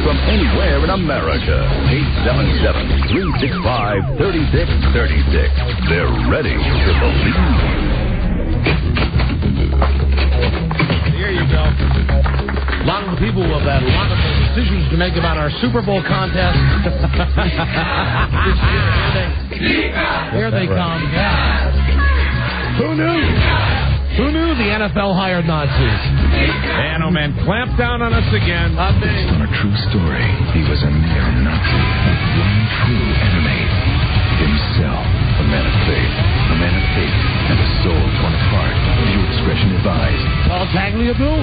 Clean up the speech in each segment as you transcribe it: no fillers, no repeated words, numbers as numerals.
from anywhere in America. 877-365-3636. They're ready to believe you. Here you go. A lot of the people have had a lot of decisions to make about our Super Bowl contest. Here they come. Yeah. Who knew? Who knew the NFL hired Nazis? Man, oh man, clamp down on us again. Based on a true story, he was a neo-Nazi. One true enemy. Himself. A man of faith. A man of hate. And a soul torn apart. View discretion advised. Paul Tagliabue?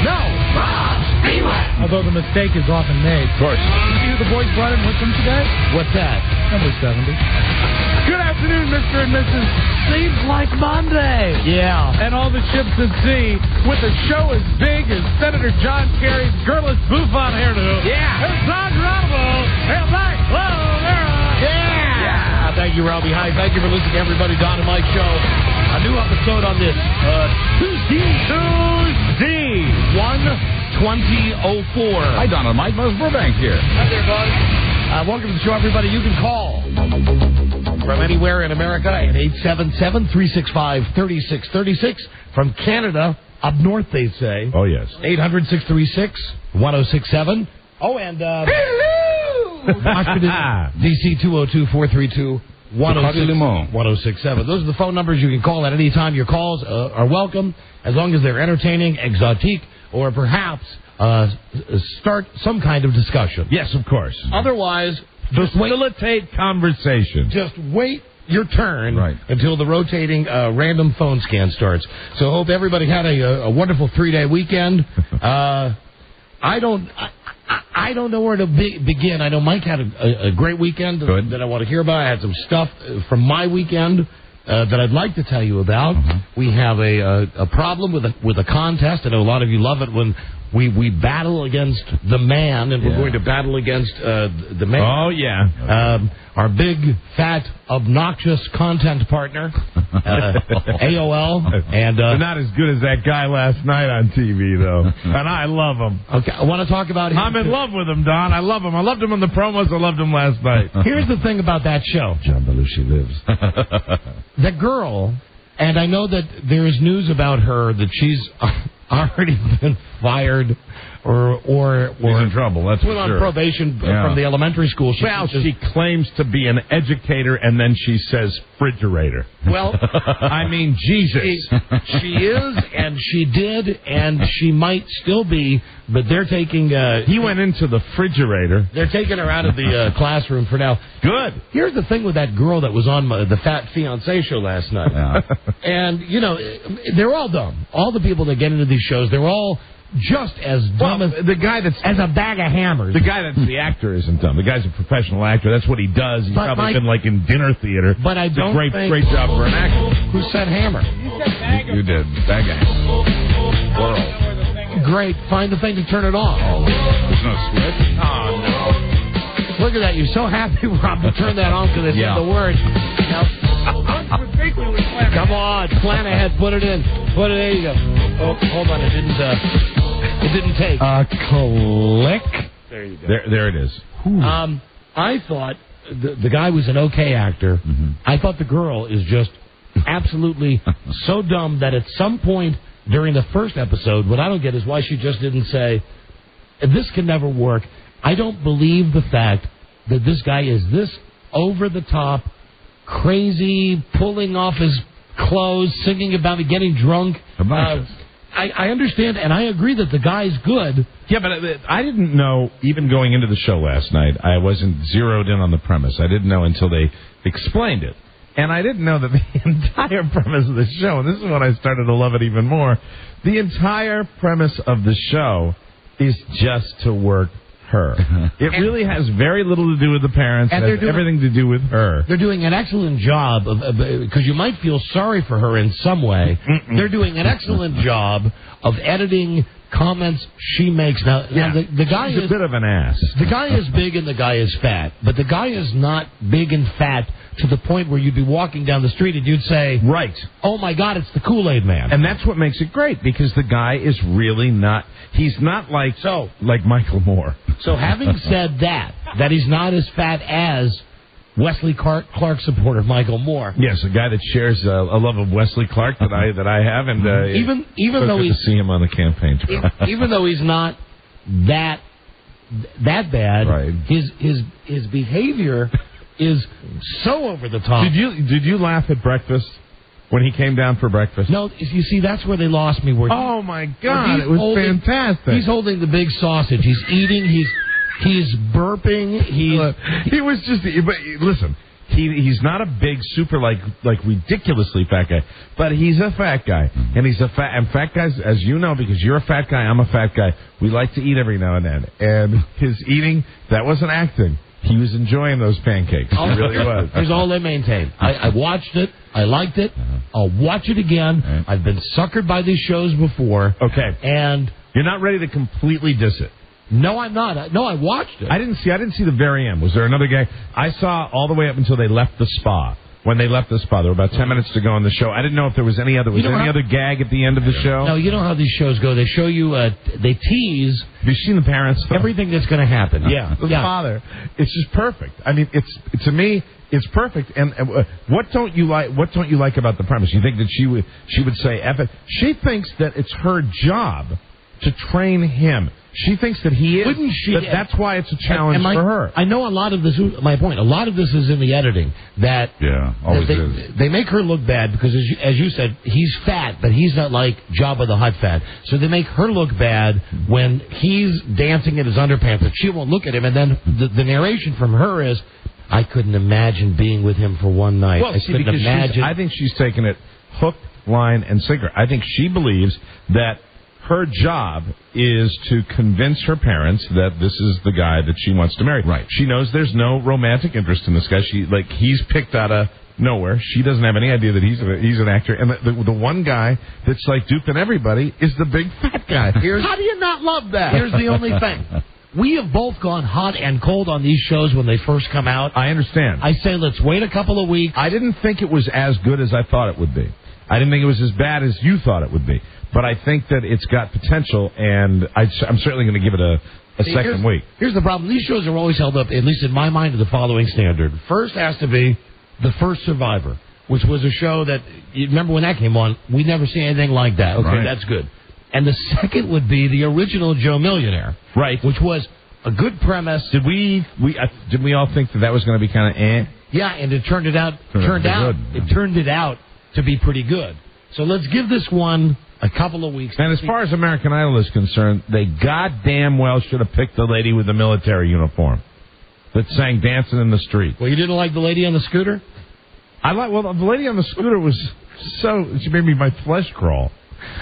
No. Although the mistake is often made. Of course. See who the boys brought in with them today? What's that? Number 70. Good afternoon, Mr. and Mrs. Seems like Monday. Yeah. And all the ships at sea with a show as big as Senator John Kerry's girlless bouffant hairdo. Yeah. It's Don Geronimo. And Mike Lavera. Yeah. Thank you, Robbie. Hi. Thank you for listening to Everybody Don and Mike Show. A new episode on this Tuesday 1/20/04. Hi, Donald. Mike Buzz Burbank here. Hi there, bud. Welcome to the show, everybody. You can call from anywhere in America at 877-365-3636. From Canada, up north, they say. Oh, yes. 800-636-1067. Oh, and Washington, D.C. 202-432-1067. Those are the phone numbers you can call at any time. Your calls are welcome, as long as they're entertaining, exotique, or perhaps start some kind of discussion. Yes, of course. Otherwise, facilitate conversation. Just wait your turn right until the rotating random phone scan starts. So hope everybody had a wonderful 3-day weekend. I don't know where to begin. I know Mike had a great weekend that I want to hear about. I had some stuff from my weekend that I'd like to tell you about. We have a problem with a contest. I know a lot of you love it when we battle against the man, and we're going to battle against the man. Oh, yeah. Our big, fat, obnoxious content partner, AOL. And they're not as good as that guy last night on TV, though. And I love him. Okay, I want to talk about him. I'm in love with him, Don. I love him. I loved him in the promos. I loved him last night. Here's the thing about that show. John Belushi lives. The girl, and I know that there is news about her that she's already been fired or she's in trouble. That's put on probation from the elementary school. She claims to be an educator, and then she says refrigerator. Well, I mean, Jesus. She is, and she did, and she might still be, but they're taking... he went into the refrigerator. They're taking her out of the classroom for now. Good. Here's the thing with that girl that was on the Fat Fiancé show last night. Yeah. And, they're all dumb. All the people that get into these shows, they're all just as dumb as the guy that's as a bag of hammers. The guy that's the actor isn't dumb. The guy's a professional actor. That's what he does. He's probably been like in dinner theater. But I don't think great job for an actor. Who said hammer? You did. Bag of hammer. Plural. Great. Find the thing to turn it off. There's no switch. Oh no. Look at that. You're so happy, Rob, to turn that on because it said the word. Come on, plan ahead. Put it in. Put it. There you go. Oh, hold on. It didn't take. Click. There you go. There it is. I thought the guy was an okay actor. I thought the girl is just absolutely so dumb that at some point during the first episode, what I don't get is why she just didn't say, this can never work. I don't believe the fact that this guy is this over-the-top, crazy, pulling off his clothes, singing about it, getting drunk. I understand, and I agree that the guy's good. Yeah, but I didn't know, even going into the show last night, I wasn't zeroed in on the premise. I didn't know until they explained it. And I didn't know that the entire premise of the show, and this is when I started to love it even more, the entire premise of the show is just to work her. It really has very little to do with the parents. It has everything to do with her. They're doing an excellent job, because you might feel sorry for her in some way. They're doing an excellent job of editing comments she makes. Now the guy is a bit of an ass. The guy is big and the guy is fat, but the guy is not big and fat to the point where you'd be walking down the street and you'd say, right, oh my God, it's the Kool-Aid Man. And that's what makes it great, because the guy is really not, he's not like Michael Moore. So having said that he's not as fat as Wesley Clark supporter Michael Moore. Yes, a guy that shares a love of Wesley Clark that I have, and even though he's to see him on the campaign trail. Even though he's not that bad, right. his behavior is so over the top. Did you laugh at breakfast when he came down for breakfast? No, you see, that's where they lost me. Oh my God, it was fantastic. He's holding the big sausage. He's eating. He's burping. He was just. But listen, he's not a big, super like ridiculously fat guy, but he's a fat guy, and he's a fat. And fat guys, as you know, because you're a fat guy, I'm a fat guy. We like to eat every now and then, and his eating, that wasn't acting. He was enjoying those pancakes. He really was. Here's all they maintain. I watched it. I liked it. I'll watch it again. I've been suckered by these shows before. Okay. And you're not ready to completely diss it. No, I'm not. No, I watched it. I didn't see the very end. Was there another guy? I saw all the way up until they left the spa. When they left the spa, there were about 10 minutes to go on the show. I didn't know if there was any other other gag at the end of the show. No, you know how these shows go. They show you, they tease. Have you seen the parents? Everything that's going to happen. Yeah. The father. It's just perfect. I mean, it's to me, it's perfect. And what don't you like about the premise? You think that she would say, F it? She thinks that it's her job to train him. She thinks that he is. Wouldn't she? That's why it's a challenge for her. I know a lot of this. My point. A lot of this is in the editing. They make her look bad because, as you said, he's fat, but he's not like Jabba the Hutt fat. So they make her look bad when he's dancing in his underpants, but she won't look at him. And then the narration from her is, "I couldn't imagine being with him for one night. Well, I couldn't imagine." I think she's taken it hook, line, and sinker. I think she believes that her job is to convince her parents that this is the guy that she wants to marry. Right. She knows there's no romantic interest in this guy. He's picked out of nowhere. She doesn't have any idea that he's an actor. And the one guy that's like duping everybody is the big fat guy. How do you not love that? Here's the only thing. We have both gone hot and cold on these shows when they first come out. I understand. I say let's wait a couple of weeks. I didn't think it was as good as I thought it would be. I didn't think it was as bad as you thought it would be. But I think that it's got potential, and I'm certainly going to give it a second week. Here's the problem. These shows are always held up, at least in my mind, to the following standard. First has to be The First Survivor, which was a show that, you remember when that came on, we'd never seen anything like that. Okay, right. That's good. And the second would be the original Joe Millionaire. Right. Which was a good premise. Did we all think that was going to be kind of Yeah, and it turned it out to be pretty good. So let's give this one a couple of weeks. And as far as American Idol is concerned, they goddamn well should have picked the lady with the military uniform that sang Dancing in the Street. Well, you didn't like the lady on the scooter? The lady on the scooter was she made me my flesh crawl.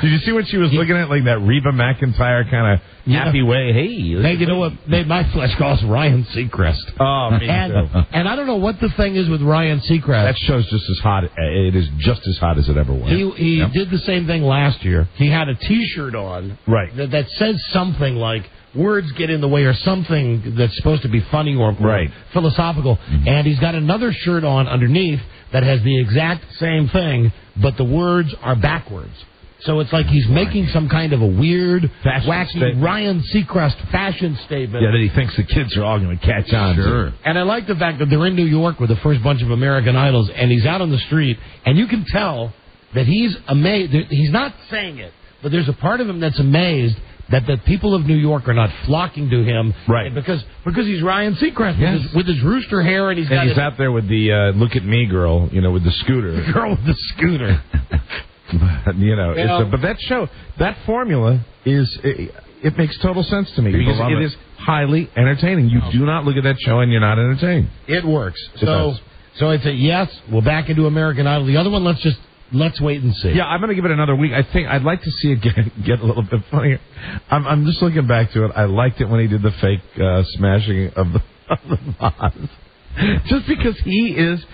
Did you see what she was looking at, like that Reba McEntire kind of happy way? Hey, you know what made my flesh crawl? Ryan Seacrest. Oh, me too. And I don't know what the thing is with Ryan Seacrest. That show's just as hot. It is just as hot as it ever was. He did the same thing last year. He had a T-shirt on, right, that says something like "words get in the way" or something that's supposed to be funny or philosophical. Mm-hmm. And he's got another shirt on underneath that has the exact same thing, but the words are backwards. So it's like he's making some kind of a weird, wacky Ryan Seacrest fashion statement. Yeah, that he thinks the kids are all going to catch on. Sure. And I like the fact that they're in New York with the first bunch of American Idols, and he's out on the street, and you can tell that he's amazed. He's not saying it, but there's a part of him that's amazed that the people of New York are not flocking to him. Right. Because he's Ryan Seacrest with his rooster hair, and he's out there with the look at me girl, with the scooter. The girl with the scooter. But that show, that formula it makes total sense to me because it is highly entertaining. You do not look at that show and you're not entertained. It works. So I'd say yes, we're back into American Idol. The other one, let's wait and see. Yeah, I'm going to give it another week. I think I'd like to see it get a little bit funnier. I'm just looking back to it. I liked it when he did the fake smashing of the vase. Just because he is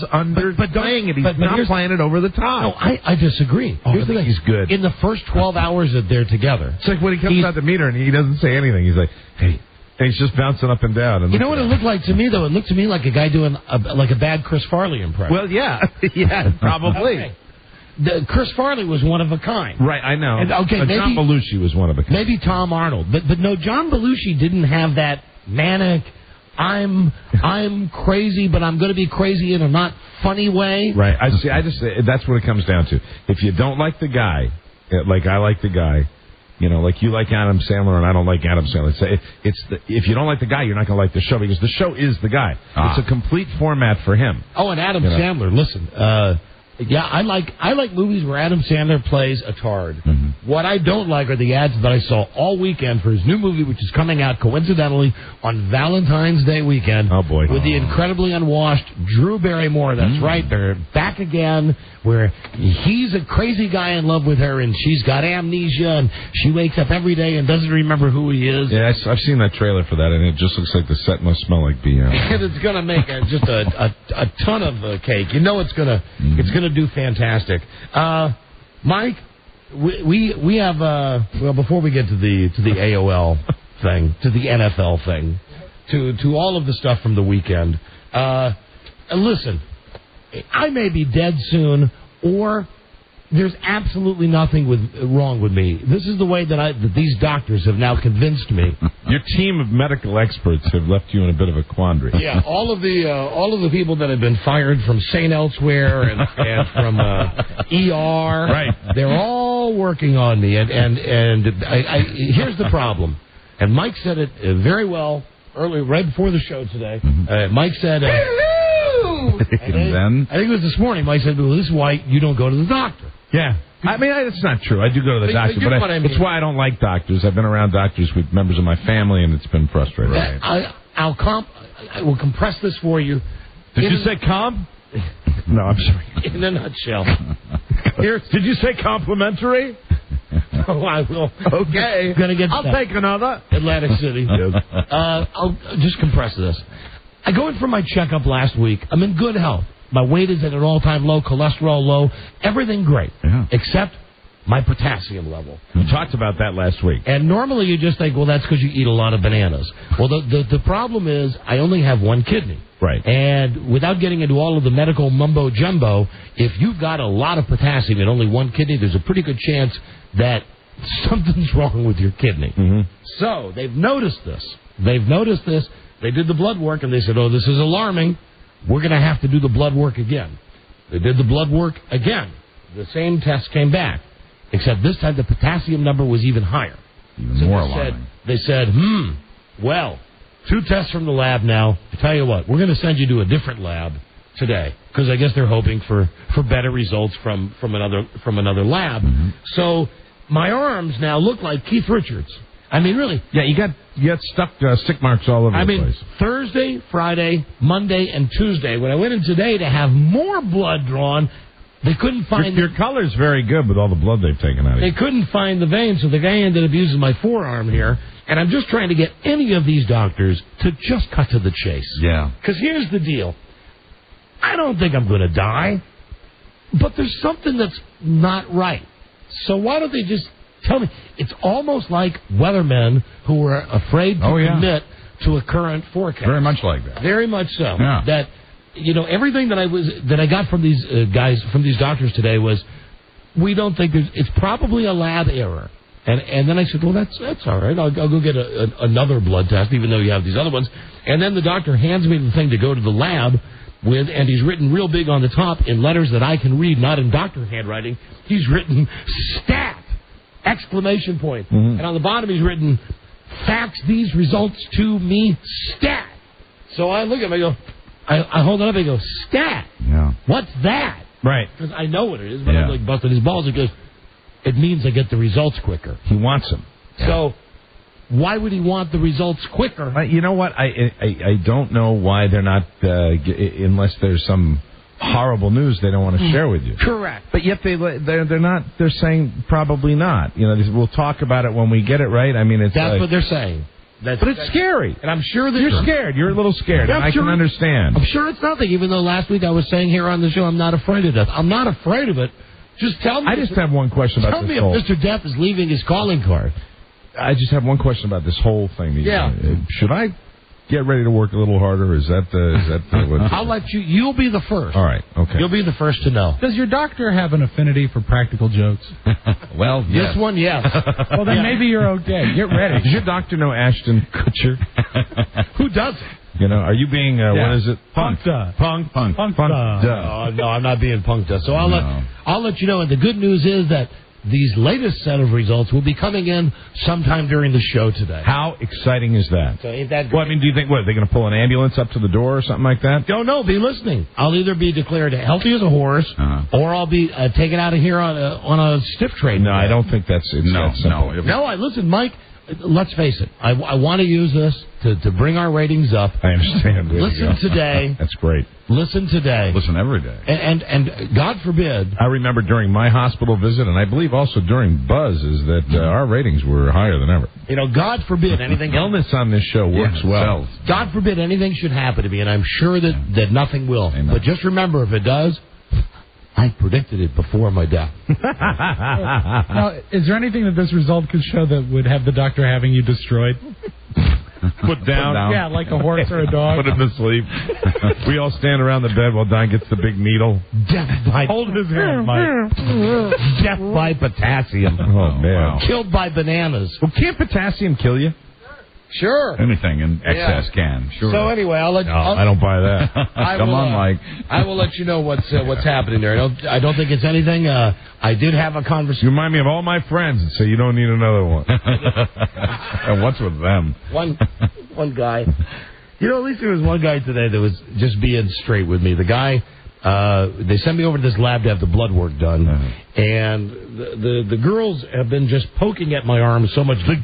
underplaying it. He's not playing it over the top. No, I disagree. Oh, Here's the thing. He's good. In the first 12 hours that they're together. It's like when he comes out the meter and he doesn't say anything. He's like, hey. And he's just bouncing up and down. And you know what it looked like to me, though? It looked to me like a guy doing a bad Chris Farley impression. Well, yeah. Yeah, probably. Okay. Chris Farley was one of a kind. Right, I know. And, maybe John Belushi was one of a kind. Maybe Tom Arnold. But no, John Belushi didn't have that manic, I'm crazy, but I'm going to be crazy in a not funny way. Right. I just that's what it comes down to. If you don't like the guy, like I like the guy, you know, like you like Adam Sandler and I don't like Adam Sandler. If you don't like the guy, you're not going to like the show because the show is the guy. It's a complete format for him. Oh, and Adam Sandler, listen. Yeah, I like movies where Adam Sandler plays a tard. Mm-hmm. What I don't like are the ads that I saw all weekend for his new movie, which is coming out coincidentally on Valentine's Day weekend. Oh, boy. With the incredibly unwashed Drew Barrymore. That's right. They're back again, where he's a crazy guy in love with her, and she's got amnesia, and she wakes up every day and doesn't remember who he is. Yeah, I've seen that trailer for that, and it just looks like the set must smell like BM. And it's going to make just a ton of cake. You know it's going to do fantastic. Mike, we have well, before we get to the AOL thing, to the NFL thing, to all of the stuff from the weekend. Listen, I may be dead soon, or there's absolutely nothing wrong with me. This is the way that these doctors have now convinced me. Your team of medical experts have left you in a bit of a quandary. Yeah, all of the people that have been fired from St. Elsewhere and from ER, right? They're all working on me, and here's the problem. And Mike said it very well earlier, right before the show today. Mm-hmm. Mike said, and then I think it was this morning. Mike said, "Well, this is why you don't go to the doctor." Yeah. I mean, it's not true. I do go to the doctor, but it's why I don't like doctors. I've been around doctors with members of my family, and it's been frustrating. I will compress this for you. Did you say comp? No, I'm sorry. In a nutshell. Did you say complimentary? Oh, I will. Okay. I'll take another. Atlantic City. Yes. I'll just compress this. I go in for my checkup last week. I'm in good health. My weight is at an all-time low, cholesterol low, everything great, except my potassium level. We talked about that last week. And normally you just think, well, that's because you eat a lot of bananas. Well, the problem is I only have one kidney. Right. And without getting into all of the medical mumbo-jumbo, if you've got a lot of potassium in only one kidney, there's a pretty good chance that something's wrong with your kidney. Mm-hmm. So they've noticed this. They did the blood work, and they said, oh, this is alarming. We're going to have to do the blood work again. They did the blood work again. The same test came back, except this time the potassium number was even higher. Even more alarming. They said, well, 2 tests from the lab now. I tell you what, we're going to send you to a different lab today, because I guess they're hoping for better results from another lab. Mm-hmm. So my arms now look like Keith Richards. I mean, really. Yeah, you got stick marks all over the place. Thursday, Friday, Monday, and Tuesday. When I went in today to have more blood drawn, they couldn't find... Your color's very good with all the blood they've taken out of you. They couldn't find the vein, so the guy ended up using my forearm here. And I'm just trying to get any of these doctors to just cut to the chase. Yeah. Because here's the deal. I don't think I'm going to die, but there's something that's not right. So why don't they just... tell me, it's almost like weathermen who were afraid to commit to a current forecast. Very much like that. Very much so. Yeah. That, everything that I got from these from these doctors today was, we don't think it's probably a lab error. And then I said, well, that's all right. I'll go get another blood test, even though you have these other ones. And then the doctor hands me the thing to go to the lab with, and he's written real big on the top in letters that I can read, not in doctor handwriting. He's written stat! Exclamation point. Mm-hmm. And on the bottom he's written, fax these results to me, stat. So I look at him, I go, I hold it up, I go, stat? Yeah. What's that? Right. Because I know what it is, but I'm like busting his balls. He goes, it means I get the results quicker. He wants them. Yeah. So why would he want the results quicker? You know what? I don't know why they're not, unless there's some horrible news they don't want to share with you. Correct. But yet they're not. They're saying probably not. We'll talk about it when we get it right. I mean, that's what they're saying. But it's scary. And I'm sure that You're scared. You're a little scared, and I can understand. I'm sure it's nothing, even though last week I was saying here on the show I'm not afraid of death. I'm not afraid of it. Just tell me. I just have one question about this Tell me if Mr. Death is leaving his calling card. I just have one question about this whole thing. Yeah. Should I get ready to work a little harder? Is that what? I'll let you. You'll be the first. All right. Okay. You'll be the first to know. Does your doctor have an affinity for practical jokes? Well, yes. This one, yes. Well, then maybe you're okay. Get ready. Does your doctor know Ashton Kutcher? Who doesn't? You know, are you being what is it? Punked. Punk. Oh, no, I'm not being punked up. So I'll let you know. And the good news is that these latest set of results will be coming in sometime during the show today. How exciting is that? So ain't that great? Well, I mean, do you think, are they going to pull an ambulance up to the door or something like that? Don't know. Be listening. I'll either be declared healthy as a horse, or I'll be taken out of here on a stiff train. No, I don't think that's that simple. No, listen, Mike. Let's face it. I want to use this to bring our ratings up. I understand. Listen today. That's great. Listen today. Listen every day. And God forbid. I remember during my hospital visit, and I believe also during Buzz's, that our ratings were higher than ever. You know, God forbid anything. Illness on this show works well. God forbid anything should happen to me, and I'm sure that nothing will. Amen. But just remember, if it does, I predicted it before my death. Now, is there anything that this result could show that would have the doctor having you destroyed? Put down. Yeah, like a horse or a dog. Put him to sleep. We all stand around the bed while Don gets the big needle. Death by Hold his hand, Mike. death by potassium. Oh, man. wow. Killed by bananas. Well, can't potassium kill you? Sure. Anything in excess can. Sure. So anyway, I'll let you. I don't buy that. Come on, Mike. I will let you know what's happening there. I don't think it's anything. I did have a You conversation. remind me of all my friends and say you don't need another one. And what's with them? One guy. You know, at least there was one guy today that was just being straight with me. The guy, they sent me over to this lab to have the blood work done, and the girls have been just poking at my arm so much to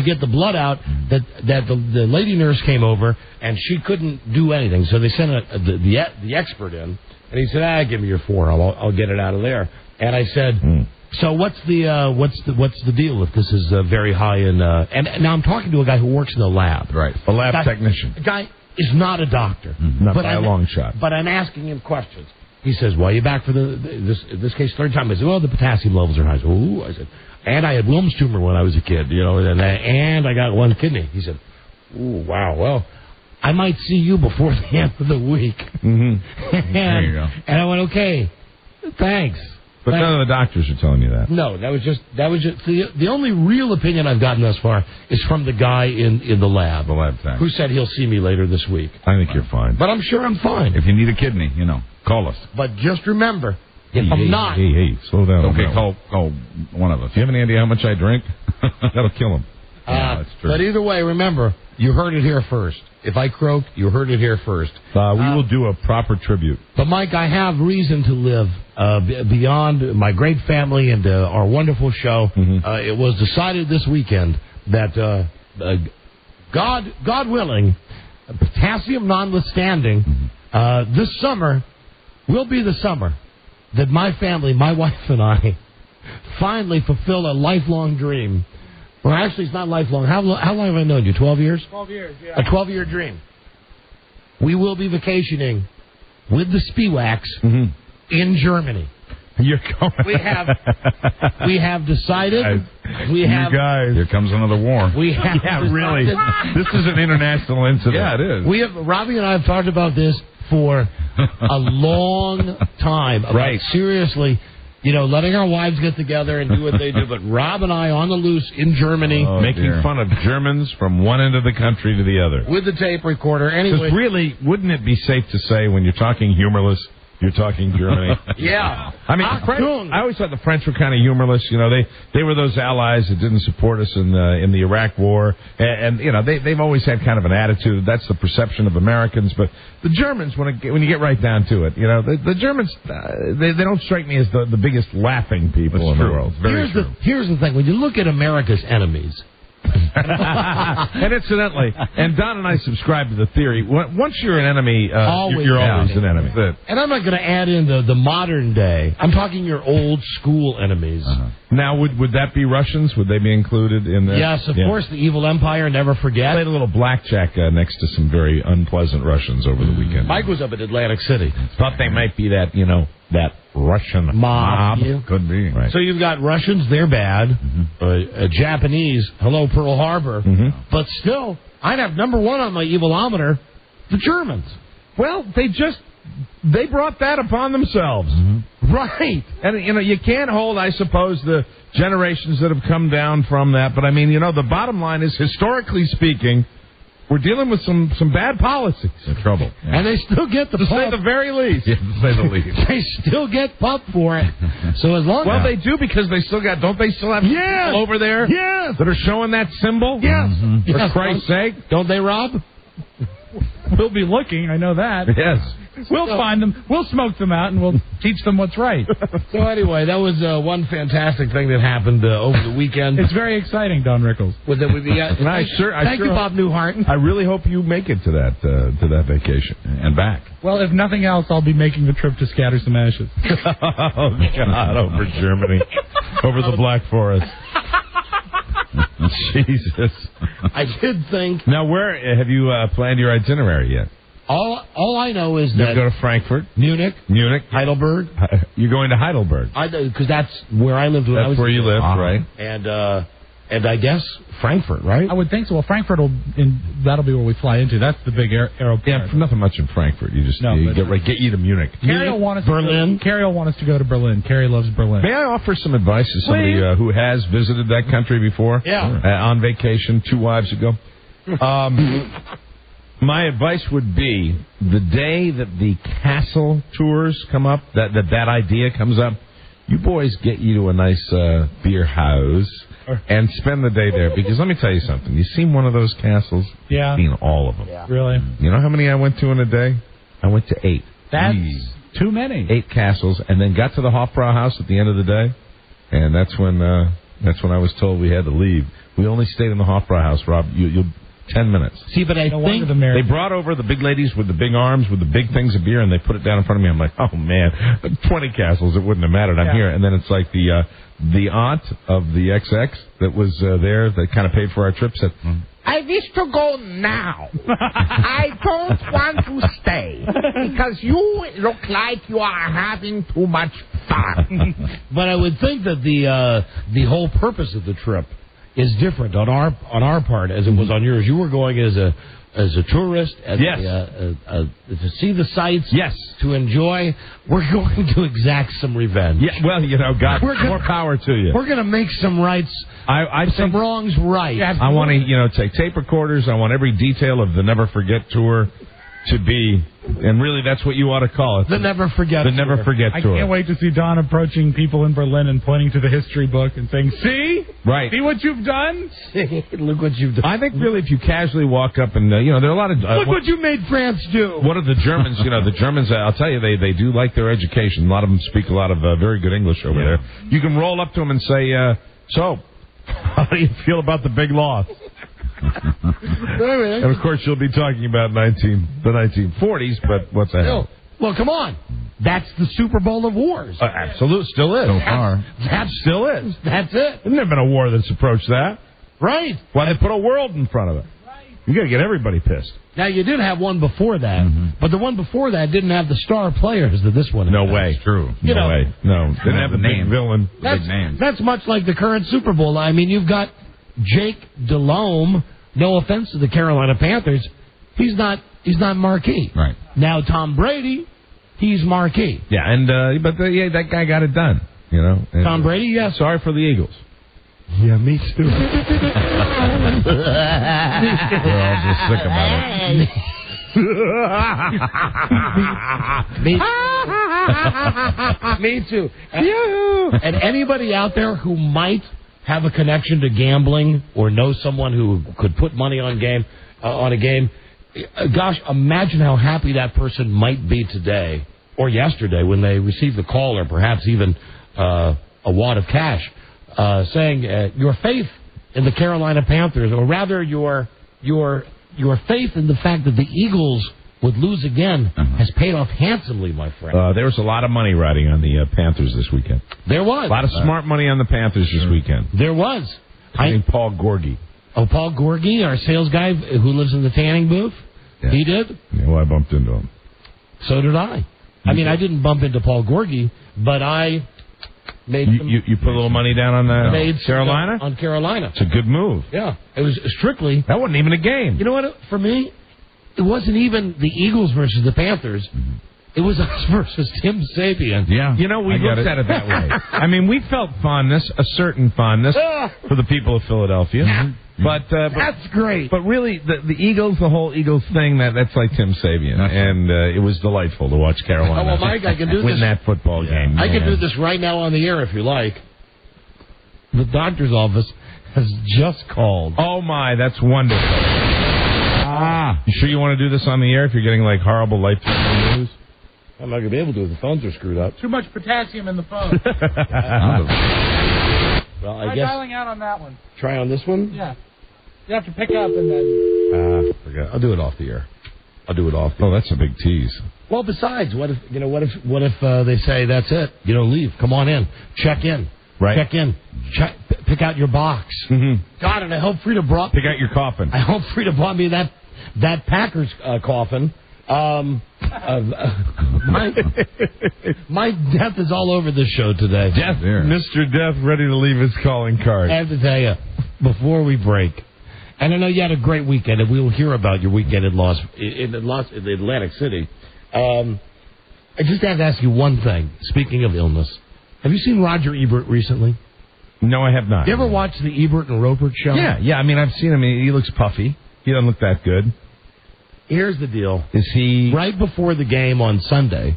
get the blood out that the lady nurse came over and she couldn't do anything. So they sent the expert in, and he said, "Give me your forearm. I'll get it out of there." And I said, "So what's the deal if this is very high in?" And now I'm talking to a guy who works in the lab. Right. A lab technician. The guy is not a doctor. Not by a long shot. But I'm asking him questions. He says, "Well, you back for this case third time?" I said, "Well, the potassium levels are high." So, ooh, I said, "And I had Wilms tumor when I was a kid, you know, and I got one kidney." He said, "Ooh, wow, well, I might see you before the end of the week." Mm-hmm. There you go. And I went, "Okay, thanks." But none of the doctors are telling you that. No, that was just the only real opinion I've gotten thus far is from the guy in the lab. The lab tech. Who said he'll see me later this week. I think you're fine. But I'm sure I'm fine. If you need a kidney, call us. But just remember, if I'm not... Hey, slow down. Okay, call one of us. Do you have any idea how much I drink? That'll kill him. Yeah, that's true. But either way, remember, you heard it here first. If I croak, you heard it here first. We will do a proper tribute. But, Mike, I have reason to live beyond my great family and our wonderful show. It was decided this weekend that, God willing, potassium notwithstanding, this summer will be the summer that my family, my wife and I, finally fulfill a lifelong dream. Well, actually, it's not lifelong. How long have I known you? 12 years? 12 years, yeah. A 12-year dream. We will be vacationing with the Spiewaks in Germany. You're going. We have decided. You guys. Here comes another war. We have really. This is an international incident. Yeah, it is. Robbie and I have talked about this for a long time. About seriously, letting our wives get together and do what they do. But Rob and I on the loose in Germany. Making fun of Germans from one end of the country to the other. With the tape recorder. Anyway. Because really, wouldn't it be safe to say when you're talking humorless, you're talking Germany? Yeah. I mean, I always thought the French were kind of humorless. They were those allies that didn't support us in the Iraq War. And they've always had kind of an attitude. That's the perception of Americans. But the Germans, when you get right down to it, the Germans, they don't strike me as the biggest laughing people in the world. Here's the thing. When you look at America's enemies, And incidentally, and Don and I subscribe to the theory, once you're an enemy, you're always an enemy. And I'm not going to add in the modern day. I'm talking your old school enemies. Now, would that be Russians? Would they be included in that? Yes, of course, the evil empire, never forget. Played a little blackjack next to some very unpleasant Russians over the weekend. Mike was up at Atlantic City. Thought they might be that, that Russian mob. Could be. Right. So you've got Russians, they're bad. Japanese, hello Pearl Harbor. But still, I'd have number one on my evilometer, the Germans. Well, they brought that upon themselves. Right. And, you can't hold, I suppose, the generations that have come down from that. But, I mean, the bottom line is, historically speaking, we're dealing with some bad policies. In trouble. Yeah. And they still get the To say pup. the very least. Yeah, to say the least. They still get pup for it. So as long Well, as... they do, because they still don't they still have Yes. people over there Yes. that are showing that symbol? Yes. For Yes. Christ's sake. Don't they, Rob? We'll be looking. I know that. Yes. We'll find them. We'll smoke them out, and we'll teach them what's right. So anyway, that was one fantastic thing that happened over the weekend. It's very exciting, Don Rickles. Thank you, Bob Newhart. I really hope you make it to that vacation and back. Well, if nothing else, I'll be making the trip to scatter some ashes. Oh, God, over Germany. Over the Black Forest. Jesus. I did think... Now, where have you planned your itinerary yet? All I know is You're that... going to Frankfurt? Munich, Heidelberg? You're going to Heidelberg. Because that's where I lived when I was... That's where you lived, right? And I guess Frankfurt, right? I would think so. Well, Frankfurt that'll be where we fly into. That's the big airport. Yeah, nothing much in Frankfurt. You just get you to Munich. Carrie will want us Berlin. Carrie will want us to go to Berlin. Carrie loves Berlin. May I offer some advice to somebody who has visited that country before? Yeah. On vacation 2 wives ago. My advice would be the day that the castle tours come up, that idea comes up, you boys get you to a nice beer house and spend the day there. Because let me tell you something. You seen one of those castles? Yeah. Seen all of them. Yeah. Really? You know how many I went to in a day? I went to 8. That's too many. 8 castles, and then got to the Hofbrauhaus at the end of the day, and that's when I was told we had to leave. We only stayed in the Hofbrauhaus, Rob. You'll 10 minutes. See, but I think they brought over the big ladies with the big arms, with the big things of beer, and they put it down in front of me. I'm like, oh, man, 20 castles, it wouldn't have mattered. I'm here. And then it's like the aunt of the XX that was there that kind of paid for our trip said, I wish to go now. I don't want to stay because you look like you are having too much fun. But I would think that the whole purpose of the trip is different on our part as it was on yours. You were going as a tourist, to see the sights, to enjoy. We're going to exact some revenge. Yeah, well, God, more power to you. We're going to make some rights. I some wrongs right. I want to take tape recorders. I want every detail of the Never Forget tour to be, and really that's what you ought to call it. The Never Forget The tour. Never Forget I tour. can't wait to see Don approaching people in Berlin and pointing to the history book and saying, see? Right. See what you've done? Look what you've done. I think really if you casually walk up and, there are a lot of... Look what you made France do. What are the Germans, the Germans, I'll tell you, they do like their education. A lot of them speak a lot of very good English over there. You can roll up to them and say, so, how do you feel about the big loss? And of course, you'll be talking about the 1940s, but what's the hell? Well, come on. That's the Super Bowl of wars. Absolutely, still is. So far. That Still is. That's it. There's never been a war that's approached that. Right. Why they put a world in front of it? You got to get everybody pissed. Now, you did have one before that, but the one before that didn't have the star players that this one No has. way. That's true. No way. No. Didn't have the big villain. Big names. That's much like the current Super Bowl. I mean, you've got Jake Delhomme. No offense to the Carolina Panthers, he's not marquee. Right. Now Tom Brady, he's marquee. Yeah, and that guy got it done. And Tom Brady, yes. Sorry for the Eagles. Yeah, me too. We're all just sick about it. Me too. And anybody out there who might have a connection to gambling or know someone who could put money on a game, gosh, imagine how happy that person might be today or yesterday when they received the call or perhaps even a wad of cash saying your faith in the Carolina Panthers, or rather your faith in the fact that the Eagles would lose again has paid off handsomely, my friend. There was a lot of money riding on the Panthers this weekend. There was. A lot of smart money on the Panthers this weekend. There was. I think Paul Gorgie. Oh, Paul Gorgie, our sales guy who lives in the tanning booth? Yeah. He did? Yeah, well, I bumped into him. So did I. I mean, I didn't bump into Paul Gorgie, but I made You put a little money down on Carolina? On Carolina. It's a good move. Yeah. It was strictly... That wasn't even a game. You know what? For me, it wasn't even the Eagles versus the Panthers. It was us versus Tim Sabian. Yeah. You know, we looked at it that way. I mean, we felt fondness, a certain fondness for the people of Philadelphia. But that's great. But really, the Eagles, the whole Eagles thing, that's like Tim Sabian. And it was delightful to watch Carolina well, Mike, I can do win that football game. I can do this right now on the air if you like. The doctor's office has just called. Oh, my, that's wonderful. You sure you want to do this on the air if you're getting, like, horrible life-threatening news? I'm not going to be able to if the phones are screwed up. Too much potassium in the phone. Well, Try dialing out on that one. Try on this one? Yeah. You have to pick up and then... Forget. I'll do it off the air. Oh, that's a big tease. Well, besides, what if they say that's it? You don't leave. Come on in. Check in. Right. Check in. Pick out your box. Mm-hmm. God, and I hope Frida brought... Pick out your coffin. I hope Frida brought me that Packers coffin. My death is all over this show today. Death, Mr. Death, ready to leave his calling card. I have to tell you, before we break, and I know you had a great weekend, and we will hear about your weekend in Atlantic City. I just have to ask you one thing. Speaking of illness, have you seen Roger Ebert recently? No, I have not. You ever watch the Ebert and Roper show? Yeah. I mean, I've seen him. He looks puffy. He doesn't look that good. Here's the deal. Is he... Right before the game on Sunday,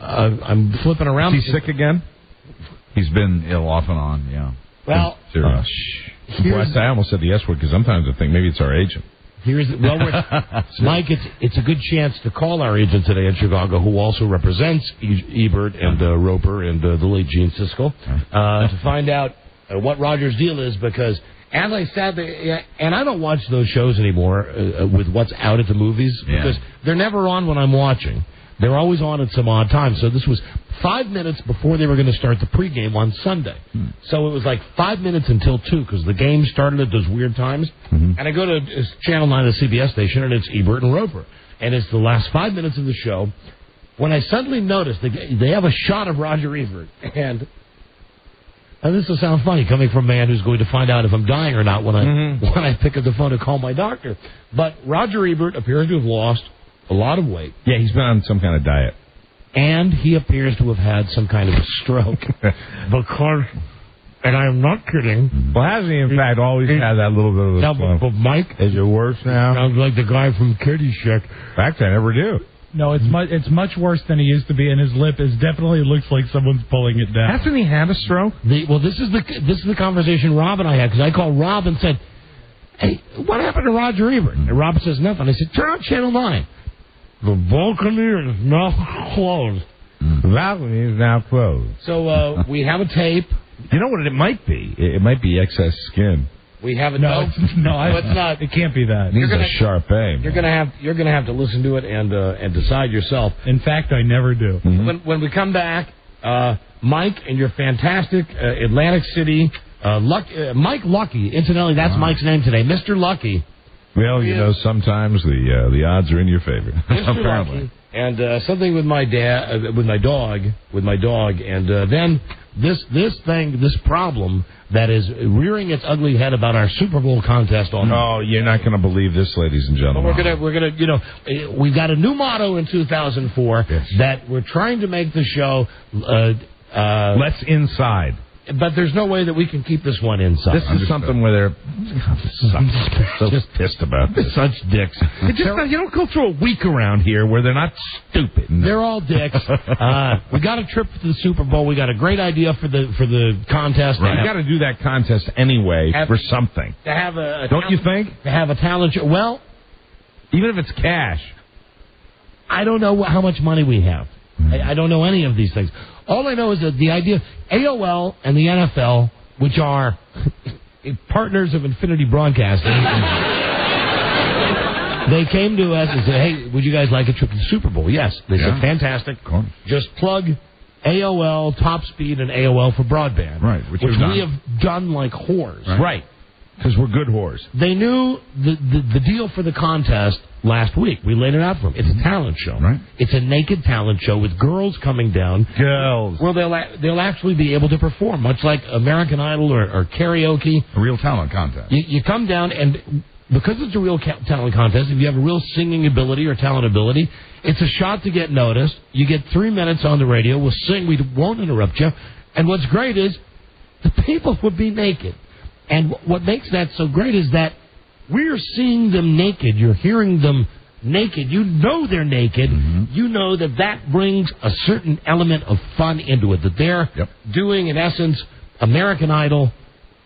I'm flipping around. Is he sick again? He's been ill off and on, yeah. Well... I almost said the S word because sometimes I think maybe it's our agent. Mike, it's a good chance to call our agent today in Chicago, who also represents Ebert and Roper and the late Gene Siskel, to find out what Roger's deal is, because... As I said, and I don't watch those shows anymore with what's out at the movies, because they're never on when I'm watching. They're always on at some odd time. So this was 5 minutes before they were going to start the pregame on Sunday. So it was like 5 minutes until 2, because the game started at those weird times. And I go to Channel 9, the CBS station, and it's Ebert and Roper. And it's the last 5 minutes of the show when I suddenly noticed they have a shot of Roger Ebert. And this will sound funny coming from a man who's going to find out if I'm dying or not when I pick up the phone to call my doctor. But Roger Ebert appears to have lost a lot of weight. Yeah, he's been on some kind of diet. And he appears to have had some kind of a stroke. Because, and I am not kidding. Well, hasn't he, in fact, always had that little bit of a... But Mike... Is it worse now? Sounds like the guy from Caddyshack. In fact, I never do. No, it's much worse than he used to be, and his lip definitely looks like someone's pulling it down. Hasn't he had a stroke? This is the conversation Rob and I had, because I called Rob and said, "Hey, what happened to Roger Ebert?" And Rob says nothing. I said, "Turn on Channel 9. The balcony is now closed." The balcony is now closed. So we have a tape. You know what it might be? It might be excess skin. We have it. It's not. It can't be that. It needs a sharp aim. You're gonna have to listen to it and decide yourself. In fact, I never do. When we come back, Mike and your fantastic Atlantic City, Mike Lucky. Incidentally, that's Mike's name today, Mr. Lucky. Well, you know, sometimes the odds are in your favor. Apparently. Lucky. And something with my dog, and then this problem that is rearing its ugly head about our Super Bowl contest on. Oh, you're not going to believe this, ladies and gentlemen. We're gonna, we've got a new motto in 2004 that we're trying to make the show less inside. But there's no way that we can keep this one inside. This is something where they're so just pissed about this. Such dicks. You don't go through a week around here where they're not stupid. They're all dicks. We got a trip to the Super Bowl. We got a great idea for the contest. Right. You got to do that contest anyway for something. To have a don't you think? To have a talent show. Well, even if it's cash. I don't know how much money we have. I don't know any of these things. All I know is that the idea, AOL and the NFL, which are partners of Infinity Broadcasting. They came to us and said, hey, would you guys like a trip to the Super Bowl? Yes. They said, fantastic. Cool. Just plug AOL, Top Speed, and AOL for broadband. Right, which we we've done. have done like whores. Right. Because we're good whores. They knew the deal for the contest last week. We laid it out for them. It's a talent show. Right. It's a naked talent show with girls coming down. Girls. Well, they'll actually be able to perform, much like American Idol or karaoke. A real talent contest. You come down, and because it's a real talent contest, if you have a real singing ability or talent ability, it's a shot to get noticed. You get 3 minutes on the radio. We'll sing. We won't interrupt you. And what's great is the people would be naked. And what makes that so great is that we're seeing them naked. You're hearing them naked. You know they're naked. Mm-hmm. You know that brings a certain element of fun into it, that they're doing, in essence, American Idol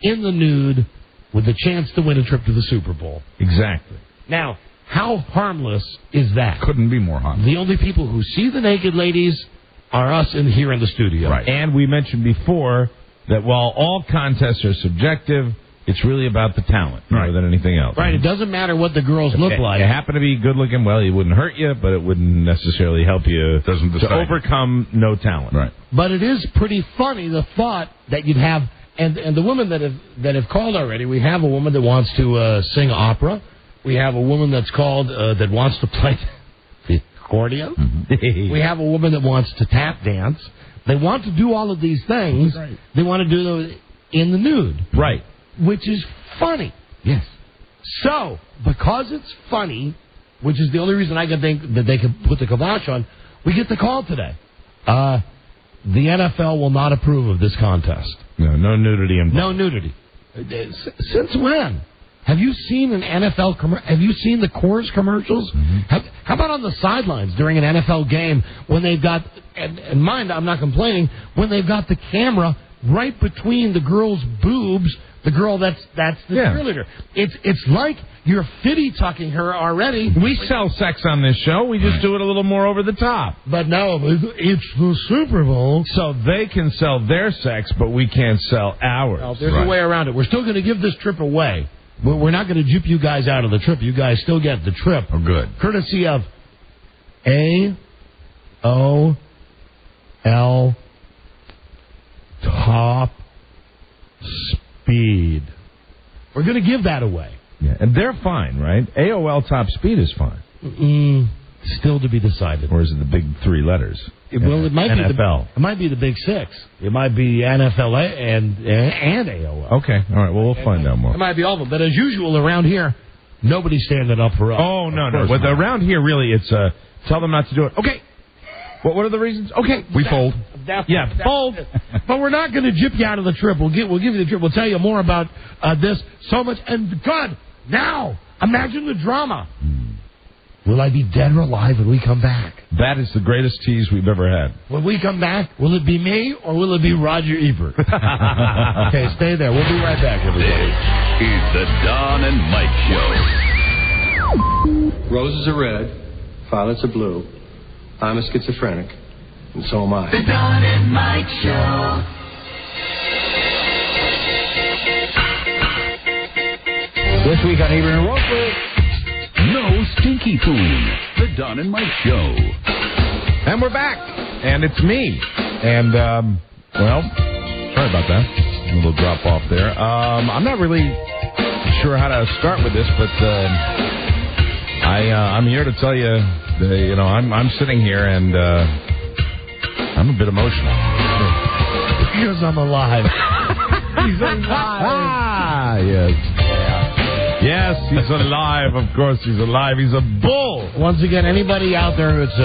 in the nude with the chance to win a trip to the Super Bowl. Exactly. Now, how harmless is that? Couldn't be more harmless. The only people who see the naked ladies are us here in the studio. Right. And we mentioned before that while all contests are subjective, it's really about the talent more than anything else. Right. It doesn't matter what the girls look like. You happen to be good looking, well, it wouldn't hurt you, but it wouldn't necessarily help you to overcome no talent. Right. But it is pretty funny, the thought that you'd have, and the women that have called already, we have a woman that wants to sing opera. We have a woman that's called, that wants to play the accordion. Mm-hmm. We have a woman that wants to tap dance. They want to do all of these things. Right. They want to do them in the nude. Right. Which is funny. Yes. So, because it's funny, which is the only reason I can think that they could put the kibosh on, we get the call today. The NFL will not approve of this contest. No nudity involved. No nudity. Since when? Have you seen an NFL Have you seen the Coors commercials? Mm-hmm. How about on the sidelines during an NFL game when they've got, and mind, I'm not complaining, when they've got the camera right between the girl's boobs, the girl that's the cheerleader. It's like you're fitty-tucking her already. We sell sex on this show. We just do it a little more over the top. But no, it's the Super Bowl. So they can sell their sex, but we can't sell ours. Well, there's a way around it. We're still going to give this trip away. We're not going to jupe you guys out of the trip. You guys still get the trip. Oh, good. Courtesy of AOL Top Speed. We're going to give that away. Yeah, and they're fine, right? AOL Top Speed is fine. Still to be decided. Or is it the big 3 letters? It might NFL. It might be the big 6. It might be NFL and AOL. Okay, all right. Well, we'll find out more. It might be all of them. But as usual, around here, nobody's standing up for us. Oh, no. But around here, really, it's tell them not to do it. Okay. What are the reasons? Okay, we fold. Fold. But we're not going to jip you out of the trip. We'll give you the trip. We'll tell you more about this so much. And God, now, imagine the drama. Will I be dead or alive when we come back? That is the greatest tease we've ever had. When we come back, will it be me or will it be Roger Ebert? Okay, stay there. We'll be right back, everybody. This is the Don and Mike Show. Roses are red, violets are blue. I'm a schizophrenic, and so am I. The Don and Mike Show. This week on Ebert and Rosewood. No Stinky Food. The Don and Mike Show. And we're back. And it's me. And, sorry about that. A little drop off there. I'm not really sure how to start with this, but I'm here to tell you, I'm sitting here and I'm a bit emotional. Because I'm alive. He's alive. Yes. Yes, he's alive. Of course, he's alive. He's a bull. Once again, anybody out there who's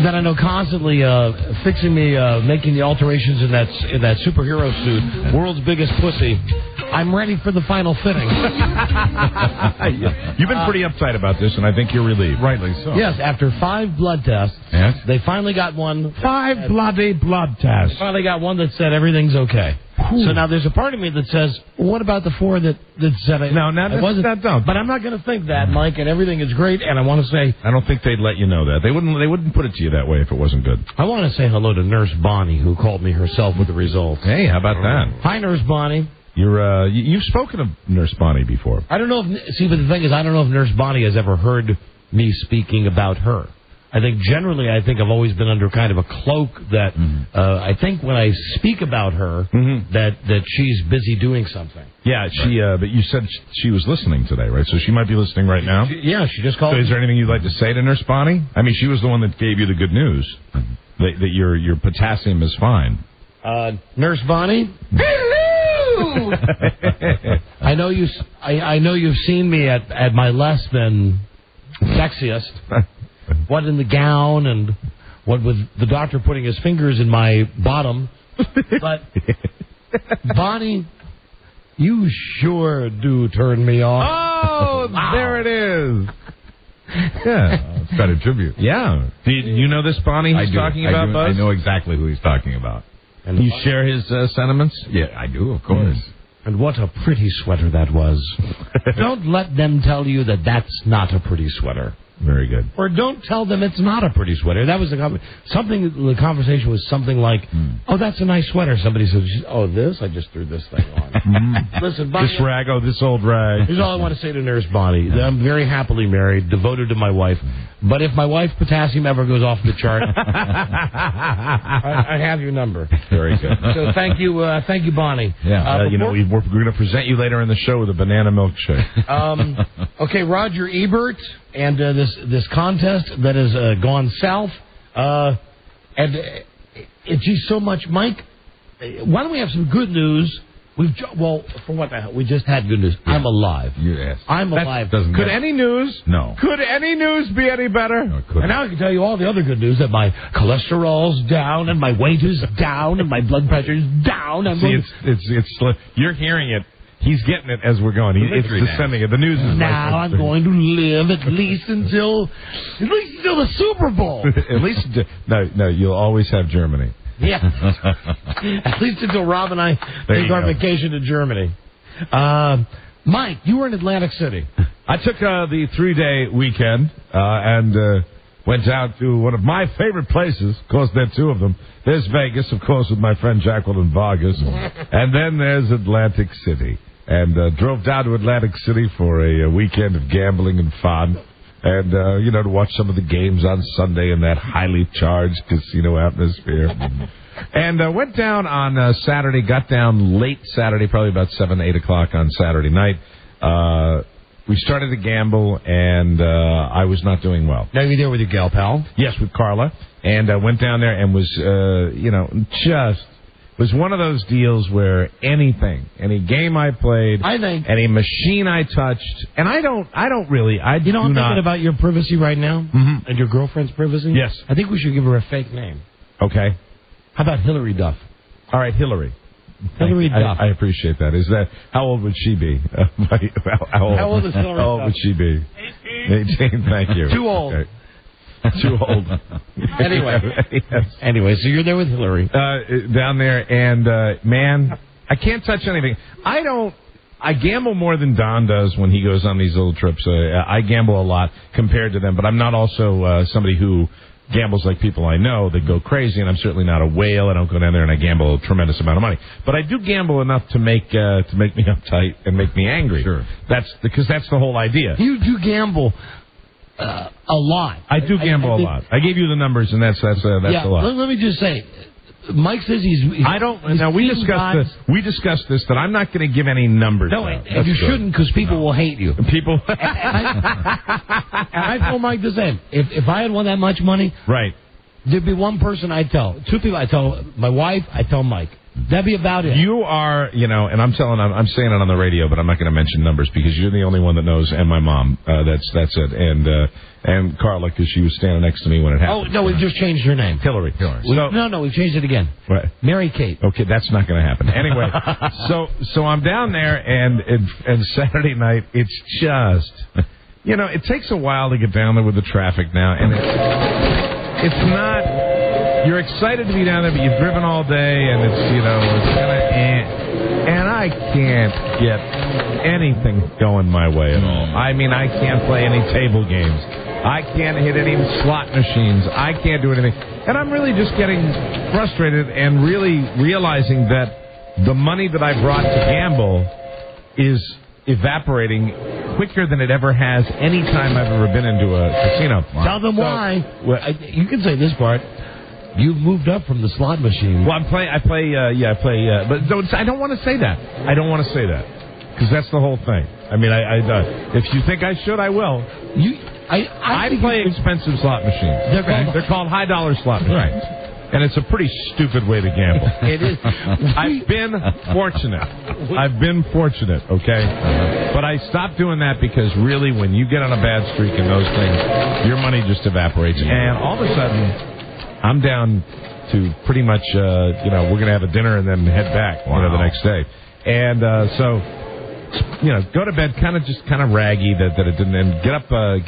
that I know constantly fixing me, making the alterations in that superhero suit, world's biggest pussy. I'm ready for the final fitting. You've been pretty uptight about this, and I think you're relieved. Rightly so. Yes, after 5 blood tests, they finally got one. 5 bloody blood tests. They finally got one that said everything's okay. So now there's a part of me that says, well, what about the 4 that said it? No, it wasn't that dumb. But I'm not going to think that, Mike, and everything is great, and I want to say... I don't think they'd let you know that. They wouldn't put it to you that way if it wasn't good. I want to say hello to Nurse Bonnie, who called me herself with the results. Hey, how about that? Hi, Nurse Bonnie. You've spoken of Nurse Bonnie before. I don't know if... See, but the thing is, I don't know if Nurse Bonnie has ever heard me speaking about her. I think generally, I've always been under kind of a cloak that I think when I speak about her, that she's busy doing something. Yeah, but you said she was listening today, right? So she might be listening right now? She just called. So is there anything you'd like to say to Nurse Bonnie? I mean, she was the one that gave you the good news, that your potassium is fine. Nurse Bonnie? Hello! I know you've seen me at my less than sexiest. What in the gown and what with the doctor putting his fingers in my bottom. But, Bonnie, you sure do turn me on. Oh, wow. There it is. Yeah, it's quite a tribute. Yeah. Do you know this Bonnie he's talking about, Buzz? I know exactly who he's talking about. And you share his sentiments? Yeah, I do, of course. And what a pretty sweater that was. Don't let them tell you that that's not a pretty sweater. Very good. Or don't tell them it's not a pretty sweater. That was the conversation was something like, "Oh, that's a nice sweater." Somebody says, "Oh, this? I just threw this thing on." Listen, Bonnie, this rag, this old rag. Here's all I want to say to Nurse Bonnie. I'm very happily married, devoted to my wife. But if my wife's potassium ever goes off the chart, I have your number. Very good. So thank you, Bonnie. Yeah, we're going to present you later in the show with a banana milkshake. Okay, Roger Ebert and this contest that has gone south, and it's just so much, Mike. Why don't we have some good news? For what the hell? We just had good news. Yeah. I'm alive. Yes. I'm alive. Could any news? No. Could any news be any better? No, it couldn't. And now I can tell you all the other good news, that my cholesterol's down, and my weight is down, and my blood pressure's down. You're hearing it. He's getting it as we're going. It's descending. The news is now I'm going to live at least until the Super Bowl. At least no. You'll always have Germany. Yeah. At least until Rob and I take our vacation to Germany. Mike, you were in Atlantic City. I took the 3-day weekend and went out to one of my favorite places. Of course, there are two of them. There's Vegas, of course, with my friend Jacqueline Vargas. And then there's Atlantic City. And drove down to Atlantic City for a weekend of gambling and fun. And, to watch some of the games on Sunday in that highly charged casino atmosphere. And went down on Saturday, got down late Saturday, probably about 7, 8 o'clock on Saturday night. We started to gamble, and I was not doing well. Now you're there with your gal pal? Yes, with Carla. And I went down there and was, it was one of those deals where any game I played, any machine I touched, and I don't really. I'm thinking about your privacy right now, and your girlfriend's privacy. Yes, I think we should give her a fake name. Okay. How about Hillary Duff? All right, Hillary. Hillary Duff. I appreciate that. How old would she be? How old is Hillary Duff? How old would she be? 18. Thank you. Too old. Okay. Too old. Anyway, so you're there with Hillary. Down there, and, man, I can't touch anything. I gamble more than Don does when he goes on these little trips. I gamble a lot compared to them, but I'm not also somebody who gambles like people I know that go crazy, and I'm certainly not a whale. I don't go down there and I gamble a tremendous amount of money. But I do gamble enough to make me uptight and make me angry. Sure. That's the whole idea. You do gamble a lot. I do gamble a lot. I gave you the numbers, and that's a lot. Let me just say, Mike says he's I don't. Now we discussed this that I'm not going to give any numbers. No, and you shouldn't, because people will hate you. People. And I told Mike the same. If I had won that much money, right, there'd be one person I'd tell. Two people I'd tell. My wife, I'd tell Mike. That'd be about it. You are, and I'm saying it on the radio, but I'm not going to mention numbers because you're the only one that knows, and my mom. That's it, and Carla, because she was standing next to me when it happened. Oh no, we've just changed her name. Hillary. No, we've changed it again. What? Mary Kate. Okay, that's not going to happen. Anyway, so I'm down there, and Saturday night, it's just, it takes a while to get down there with the traffic now, and it's not. You're excited to be down there, but you've driven all day, and it's kind of and I can't get anything going my way at all. I mean, I can't play any table games. I can't hit any slot machines. I can't do anything. And I'm really just getting frustrated and really realizing that the money that I brought to gamble is evaporating quicker than it ever has any time I've ever been into a casino. Tell them why. Well, you can say this part. You've moved up from the slot machine. Well, I play, but I don't want to say that. I don't want to say that because that's the whole thing. I mean, if you think I should, I will. I play expensive slot machines. They're called high-dollar slot machines. Right. And it's a pretty stupid way to gamble. It is. I've been fortunate, okay? But I stopped doing that because really when you get on a bad streak in those things, your money just evaporates. And all of a sudden, I'm down to pretty much, we're going to have a dinner and then head back the next day. And so, go to bed kind of raggy that it didn't, and get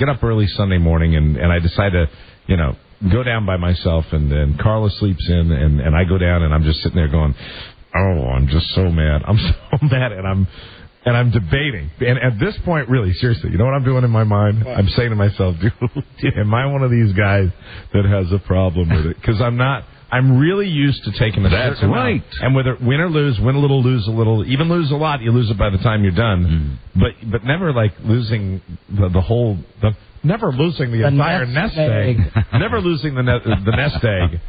up early Sunday morning, and I decide to, go down by myself, and then Carla sleeps in, and I go down, and I'm just sitting there going, oh, I'm just so mad. I'm so mad, and I'm debating. And at this point, really, seriously, you know what I'm doing in my mind? What? I'm saying to myself, dude, am I one of these guys that has a problem with it? Because I'm not. I'm really used to taking a certain amount. And whether win or lose, win a little, lose a little, even lose a lot, you lose it by the time you're done. But never like losing the whole. Never losing the entire nest egg. Never losing the nest egg,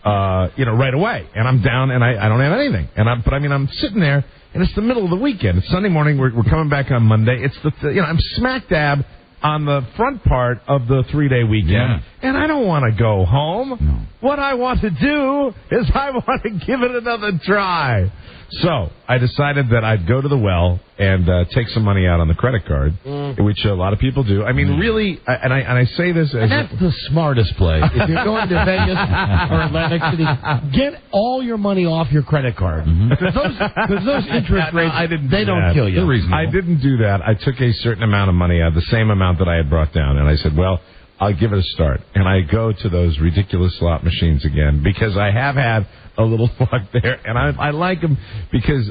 right away. And I'm down and I don't have anything. I'm sitting there and it's the middle of the weekend. It's Sunday morning. We're coming back on Monday. It's I'm smack dab on the front part of the 3-day weekend. And I don't want to go home. No. What I want to do is I want to give it another try. So I decided that I'd go to the well and take some money out on the credit card, which a lot of people do. I mean, really, and I say this as... And that's the smartest play. If you're going to Vegas or Atlantic City, get all your money off your credit card. Because those interest rates, they don't kill you. I didn't do that. I took a certain amount of money out, the same amount that I had brought down, and I said, well, I'll give it a start. And I go to those ridiculous slot machines again because I have had a little luck there. And I like them because,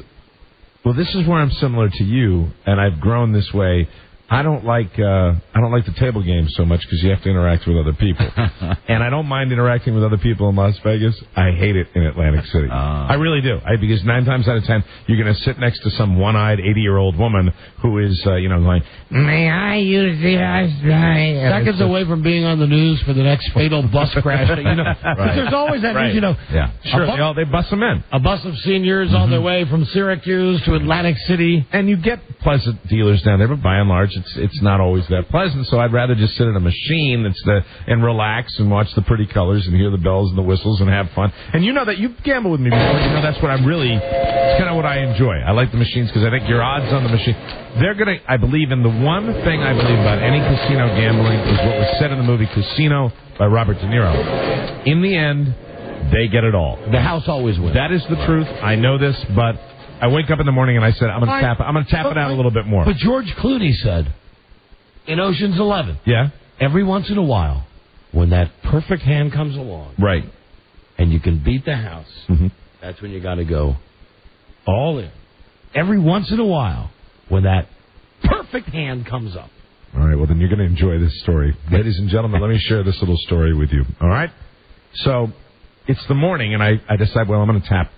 well, this is where I'm similar to you, and I've grown this way. I don't like the table games so much because you have to interact with other people. And I don't mind interacting with other people in Las Vegas. I hate it in Atlantic City. I really do. Because 9 times out of 10, you're going to sit next to some one-eyed 80-year-old woman who is, going, may I use the eyes? Seconds away from being on the news for the next fatal bus crash. Because there's always that news, Sure, they bus them in. A bus of seniors on their way from Syracuse to Atlantic City. And you get pleasant dealers down there, but by and large, it's not always that pleasant, so I'd rather just sit in a machine and relax and watch the pretty colors and hear the bells and the whistles and have fun. And you know that you've gambled with me before. That's what it's kind of what I enjoy. I like the machines because I think your odds on the machine, I believe in the one thing I believe about any casino gambling is what was said in the movie Casino by Robert De Niro. In the end, they get it all. The house always wins. That is the truth. I know this, but I wake up in the morning and I said, I'm going to tap it out a little bit more. But George Clooney said in Ocean's 11, every once in a while, when that perfect hand comes along, right, and you can beat the house, that's when you got to go all in. Every once in a while, when that perfect hand comes up. All right, well, then you're going to enjoy this story. Ladies and gentlemen, let me share this little story with you. All right? So it's the morning, and I decide, well, I'm going to tap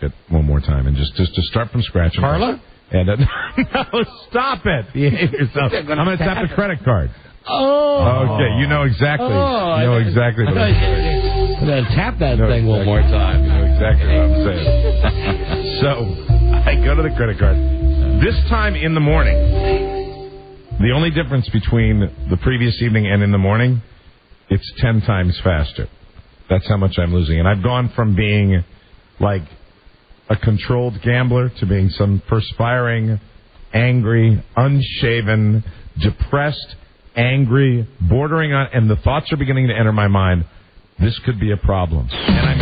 it one more time, and just to start from scratch. Carla? And no, stop it! Behave yourself. I'm going to tap the credit card. Oh. Okay, you know exactly. You know exactly. I'm going to tap that thing one more time. You know exactly what I'm saying. So I go to the credit card. This time in the morning, the only difference between the previous evening and in the morning, it's 10 times faster. That's how much I'm losing. And I've gone from being like a controlled gambler to being some perspiring, angry, unshaven, depressed, angry, bordering on, and the thoughts are beginning to enter my mind. This could be a problem. And I'm...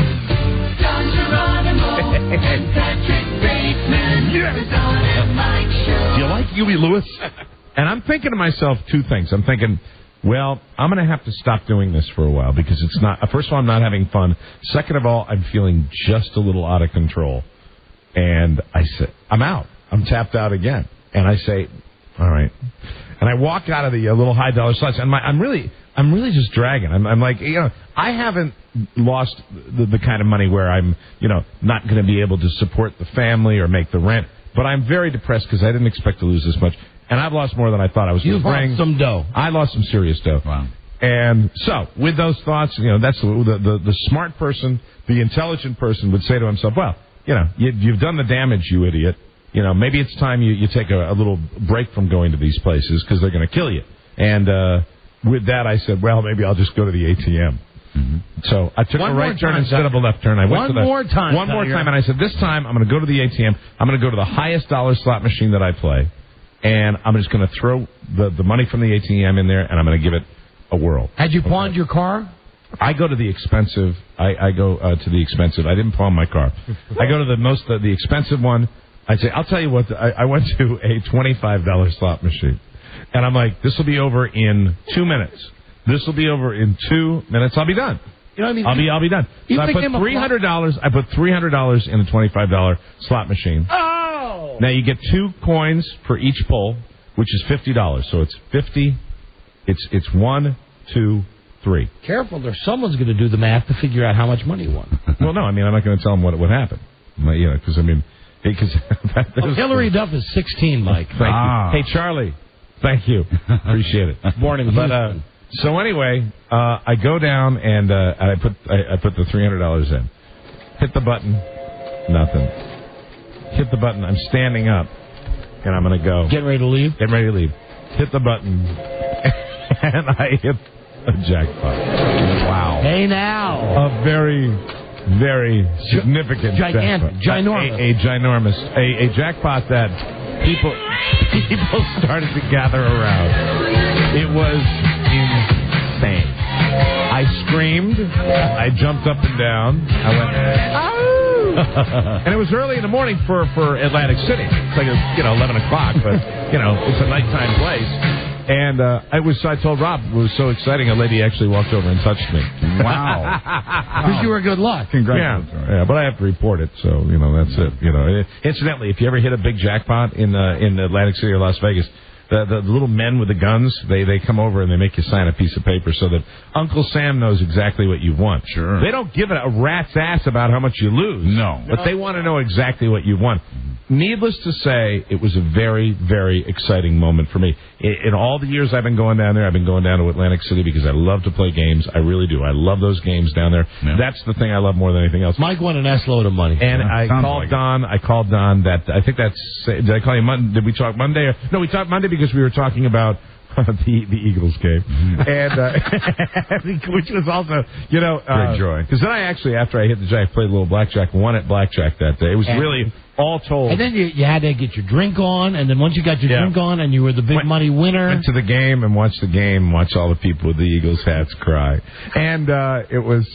Don Geronimo and Patrick Bateman. The Don and Mike Show. Do you like Huey Lewis? And I'm thinking to myself 2 things. I'm thinking, well, I'm going to have to stop doing this for a while because it's not... First of all, I'm not having fun. Second of all, I'm feeling just a little out of control. And I said, I'm out. I'm tapped out again. And I say, All right. And I walk out of the little high dollar slots, and I'm really just dragging. I'm like, I haven't lost the kind of money where I'm, not going to be able to support the family or make the rent. But I'm very depressed because I didn't expect to lose this much, and I've lost more than I thought I was going to bring. You lost some dough. I lost some serious dough. Wow. And so, with those thoughts, that's the smart person, the intelligent person would say to himself, well, you've done the damage, you idiot. Maybe it's time you take a little break from going to these places because they're going to kill you. And with that, I said, well, maybe I'll just go to the ATM. Mm-hmm. So I took a right turn instead of a left turn. I went to the one more time, and I said, this time I'm going to go to the ATM. I'm going to go to the highest dollar slot machine that I play, and I'm just going to throw the money from the ATM in there, and I'm going to give it a whirl. Had you pawned your car? I go to the expensive. I go to the expensive. I didn't pawn my car. I go to the expensive one. I say, I'll tell you what. I went to a $25 slot machine, and I'm like, this will be over in 2 minutes. This will be over in 2 minutes. I'll be done. You know what I mean? I'll be done. So I put $300. I put $300 in a $25 slot machine. Oh! Now you get 2 coins for each pull, which is $50. So it's 50. It's 1, 2, 3. Careful, someone's going to do the math to figure out how much money you won. Well, no, I'm not going to tell them what happened. Because Hillary Duff is 16, Mike. Thank you. Hey, Charlie. Thank you. Appreciate it. Born in Houston. So anyway, I go down and I put the $300 in. Hit the button. Nothing. Hit the button. I'm standing up, and I'm going to go. Getting ready to leave. Hit the button, and I hit a jackpot. Wow. Hey now. A very, very significant gigantic, jackpot. Ginormous. A jackpot that people started to gather around. It was insane. I screamed. I jumped up and down. I went, oh! And it was early in the morning for Atlantic City. It's like 11 o'clock, but it's a nighttime place. And I told Rob, it was so exciting, a lady actually walked over and touched me. Wow. Because you were good luck. Congratulations. Yeah, but I have to report it, so, that's it. Incidentally, if you ever hit a big jackpot in Atlantic City or Las Vegas, the little men with the guns, they come over and they make you sign a piece of paper so that Uncle Sam knows exactly what you won. Sure. They don't give a rat's ass about how much you lose. No. But they want to know exactly what you won. Needless to say, it was a very, very exciting moment for me. In all the years I've been going down there, I've been going down to Atlantic City because I love to play games. I really do. I love those games down there. Yeah. That's the thing I love more than anything else. Mike won an S-load of money. And I called Don. I called Don that, I think that's, did I call you Monday? Did we talk Monday? No, we talked Monday because we were talking about the Eagles game. And, which was also, great joy. Because then I actually, after I hit the jack, played a little blackjack, won at blackjack that day. It was really all told. And then you had to get your drink on, and then once you got your drink on and you were the big money winner. Went to the game and watched the game, watch all the people with the Eagles hats cry. And it was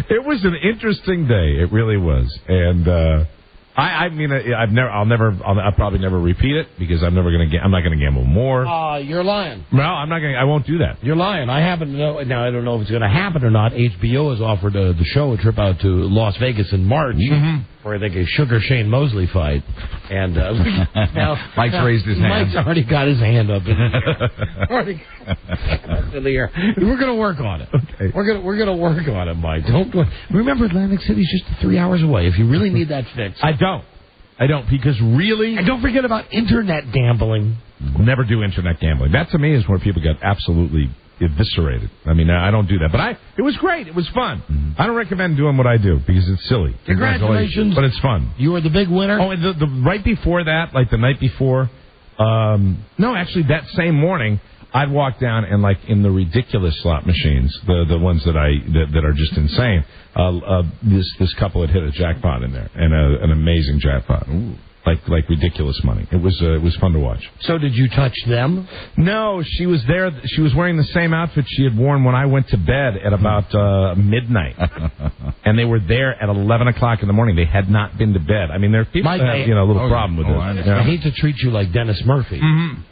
it was an interesting day. It really was. And I'll probably never repeat it because I'm not going to gamble more. You're lying. No, I won't do that. You're lying. I happen to know. Now, I don't know if it's going to happen or not. HBO has offered the show a trip out to Las Vegas in March for, I think, a Sugar Shane Mosley fight. And Mike's raised his hand. Mike's already got his hand up in the air. We're going to work on it. Okay. We're going to work on it, Mike. Remember, Atlantic City's just 3 hours away. If you really need that fix. I don't, because really... And don't forget about internet gambling. Never do internet gambling. That, to me, is where people get absolutely eviscerated. I mean, I don't do that. But it was great. It was fun. Mm-hmm. I don't recommend doing what I do, because it's silly. Congratulations. But it's fun. You were the big winner? Oh, and the right before that, like the night before... no, actually, that same morning... I'd walk down and, like, in the ridiculous slot machines, the ones that are just insane. This couple had hit a jackpot in there, and an amazing jackpot. Ooh. Like ridiculous money. It was fun to watch. So did you touch them? No, she was there. She was wearing the same outfit she had worn when I went to bed at about midnight, and they were there at 11 o'clock in the morning. They had not been to bed. I mean, there are people that have a little problem with this. I hate to treat you like Dennis Murphy,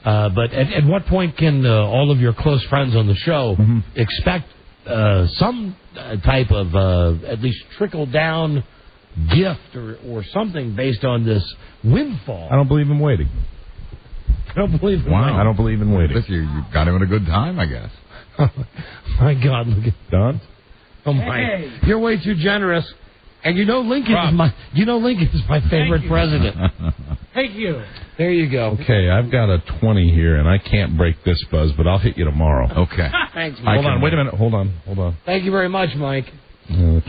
but at what point can all of your close friends on the show expect some type of at least trickle down gift or something based on this windfall. I don't believe in waiting. I don't believe in Wow. I don't believe in waiting. You got him at a good time, I guess. My God, look at Don? oh my! You're way too generous. And you know Lincoln is my favorite president. Thank you. There you go. Okay, I've got a 20 here, and I can't break this, Buzz, but I'll hit you tomorrow. Okay. Thanks, Hold Mike. on, wait a minute. Hold on. Thank you very much, Mike. 20.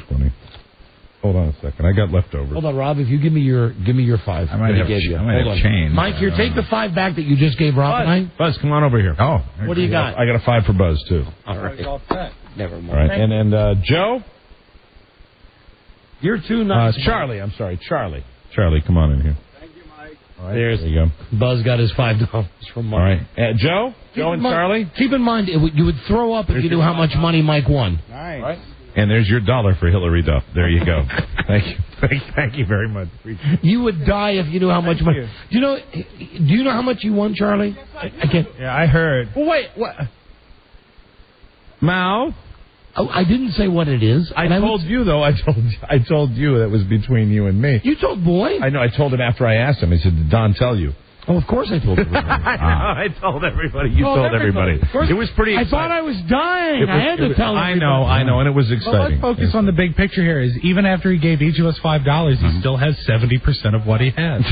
Hold on a second. I got leftovers. Hold on, Rob. If you give me your 5. I might that have, gave you. I might Hold have on. changed. Mike, here, take the 5 back that you just gave Rob and I. Buzz, come on over here. Oh. What do you got? I got a 5 for Buzz, too. All right. Never mind. All right, and Joe? You're too nice. Charlie, I'm sorry. Charlie, come on in here. Thank you, Mike. All right, There's there you go. Buzz got his $5 from Mike. All right. Joe and Charlie? Keep in mind, you would throw up if you knew how much money Mike won. Nice. And there's your $1 for Hillary Duff. There you go. Thank you. Thank you very much. You would die if you knew how much money. Do you know how much you won, Charlie? I can't. Yeah, I heard. Well, wait. What? Mao? Oh, I didn't say what it is. I told you, though. I told you that was between you and me. You told Boy? I know. I told him after I asked him. He said, did Don tell you? Oh, of course I told everybody. I told everybody. You told everybody. It was pretty exciting. I thought I was dying. I had to tell everybody. I know, and it was Well, exciting. let's focus on the big picture here. Is even after he gave each of us $5, he still has 70% of what he has.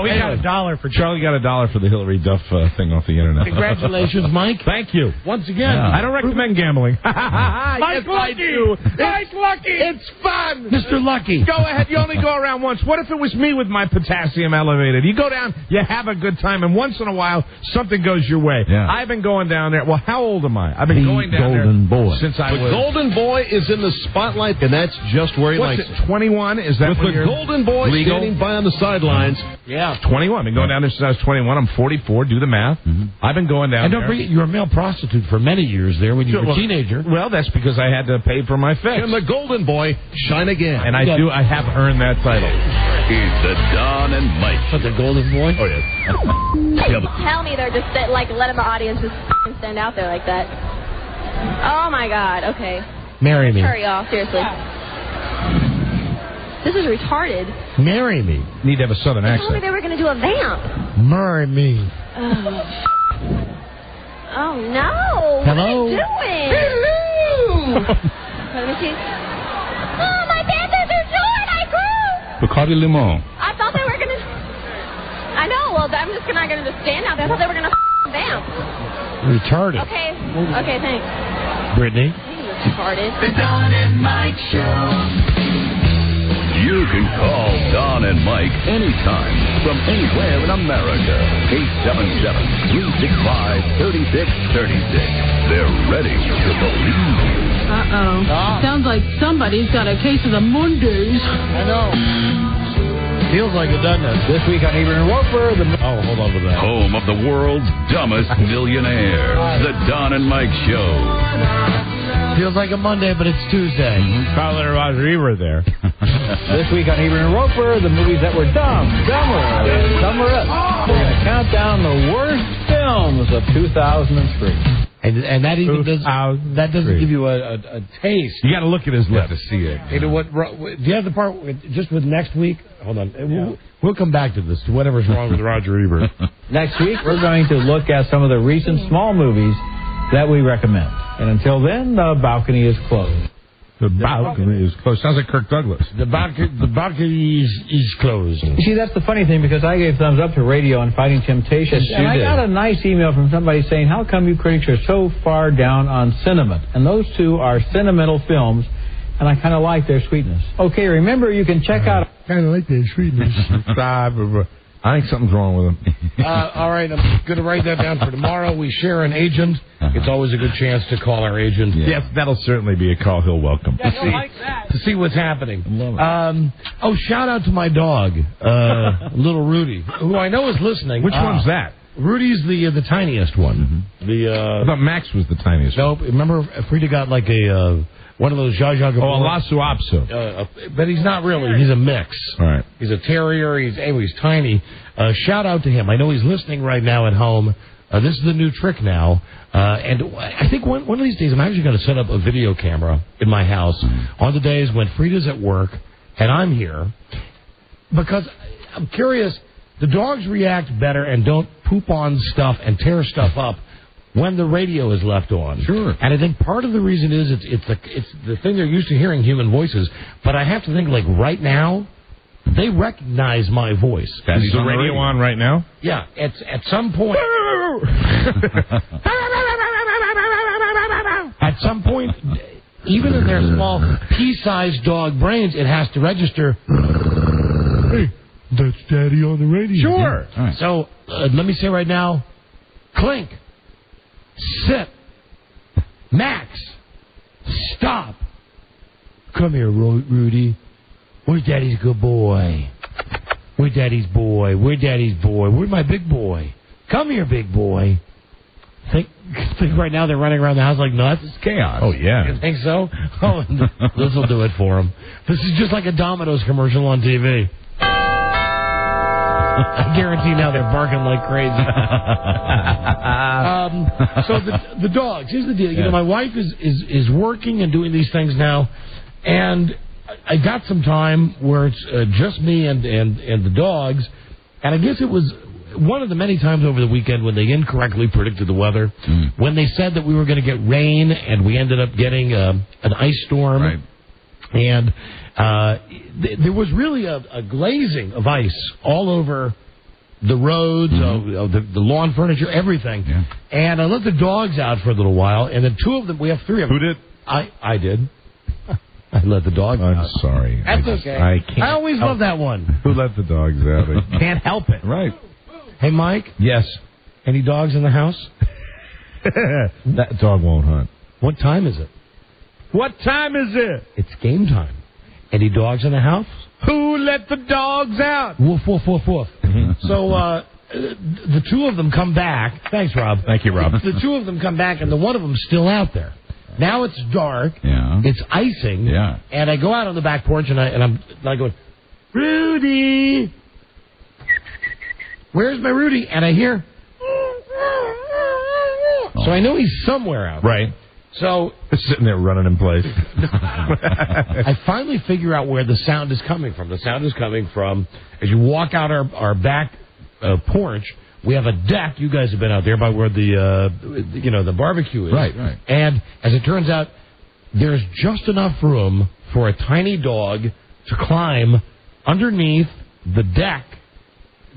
We got $1 for Charlie got $1 for the Hillary Duff thing off the internet. Congratulations, Mike. Thank you. Once again. I don't recommend gambling. Mike Lucky. Mike Lucky. It's fun. Mr. Lucky. Go ahead. You only go around once. What if it was me with my potassium elevated? You go down, you have a good time, and once in a while, something goes your way. Yeah. I've been going down there. Well, how old am I? I've been going down Golden there Boy. since I The was... Golden Boy is in the spotlight, and that's just where he What's likes it, 21? Is that With when the you're Golden Boy legal? standing by on the sidelines. Yeah. 21. I've been going down there since I was 21. I'm 44. Do the math. I've been going down And don't there. forget, you were a male prostitute for many years there when you were a teenager. Well, that's because I had to pay for my fix. Can the Golden Boy shine again? And I have earned that title. It's the Don and Mike. But the Golden Boy? Oh, yes. Tell me they're just letting the audience just stand out there like that. Oh my God. Okay. Marry me. Hurry, y'all. Seriously. This is retarded. Marry me. Need to have a southern They told me accent. they were going to do a vamp. Marry me. Oh no. Hello? What are you doing? Hello. Let me see. Oh, my panties are short. I grew. Bacardi Limon. I thought they were going to. I know. Well, I'm just not going to just stand out there. I thought they were going to vamp. Retarded. Okay. Okay, thanks. Brittany. Retarded. The Don and Mike Show. You can call Don and Mike anytime from anywhere in America. 877-365-3636. They're ready to believe you. Uh-oh. Sounds like somebody's got a case of the Mondays. I know. Feels like it, doesn't it? This week on Even and Roper, Oh, hold on with that. Home of the world's dumbest millionaire. The Don and Mike Show. Feels like a Monday, but it's Tuesday. Carl and Roger Ebert there. This week on Even and Roper, the movies that were dumb, dumber, and dumber-up. We're going to count down the worst films of 2003. And that even doesn't give you a taste. You got to look at his lip to see it. You know what? Do you have the part just with next week? Hold on. We'll come back to this. To whatever's wrong with Roger Ebert. Next week, we're going to look at some of the recent small movies that we recommend. And until then, the balcony is closed. The balcony is closed. Sounds like Kirk Douglas. The balcony is closed. You see, that's the funny thing, because I gave thumbs up to Radio and Fighting Temptations. Yes, you and I did. got a nice email from somebody saying, how come you critics are so far down on sentiment? And those two are sentimental films, and I kind of like their sweetness. Okay, remember, you can check out... Kind of like their sweetness. I think something's wrong with him. All right, I'm going to write that down for tomorrow. We share an agent. It's always a good chance to call our agent. Yes, that'll certainly be a call he'll welcome. To see what's happening. Shout out to my dog, little Rudy, who I know is listening. Which one's that? Rudy's the tiniest one. I thought Max was the tiniest. Nope. Remember, Frida got like one of those Zsa Zsa Gabor. Oh, a Lhasa Apso. But he's not really. He's a mix. All right. He's a terrier. He's tiny. Shout out to him. I know he's listening right now at home. This is the new trick now. And I think one of these days I'm actually going to set up a video camera in my house on the days when Frida's at work and I'm here, because I'm curious, the dogs react better and don't poop on stuff and tear stuff up when the radio is left on. Sure. And I think part of the reason is it's the thing they're used to hearing human voices, but I have to think, like, right now, they recognize my voice. Is the radio on right now? Yeah, it's at some point. At some point, even in their small pea-sized dog brains, it has to register. Hey, that's Daddy on the radio. Sure. Right. So let me say right now, Clink, sit, Max, stop. Come here, Rudy. Where's Daddy's good boy? Where's Daddy's boy? Where's Daddy's boy? Where's my big boy? Come here, big boy. Think right now they're running around the house like nuts. It's chaos. Oh, yeah. You think so? Oh, this will do it for them. This is just like a Domino's commercial on TV. I guarantee now they're barking like crazy. So the dogs. Here's the deal. You know, my wife is working and doing these things now, and I got some time where it's just me and the dogs, and I guess it was one of the many times over the weekend when they incorrectly predicted the weather, when they said that we were going to get rain, and we ended up getting an ice storm. Right. And there was really a glazing of ice all over the roads, the lawn furniture, everything. Yeah. And I let the dogs out for a little while, and then two of them, we have three of them. Who did? I did. I let the dog out. I'm sorry. That's okay. I always love that one. Who let the dogs out? I can't help it. Right. Hey, Mike? Yes. Any dogs in the house? That dog won't hunt. What time is it? What time is it? It's game time. Any dogs in the house? Who let the dogs out? Woof, woof, woof, woof. So the two of them come back. Thanks, Rob. Thank you, Rob. The two of them come back, and the one of them's still out there. Now it's dark. Yeah. It's icing. Yeah. And I go out on the back porch, and I'm going, Rudy! Where's my Rudy? And I hear... So I know he's somewhere out there. Right. So... Sitting there running in place. I finally figure out where the sound is coming from. The sound is coming from, as you walk out our back porch, we have a deck. You guys have been out there by where the barbecue is. Right. And as it turns out, there's just enough room for a tiny dog to climb underneath the deck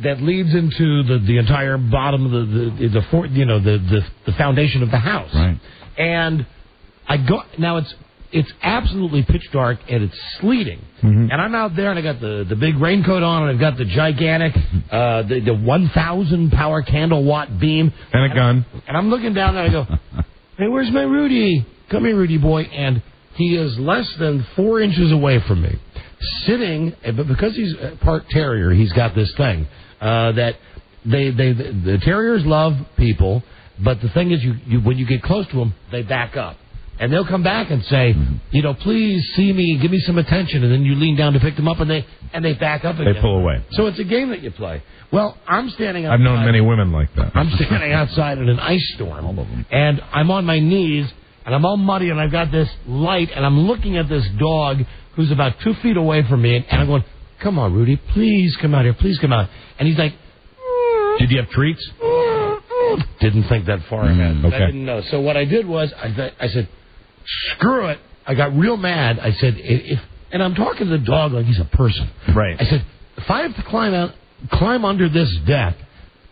that leads into the entire bottom of the foundation of the house. Right. And I go now. It's absolutely pitch dark and it's sleeting. And I'm out there and I got the big raincoat on and I've got the gigantic the 1,000 power candle watt beam and a gun. And I'm looking down and I go, hey, where's my Rudy? Come here, Rudy boy. And he is less than 4 inches away from me, sitting. But because he's part terrier, he's got this thing that the terriers love people. But the thing is, you when you get close to them, they back up. And they'll come back and say, please see me, give me some attention. And then you lean down to pick them up, and they back up again. They pull away. So it's a game that you play. Well, I'm standing outside. I've known many women like that. I'm standing outside in an ice storm. All of them. And I'm on my knees, and I'm all muddy, and I've got this light, and I'm looking at this dog who's about 2 feet away from me, and I'm going, come on, Rudy, please come out here, please come out. And he's like, did you have treats? Didn't think that far ahead. Okay. I didn't know. So what I did was, I said, screw it. I got real mad. I said, and I'm talking to the dog like he's a person. Right. I said, if I have to climb under this deck,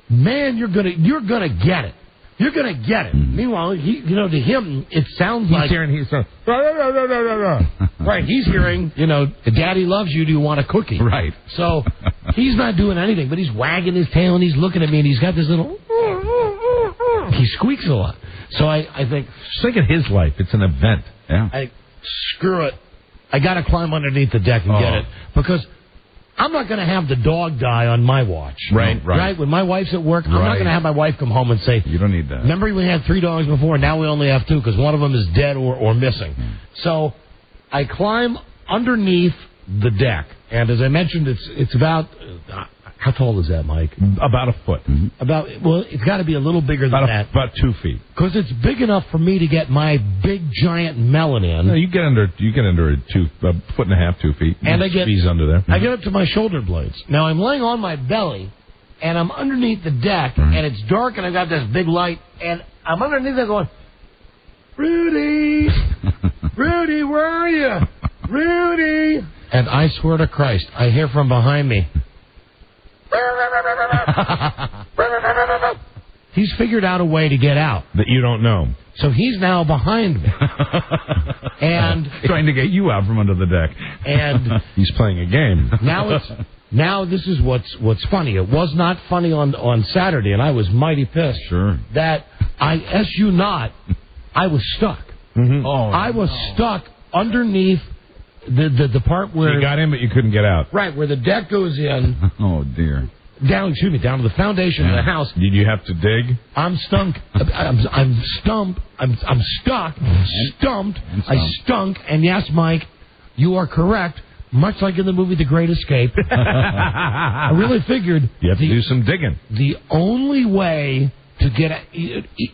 man, you're gonna get it. You're gonna get it. Meanwhile, to him, it sounds like he's right. He's hearing, Daddy loves you. Do you want a cookie? Right. So he's not doing anything, but he's wagging his tail and he's looking at me and he's got this little. He squeaks a lot. So I think... Think of his life. It's an event. Yeah. Screw it. I got to climb underneath the deck and get it. Because I'm not going to have the dog die on my watch. Right. When my wife's at work, I'm not going to have my wife come home and say... You don't need that. Remember we had 3 dogs before, now we only have 2 because one of them is dead or missing. So I climb underneath the deck. And as I mentioned, it's about... How tall is that, Mike? About a foot. Well, it's got to be a little bigger than that. About 2 feet. Because it's big enough for me to get my big giant melon in. No, you get under a foot and a half, 2 feet. And I get squeeze under there. I get up to my shoulder blades. Now I'm laying on my belly, and I'm underneath the deck, and it's dark, and I've got this big light, and I'm underneath it going, Rudy, Rudy, where are you, Rudy? And I swear to Christ, I hear from behind me. He's figured out a way to get out. That you don't know. So he's now behind me. And trying to get you out from under the deck. And he's playing a game. Now this is what's funny. It was not funny on Saturday, and I was mighty pissed. Sure. That I was stuck. Mm-hmm. I was stuck underneath the part where you got in, but you couldn't get out. Right, where the deck goes in. Oh dear. Down to the foundation of the house. Did you have to dig? I'm stumped. I'm stumped. I'm stuck. Stumped. I stunk. And yes, Mike, you are correct. Much like in the movie The Great Escape, I really figured you have to do some digging. The only way to get,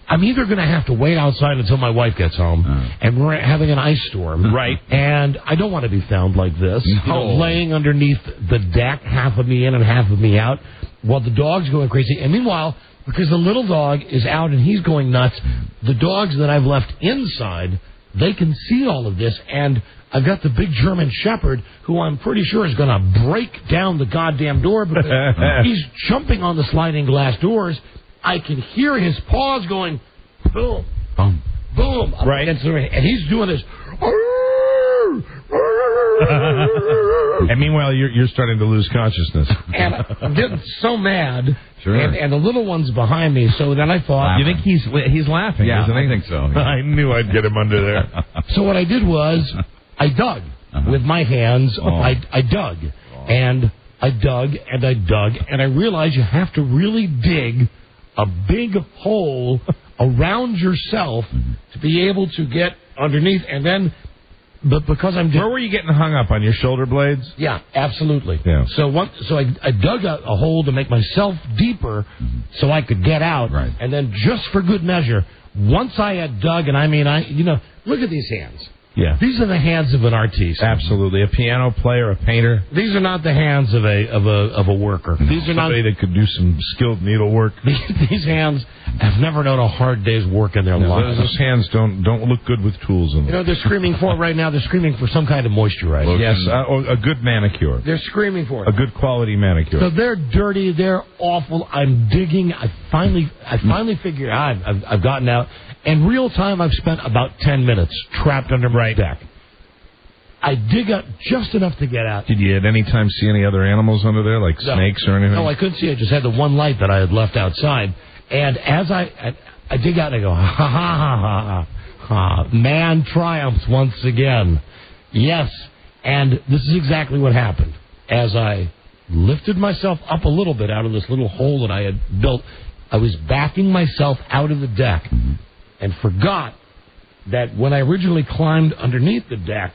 I'm either going to have to wait outside until my wife gets home, and we're having an ice storm, right? And I don't want to be found like this, laying underneath the deck, half of me in and half of me out, while the dog's going crazy. And meanwhile, because the little dog is out and he's going nuts, the dogs that I've left inside, they can see all of this, and I've got the big German Shepherd, who I'm pretty sure is going to break down the goddamn door because he's jumping on the sliding glass doors. I can hear his paws going, boom, boom, boom. Right. And he's doing this. And meanwhile, you're starting to lose consciousness. And I'm getting so mad. Sure. And the little one's behind me. So then I thought, you think he's laughing? Yeah, isn't he? I think so. I knew I'd get him under there. So what I did was I dug with my hands. I dug and I dug and I dug, and I realized you have to really dig a big hole around yourself to be able to get underneath, and then. But because where were you getting hung up, on your shoulder blades? Yeah, absolutely. Yeah. So I dug a hole to make myself deeper so I could get out. Right. And then just for good measure, once I had dug, and look at these hands. Yeah. These are the hands of an artiste. Absolutely. A piano player, a painter. These are not the hands of a worker. No. These are somebody that could do some skilled needlework. These hands have never known a hard day's work in their lives. Those hands don't look good with tools in them. They're screaming for right now. They're screaming for some kind of moisture. Yes, a good manicure. They're screaming for it. A good quality manicure. So they're dirty. They're awful. I'm digging. I finally figured I've gotten out. In real time, I've spent about 10 minutes trapped under my deck. I dig up just enough to get out. Did you at any time see any other animals under there, like snakes or anything? No, I couldn't see. I just had the one light that I had left outside. And as I dig out, I go, ha, ha, ha, ha, ha. Man triumphs once again. Yes. And this is exactly what happened. As I lifted myself up a little bit out of this little hole that I had built, I was backing myself out of the deck and forgot that when I originally climbed underneath the deck,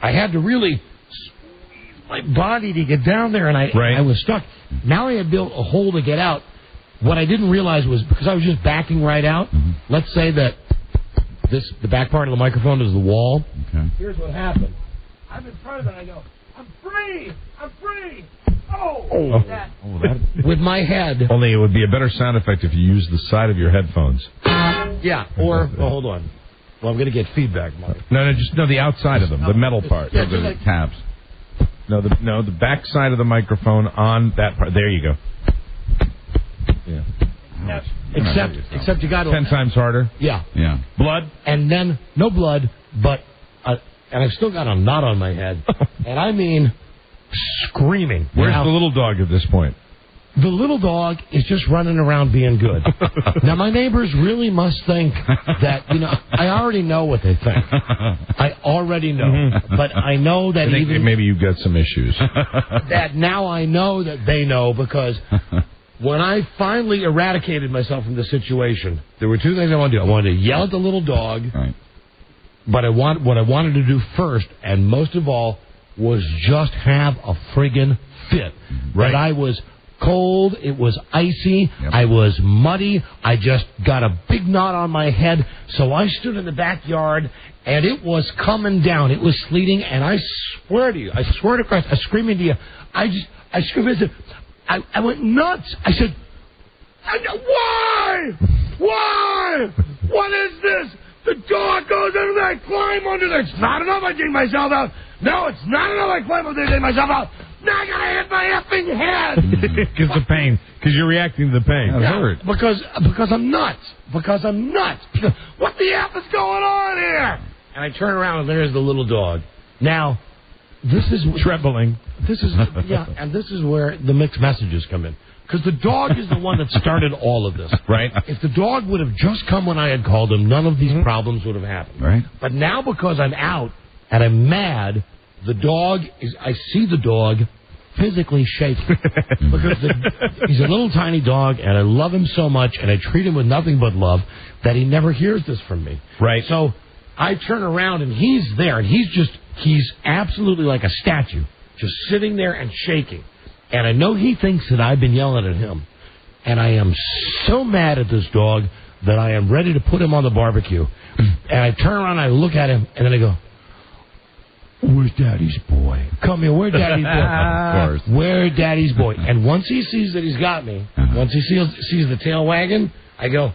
I had to really squeeze my body to get down there, and I was stuck. Now I had built a hole to get out. What I didn't realize was, because I was just backing right out, let's say that the back part of the microphone is the wall. Okay. Here's what happened. I'm in front of it, and I go, I'm free! I'm free! Oh, that. With my head. Only it would be a better sound effect if you used the side of your headphones. Yeah, or, hold on. Well, I'm going to get feedback, Mike. No, the outside of them, the metal part. Yeah, the like tabs. No, the back side of the microphone on that part. There you go. Yeah. Except you got to 10 times harder. Yeah. Yeah. Blood, and then no blood, but and I've still got a knot on my head, and I mean screaming. Where's the little dog at this point? The little dog is just running around being good. Now, my neighbors really must think that, I already know what they think. I already know. But I know that I think maybe you've got some issues. That now I know that they know, because when I finally eradicated myself from the situation, there were two things I wanted to do. I wanted to yell at the little dog, right. But what I wanted to do first, and most of all, was just have a friggin' fit. Right. That I was cold. It was icy. Yep. I was muddy. I just got a big knot on my head. So I stood in the backyard, and it was coming down. It was sleeting, and I swear to you, I swear to Christ, I screamed into you. I screamed. I said, I went nuts. I said, why? Why? What is this? The dog goes under there. I climb under there. It's not enough. I dig myself out. No, it's not enough. I climb under there. I dig myself out. Now I gotta hit my effing head. Because the pain. Because you're reacting to the pain. Yeah, hurt. Because I'm nuts. Because I'm nuts. Because, what the F is going on here? And I turn around and there's the little dog. Now, this is trembling. This is and this is where the mixed messages come in. Because the dog is the one that started all of this. Right. If the dog would have just come when I had called him, none of these problems would have happened. Right. But now because I'm out and I'm mad, I see the dog physically shaking. Because he's a little tiny dog, and I love him so much, and I treat him with nothing but love, that he never hears this from me. Right. So I turn around, and he's there, and he's absolutely like a statue, just sitting there and shaking. And I know he thinks that I've been yelling at him. And I am so mad at this dog that I am ready to put him on the barbecue. And I turn around, I look at him, and then I go, where's Daddy's boy? Come here, where's Daddy's boy? Of course. Where's Daddy's boy? And once he sees that he's got me, once he sees the tail wagging, I go,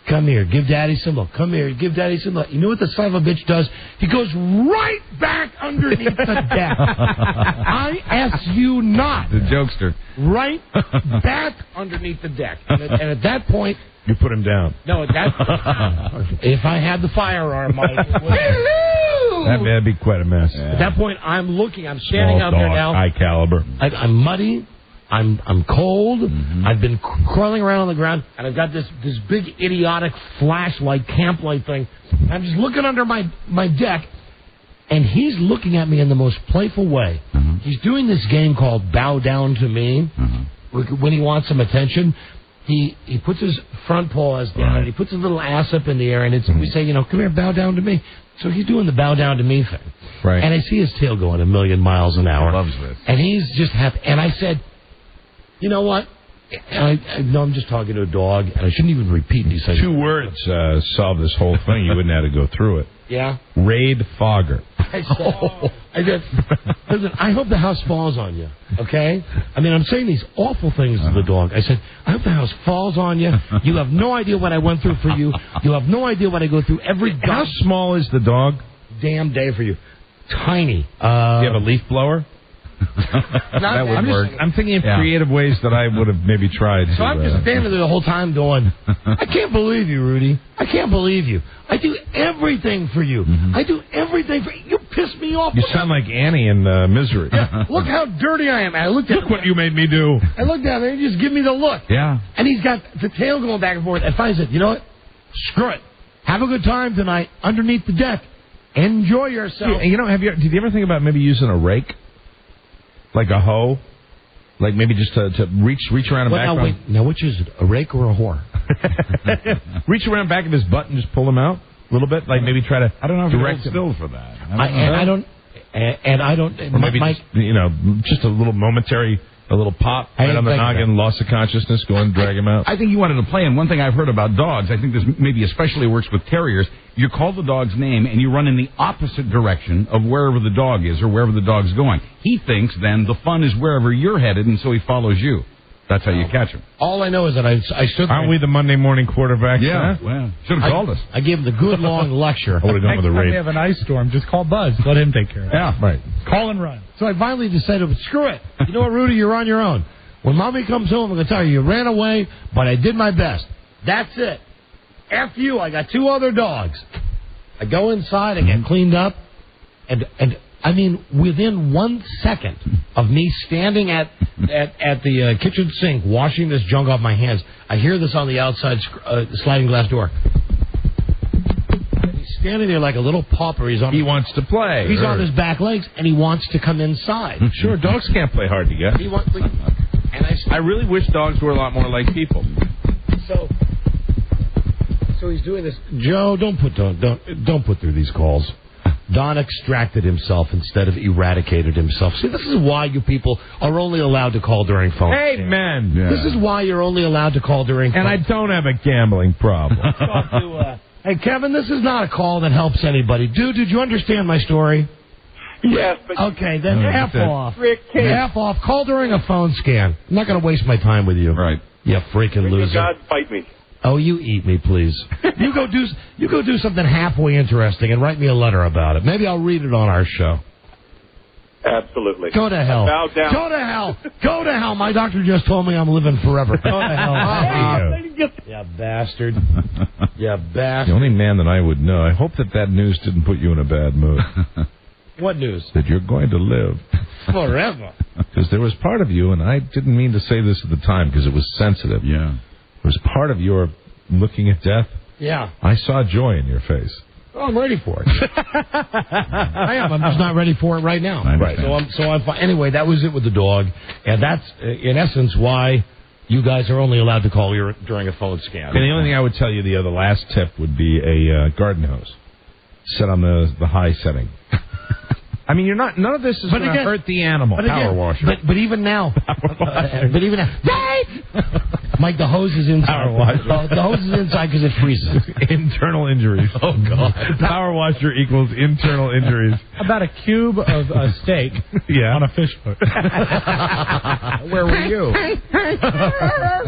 come here, give Daddy some look. Come here, give Daddy some look. You know what the son of a bitch does? He goes right back underneath the deck. I ask you not. The jokester. Right back underneath the deck. And at that point... You put him down. No, if I had the firearm, that'd be quite a mess. At that point, I'm standing out there now. High caliber. I'm muddy. I'm cold. Mm-hmm. I've been crawling around on the ground, and I've got this big idiotic flashlight, camp light thing. I'm just looking under my deck, and he's looking at me in the most playful way. Mm-hmm. He's doing this game called Bow Down to Me. Mm-hmm. When he wants some attention, he puts his front paws down, and he puts his little ass up in the air, and we say, come here, bow down to me. So he's doing the bow down to me thing. Right. And I see his tail going 1,000,000 miles an hour. He loves this. And he's just happy. And I said, you know what? I know I'm just talking to a dog, and I shouldn't even repeat these things. 2 words solve this whole thing. You wouldn't have to go through it. Yeah? Raid Fogger. I said, listen, I hope the house falls on you, okay? I mean, I'm saying these awful things to the dog. I said, I hope the house falls on you. You have no idea what I went through for you. You have no idea what I go through every day. How small is the dog? Damn day for you. Tiny. Do you have a leaf blower? That would work. I'm thinking of creative ways that I would have maybe tried. So I'm just standing there the whole time going, I can't believe you, Rudy. I can't believe you. I do everything for you. Mm-hmm. I do everything for you. You piss me off. You sound like Annie in Misery. Yeah, look how dirty I am. And I looked at Look what you made me do. I looked down there and he just give me the look. Yeah. And he's got the tail going back and forth. And finally said, you know what? Screw it. Have a good time tonight underneath the deck. Enjoy yourself. Did you ever think about maybe using a rake? Like a hoe? Like maybe just to reach around the back? Now, which is it? A rake or a whore? Reach around back of his butt and just pull him out a little bit? Like maybe try to I don't know if direct you're still for that. I don't. Or maybe just a little momentary... A little pop right on the noggin, loss of consciousness, go and drag him out. I think you wanted to play, and one thing I've heard about dogs, I think this maybe especially works with terriers, you call the dog's name and you run in the opposite direction of wherever the dog is or wherever the dog's going. He thinks then the fun is wherever you're headed, and so he follows you. That's how you catch him. All I know is that I stood there. Aren't we the Monday morning quarterbacks? Yeah, well, should have called us. I gave him the good long lecture. I would have done with the Next time rape. we have an ice storm, just call Buzz. Let him take care of it. Yeah, right. Call and run. So I finally decided, screw it. You know what, Rudy, you're on your own. When Mommy comes home, I'm going to tell you ran away, but I did my best. That's it. F you, I got 2 other dogs. I go inside, I get cleaned up, and I mean, within 1 second of me standing at the kitchen sink, washing this junk off my hands, I hear this on the outside sliding glass door. And he's standing there like a little pauper. He wants to play. He's on his back legs, and he wants to come inside. Sure, dogs can't play hard to get. And I really wish dogs were a lot more like people. So he's doing this. Joe, don't put through these calls. Don extracted himself instead of eradicated himself. See, this is why you people are only allowed to call during phone. Amen. Yeah. This is why you're only allowed to call during phone. And I don't have a gambling problem. Hey, Kevin, this is not a call that helps anybody. Dude, did you understand my story? Yes, but... Okay, then F off. Rick, F off. Call during a phone scan. I'm not going to waste my time with you. Right. You freaking loser. God, fight me. Oh, you eat me, please. You go do something halfway interesting and write me a letter about it. Maybe I'll read it on our show. Absolutely. Go to hell. Bow down. Go to hell. Go to hell. My doctor just told me I'm living forever. Go to hell. You bastard. You bastard. The only man that I would know. I hope that news didn't put you in a bad mood. What news? That you're going to live. Forever. Because there was part of you, and I didn't mean to say this at the time because it was sensitive. Yeah. There was part of your looking at death. Yeah. I saw joy in your face. Oh, I'm ready for it. I am. I'm just not ready for it right now. Right. So I'm fine. Anyway, that was it with the dog, and that's in essence why you guys are only allowed to call during a phone scan. And the only thing I would tell you, the last tip would be a garden hose set on the high setting. I mean, none of this is going to hurt the animal. Power washer. But even now. But even now. Dave! Mike, the hose is inside. Power washer. The hose is inside because it freezes. Internal injuries. Oh, God. Power washer equals internal injuries. About a cube of steak on a fish hook. Where were you?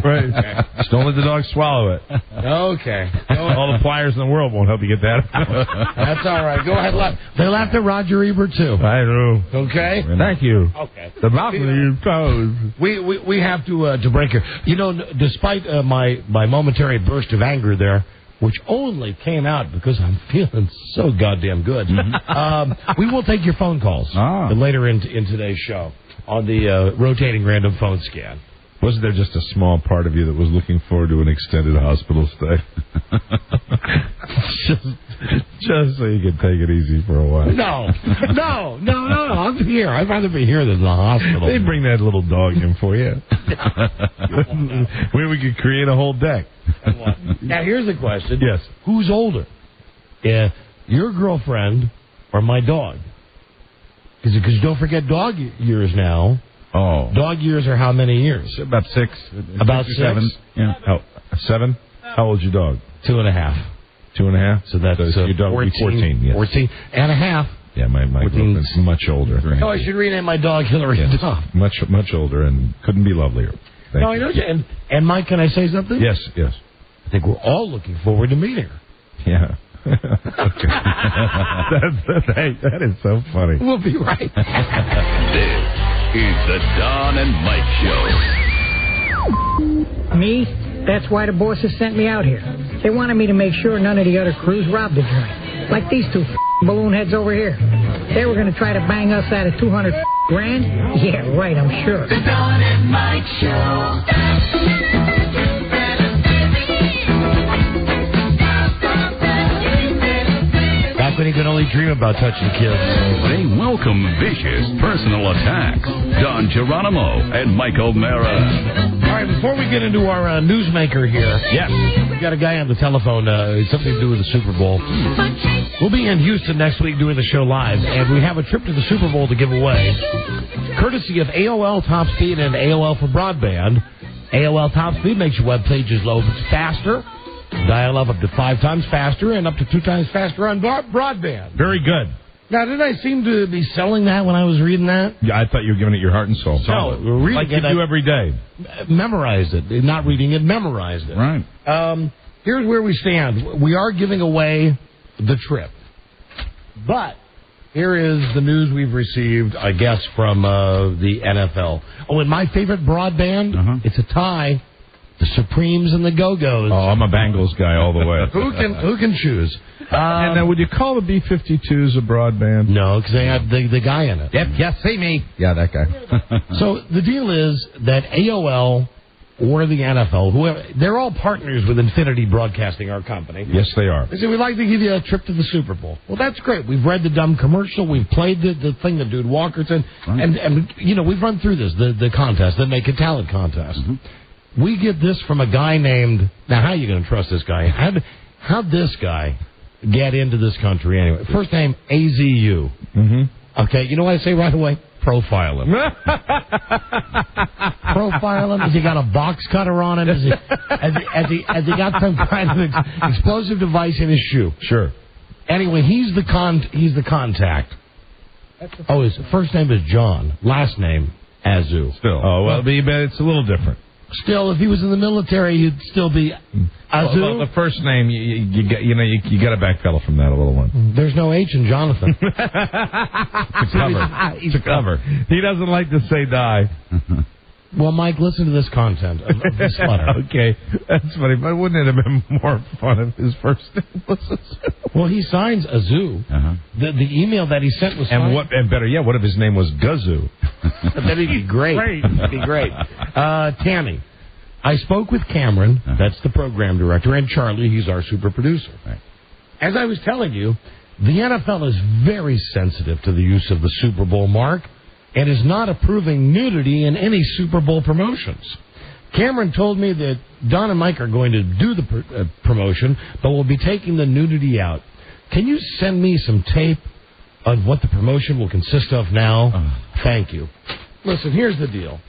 Right. Just don't let the dog swallow it. Okay. All the pliers in the world won't help you get that out. That's all right. Go ahead. They laughed at Roger Ebert, too. I know. Okay? Thank you. Okay. The mouth of your toes. We have to break here. You know, despite my momentary burst of anger there, which only came out because I'm feeling so goddamn good, we will take your phone calls later in today's show on the rotating random phone scan. Wasn't there just a small part of you that was looking forward to an extended hospital stay? just so you could take it easy for a while. No. I'm here. I'd rather be here than the hospital. They'd bring that little dog in for you. Where we could create a whole deck. Now, here's the question. Yes. Who's older? Your girlfriend or my dog? Because don't forget dog years now. Oh. Dog years are how many years? About 6. About 6 or 7. Yeah. Oh, 7? How old's your dog? 2.5. 2.5? So that's your dog 14. 14, yes. 14 and a half. Yeah, my girlfriend's much older. Oh, I should rename my dog Hillary Duff. Much older and couldn't be lovelier. No, I know. And Mike, can I say something? Yes. I think we're all looking forward to meeting her. Yeah. Okay. That is so funny. We'll be right. This is the Don and Mike Show. Me? That's why the bosses sent me out here. They wanted me to make sure none of the other crews robbed the joint. Like these two balloon heads over here. They were going to try to bang us out of $200 grand? Yeah, right, I'm sure. The Don and Mike Show. Back when you could only dream about touching kids. They welcome vicious personal attacks. Don Geronimo and Mike O'Mara. All right, before we get into our newsmaker here, yes, we got a guy on the telephone. It's something to do with the Super Bowl. We'll be in Houston next week doing the show live, and we have a trip to the Super Bowl to give away, courtesy of AOL Top Speed and AOL for Broadband. AOL Top Speed makes your web pages load faster. Dial up to 5 times faster and up to 2 times faster on broadband. Very good. Now, did I seem to be selling that when I was reading that? Yeah, I thought you were giving it your heart and soul. No, reading like you do every day. Memorized it. Not reading it, memorized it. Right. Here's where we stand. We are giving away the trip. But here is the news we've received, I guess, from the NFL. Oh, and my favorite broadband, it's a tie. The Supremes and the Go-Go's. Oh, I'm a Bengals guy all the way. Who can choose? And now, would you call the B-52s a broadband? No, because they have the guy in it. Yep, yes, see me. Yeah, that guy. So the deal is that AOL or the NFL, whoever, they're all partners with Infinity Broadcasting, our company. Yes, they are. They say, we'd like to give you a trip to the Super Bowl. Well, that's great. We've read the dumb commercial. We've played the thing that Dude Walker's in. Right. And, you know, we've run through this, the contest, the Naked Talent contest. Mm-hmm. We get this from a guy named... Now, how are you going to trust this guy? How'd this guy get into this country anyway. First name, AZU. Mm-hmm. Okay, you know what I say right away? Profile him. Profile him. Has he got a box cutter on him? Has he got some kind of explosive device in his shoe? Sure. Anyway, he's the contact. Oh, his first name is John. Last name, Azu. Still. Oh, well, but it's a little different. Still, if he was in the military, he'd still be Azu. Well, the first name, you got to backpedal from that a little one. There's no H in Jonathan. It's a cover. It's a cover. He doesn't like to say die. Well, Mike, listen to this content of this letter. Okay, that's funny, but wouldn't it have been more fun if his first name was Azu? Well, he signs Azu. Uh-huh. The email that he sent was signed. And better yet, what if his name was Gazoo? That'd be great. That'd be great. Tammy, I spoke with Cameron, that's the program director, and Charlie, he's our super producer. Right. As I was telling you, the NFL is very sensitive to the use of the Super Bowl mark and is not approving nudity in any Super Bowl promotions. Cameron told me that Don and Mike are going to do the promotion, but will be taking the nudity out. Can you send me some tape on what the promotion will consist of now? Thank you. Listen, here's the deal.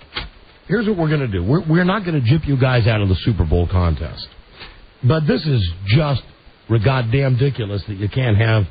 Here's what we're going to do. We're not going to gyp you guys out of the Super Bowl contest. But this is just goddamn ridiculous that you can't have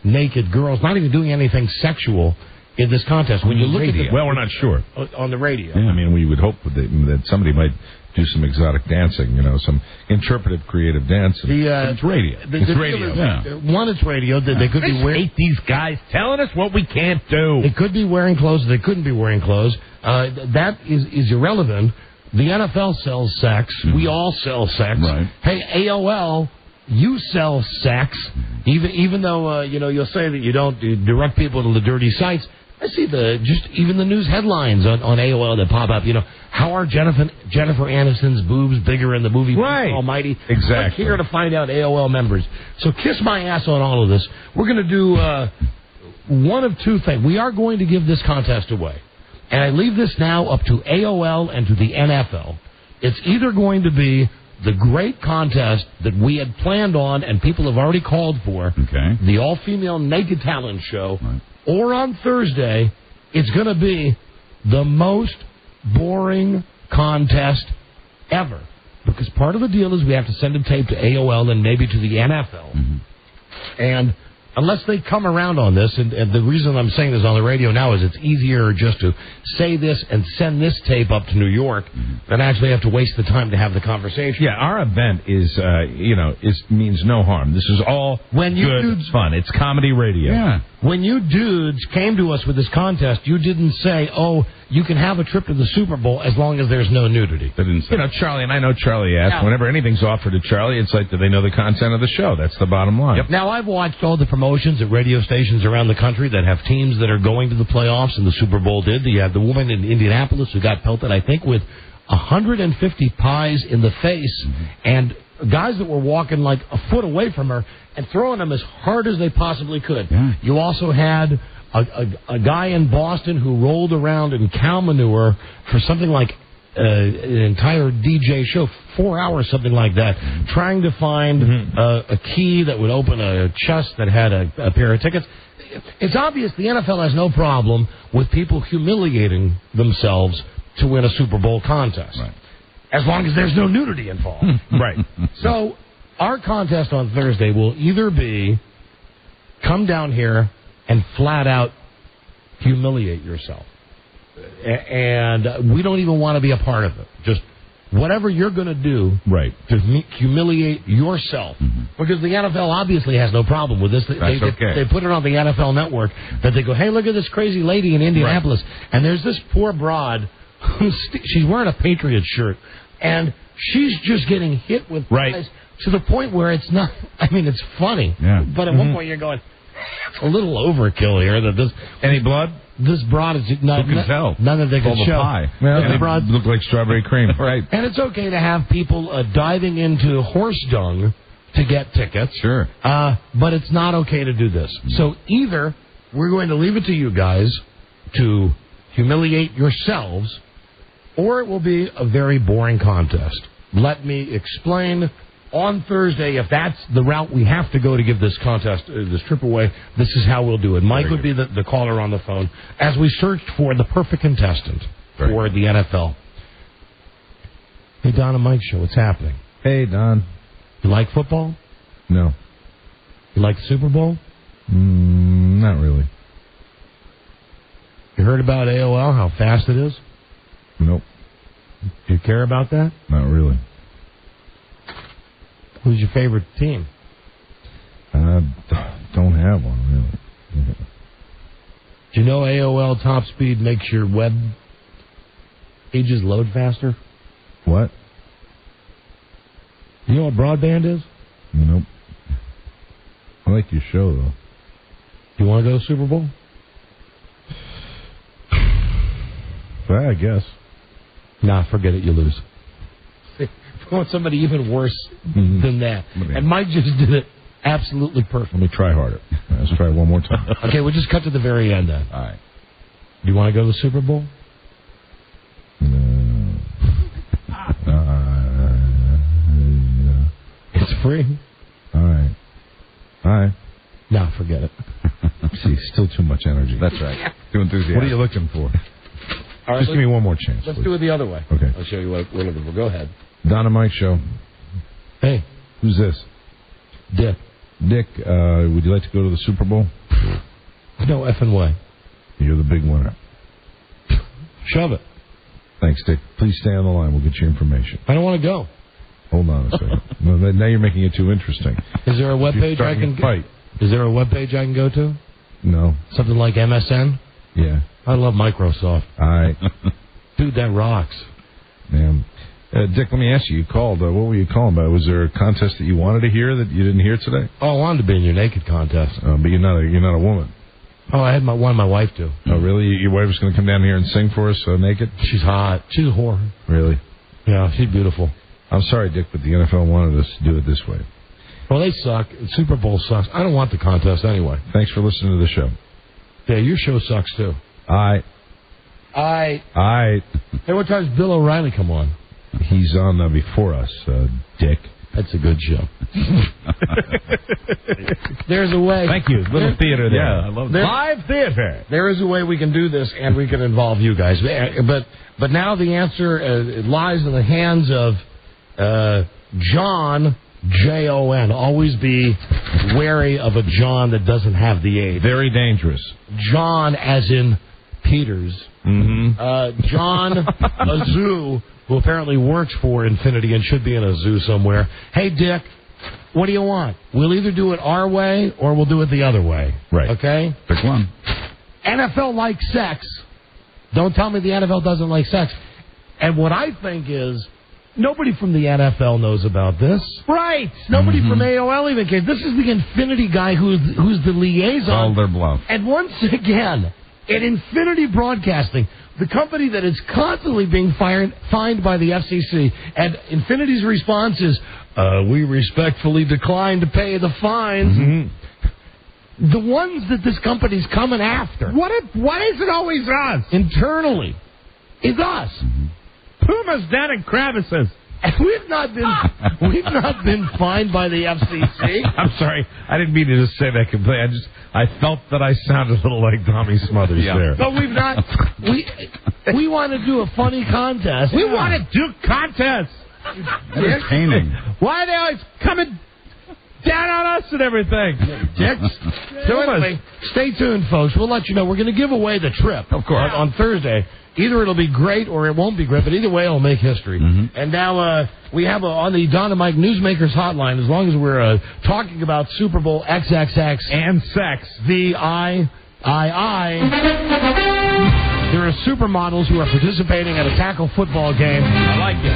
naked girls, not even doing anything sexual, in this contest. When you look at well, we're not sure. On the radio. Yeah, I mean, we would hope that somebody might do some exotic dancing, some interpretive creative dancing. It's radio. It's radio. One, it's radio. They could be wearing... hate these guys telling us what we can't do. They could be wearing clothes. They couldn't be wearing clothes. That is irrelevant. The NFL sells sex. Mm-hmm. We all sell sex. Right. Hey, AOL... You sell sex, even though you'll say that you don't direct people to the dirty sites. I see even the news headlines on AOL that pop up. How are Jennifer Aniston's boobs bigger in the movie? Right. Almighty. Exactly. Click here to find out AOL members. So kiss my ass on all of this. We're going to do one of two things. We are going to give this contest away, and I leave this now up to AOL and to the NFL. It's either going to be the great contest that we had planned on and people have already called for, the all-female naked talent show, or on Thursday, it's going to be the most boring contest ever. Because part of the deal is we have to send a tape to AOL and maybe to the NFL. Mm-hmm. And unless they come around on this, and the reason I'm saying this on the radio now is it's easier just to say this and send this tape up to New York than actually have to waste the time to have the conversation. Yeah, our event is, means no harm. This is all good fun. It's comedy radio. Yeah. When you dudes came to us with this contest, you didn't say, you can have a trip to the Super Bowl as long as there's no nudity. They didn't say. Charlie, and I know Charlie asked, whenever anything's offered to Charlie, it's like, do they know the content of the show? That's the bottom line. Yep. Now, I've watched all the promotions at radio stations around the country that have teams that are going to the playoffs, and the Super Bowl did. You had the woman in Indianapolis who got pelted, I think, with 150 pies in the face, and guys that were walking like a foot away from her and throwing them as hard as they possibly could. Yeah. You also had a guy in Boston who rolled around in cow manure for something like an entire DJ show, 4 hours, something like that, trying to find a key that would open a chest that had a pair of tickets. It's obvious the NFL has no problem with people humiliating themselves to win a Super Bowl contest. Right. As long as there's no nudity involved. Right. So our contest on Thursday will either be come down here and flat out humiliate yourself. And we don't even want to be a part of it. Just whatever you're going to do to humiliate yourself. Because the NFL obviously has no problem with this. They put it on the NFL Network that they go, hey, look at this crazy lady in Indianapolis. Right. And there's this poor broad she's wearing a Patriots shirt, and she's just getting hit with pies to the point where it's not, it's funny. Yeah. But at one point you're going, it's a little overkill here. That this Any blood? This broad is not... Who can tell? None that they can show. Pie. Well, and the broad look like strawberry cream. Right. And it's okay to have people diving into horse dung to get tickets. Sure. But it's not okay to do this. So either we're going to leave it to you guys to humiliate yourselves, or it will be a very boring contest. Let me explain on Thursday, if that's the route we have to go to give this contest, this trip away, this is how we'll do it. Mike would be the caller on the phone as we searched for the perfect contestant for the NFL. Hey, Don and Mike show, what's happening? Hey, Don. You like football? No. You like the Super Bowl? Not really. You heard about AOL, how fast it is? Nope. Do you care about that? Not really. Who's your favorite team? Don't have one, really. Do you know AOL Top Speed makes your web pages load faster? What? You know what broadband is? Nope. I like your show, though. You want to go to Super Bowl? Well, I guess. Nah, forget it. You lose. I want somebody even worse than that. And Mike just did it absolutely perfect. Let me try harder. Let's try one more time. Okay, we'll just cut to the very end then. All right. Do you want to go to the Super Bowl? It's free. All right. Nah, forget it. See, still too much energy. That's right. Too enthusiastic. What are you looking for? All right, Just give me one more chance. Let's please. do it the other way. Okay. I'll show you what we're looking for. Go ahead. Don and Mike show. Hey. Who's this? Dick. Dick, would you like to go to the Super Bowl? No effing way. You're the big winner. Shove it. Thanks, Dick. Please stay on the line. We'll get your information. I don't want to go. Hold on a second. No, now you're making it too interesting. Is there a webpage I can fight? Is there a webpage I can go to? No. Something like MSN? Yeah. I love Microsoft. All right. Dude, that rocks. Man. Dick, let me ask you. You called. What were you calling about? Was there a contest that you wanted to hear that you didn't hear today? Oh, I wanted to be in your naked contest. But you're not a woman. Oh, I had wanted my wife to. Oh, really? Your wife was going to come down here and sing for us naked? She's hot. She's a whore. Really? Yeah, she's beautiful. I'm sorry, Dick, but the NFL wanted us to do it this way. Well, they suck. Super Bowl sucks. I don't want the contest anyway. Thanks for listening to the show. Yeah, your show sucks too. All right. Hey, what time does Bill O'Reilly come on? He's on before us, Dick. That's a good show. There's a way. Thank you. Little theater there. Yeah, I love that. Live theater. There is a way we can do this, and we can involve you guys. But now the answer lies in the hands of John, Jon. Always be wary of a John that doesn't have the A. Very dangerous. John as in Peters. Mm-hmm. John Azoo, who apparently works for Infinity and should be in a zoo somewhere. Hey, Dick, what do you want? We'll either do it our way or we'll do it the other way. Right. Okay? Pick one. NFL likes sex. Don't tell me the NFL doesn't like sex. And what I think is, nobody from the NFL knows about this. Right. Nobody from AOL even cares. This is the Infinity guy who's the liaison. All their bluff. And once again, at Infinity Broadcasting, the company that is constantly being fined by the FCC, and Infinity's response is, we respectfully decline to pay the fines. Mm-hmm. The ones that this company's coming after. Why is it always us? Internally. Is us. Mm-hmm. Pumas down in crevices. And we've not been fined by the FCC. I'm sorry. I didn't mean to just say that completely. I felt that I sounded a little like Tommy Smothers there. But we've not. We want to do a funny contest. We want to do contests. Entertaining. Why are they always coming down on us and everything? So anyway, stay tuned, folks. We'll let you know. We're going to give away the trip, of course, on Thursday. Either it'll be great or it won't be great, but either way, it'll make history. Mm-hmm. And now we have on the Don and Mike Newsmakers hotline, as long as we're talking about Super Bowl XXX and sex, there are supermodels who are participating at a tackle football game. I like it.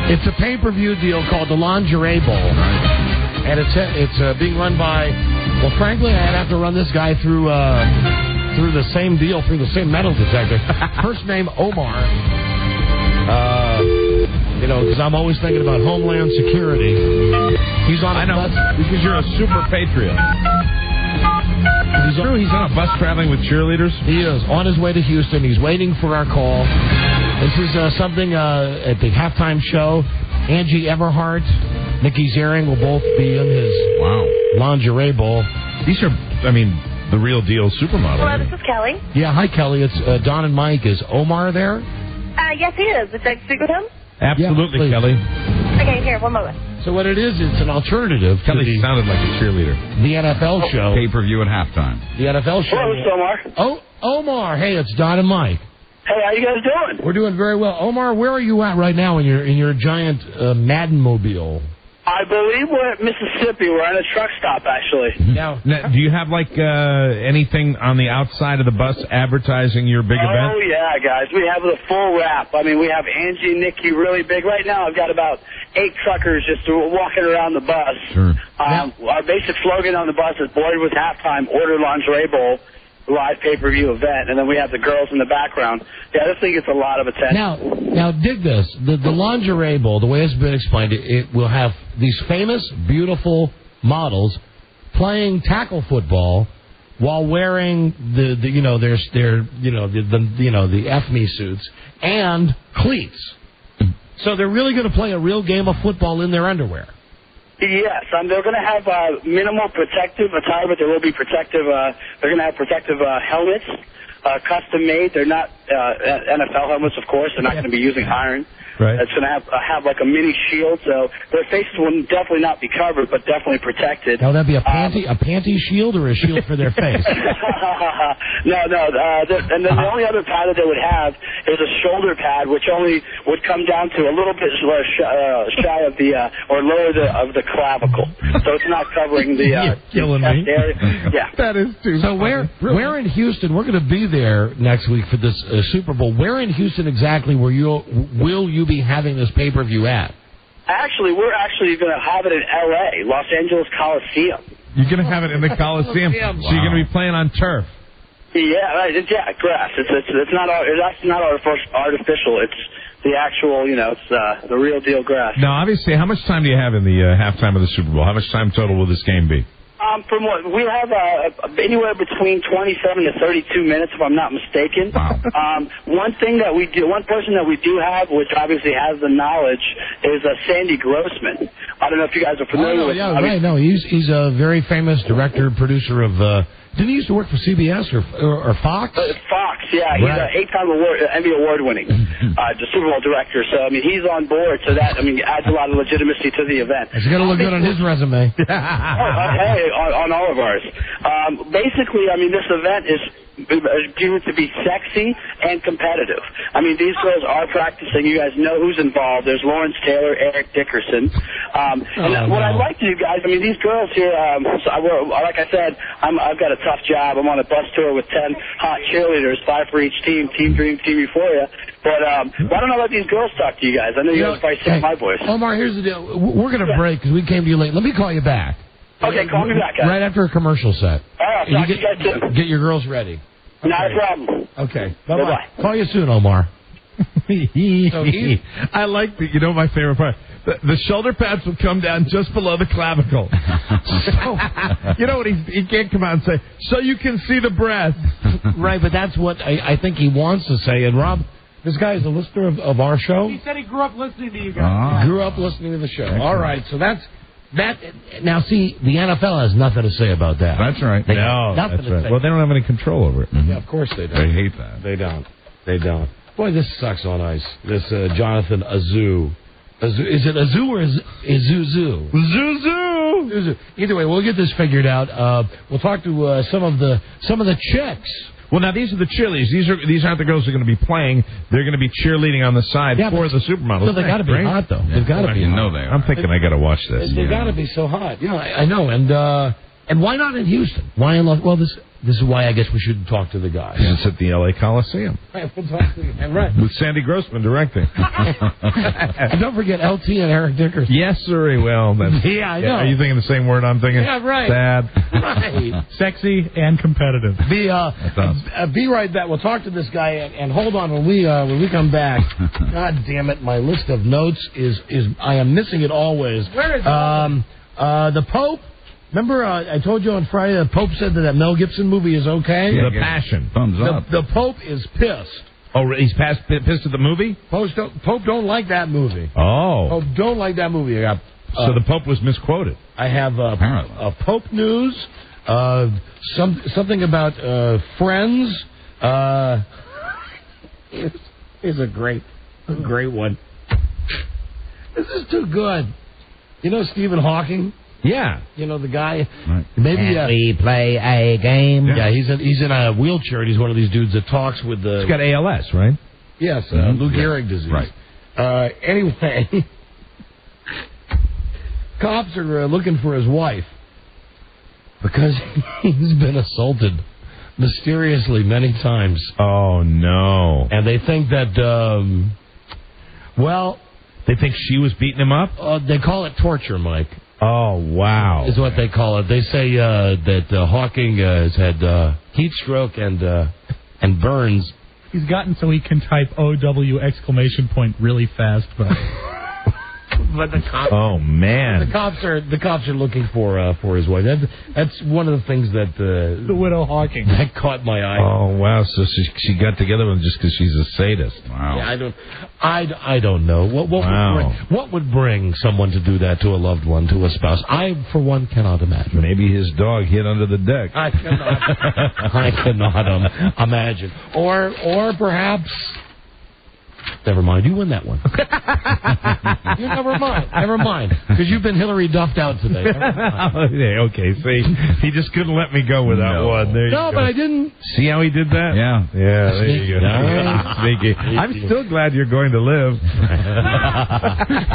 It's a pay-per-view deal called the Lingerie Bowl. And it's being run by, well, frankly, I'd have to run this guy through the same deal, through the same metal detector. First name, Omar. Because I'm always thinking about Homeland Security. He's on a bus. Because you're a super patriot. He's on a bus traveling with cheerleaders? He is. On his way to Houston. He's waiting for our call. This is something at the halftime show. Angie Everhart Nikki Ziering will both be in his lingerie bowl. These are, I mean, the real deal supermodel. Hello, this is Kelly. Yeah, hi, Kelly. It's Don and Mike. Is Omar there? Yes, he is. Would you like to speak with him? Absolutely, Yeah, Kelly. Okay, here, one moment. So what it is, it's an alternative to Kelly sounded like a cheerleader. the NFL show. Pay-per-view at halftime. The NFL show. Hello, it's Omar. Oh, Omar. Hey, it's Don and Mike. Hey, how you guys doing? We're doing very well. Omar, where are you at right now in your giant Madden mobile? I believe we're at Mississippi. We're at a truck stop, actually. Now, do you have like anything on the outside of the bus advertising your big event? Oh, yeah, guys. We have the full wrap. I mean, we have Angie and Nikki really big. Right now, I've got about 8 truckers just walking around the bus. Sure. Our basic slogan on the bus is Boarded with Halftime, Order Lingerie Bowl, live pay-per-view event. And then we have the girls in the background. Yeah, this thing gets a lot of attention. Now dig this. The lingerie bowl, the way it's been explained, it will have these famous, beautiful models playing tackle football while wearing the FME suits and cleats. So they're really going to play a real game of football in their underwear. Yes, they're going to have minimal protective attire, but there will be protective. They're going to have protective helmets, custom made. They're not NFL helmets, of course. They're not going to be using iron. Right. It's going to have like a mini shield, so their faces will definitely not be covered, but definitely protected. Now, would that be a panty shield or a shield for their face? No. And then the only other pad that they would have is a shoulder pad, which only would come down to a little bit shy of the or lower of the clavicle, so it's not covering the killing chest me. area. Yeah, that is too. So where in Houston? We're going to be there next week for this Super Bowl. Where in Houston exactly will you be having this pay-per-view at? Actually, we're actually going to have it in L.A., Los Angeles Coliseum. You're going to have it in the Coliseum, so you're going to be playing on turf. Yeah, right. Yeah, grass. It's not artificial. It's the actual, it's the real deal grass. Now, obviously, how much time do you have in the halftime of the Super Bowl? How much time total will this game be? From what we have, anywhere between 27 to 32 minutes, if I'm not mistaken. Wow. One person that we do have, which obviously has the knowledge, is Sandy Grossman. I don't know if you guys are familiar with him. Yeah, right. No, he's a very famous director, producer of. Didn't he used to work for CBS or Fox? Fox, yeah. He's an 8-time Emmy Award winning the Super Bowl director. So, I mean, he's on board. So that, adds a lot of legitimacy to the event. He's going to look good on his resume. Hey, on all of ours. Basically, this event is given to be sexy and competitive. These girls are practicing. You guys know who's involved. There's Lawrence Taylor, Eric Dickerson. What I'd like to do, guys, these girls here, like I said, I've got a tough job. I'm on a bus tour with 10 hot cheerleaders, 5 for each team, Team Dream, Team Euphoria. But why don't I let these girls talk to you guys? I know you guys probably sick of my voice. Omar, here's the deal. We're going to break because we came to you late. Let me call you back. Okay, call me back, guys. Right after a commercial set. All right, talk to you guys soon. Get your girls ready. Okay. Not a problem. Okay. Bye-bye. Call you soon, Omar. I like my favorite part. The shoulder pads will come down just below the clavicle. So, he can't come out and say, so you can see the breast. Right, but that's what I think he wants to say. And Rob, this guy is a listener of our show. He said he grew up listening to you guys. Grew up listening to the show. Excellent. All right, so that's that. Now, see, the NFL has nothing to say about that. That's right. They nothing to say. Well, they don't have any control over it. Yeah, of course they don't. They hate that. They don't. Boy, this sucks on ice. This Jonathan Azu. Is it Azu or Izuzu? Zuzu. Either way, we'll get this figured out. We'll talk to some of the chicks. Well, now these are the cheerleaders. These aren't the girls who are going to be playing. They're going to be cheerleading on the side for the supermodels. So they got to be hot, though. They've got to be. You know they are. I'm thinking I got to watch this. They got to be so hot. Yeah, I know. And why not in Houston? Why in Los? Well, this is why I guess we should talk to the guys. It's at the L.A. Coliseum. Right, we'll talk to them. Right. With Sandy Grossman directing. And don't forget LT and Eric Dickerson. Yes, sir. Well, that's, yeah, I know. Are you thinking the same word I'm thinking? Yeah, right. Sad. Right. Sexy and competitive. Be right back. We'll talk to this guy and hold on when we come back. God damn it! My list of notes is I am missing it always. Where is the Pope? Remember, I told you on Friday the Pope said that Mel Gibson movie is okay? Yeah, The Passion. Thumbs up. The Pope is pissed. Oh, he's pissed at the movie? Pope don't like that movie. Oh. Pope don't like that movie. I got So the Pope was misquoted. I have Apparently. Pope news, something about Friends. Here's a great one. This is too good. You know Stephen Hawking? Yeah. You know the guy? Right. Maybe we play a game? Yeah, he's in a wheelchair, and he's one of these dudes that talks with the... He's got ALS, right? Yes, Lou Gehrig disease. Right. Anyway, cops are looking for his wife because he's been assaulted mysteriously many times. Oh, no. And they think that, they think she was beating him up? they call it torture, Mike. Oh, wow. Is what they call it. They say that Hawking has had heat stroke and burns. He's gotten so he can type OW exclamation point really fast, but But the cops. Oh man. The cops are looking for his wife. That's one of the things that the widow Hawking that caught my eye. Oh wow! So she got together with him just because she's a sadist. Wow. Yeah, I don't know what would bring someone to do that to a loved one, to a spouse. I, for one, cannot imagine. Maybe his dog hid under the deck. I cannot imagine. Or perhaps. Never mind. You win that one. Never mind. Because you've been Hillary Duffed out today. Yeah, okay. See, he just couldn't let me go with that one. There you go. But I didn't. See how he did that? Yeah. Yeah, there you go. Sneaky. I'm still glad you're going to live.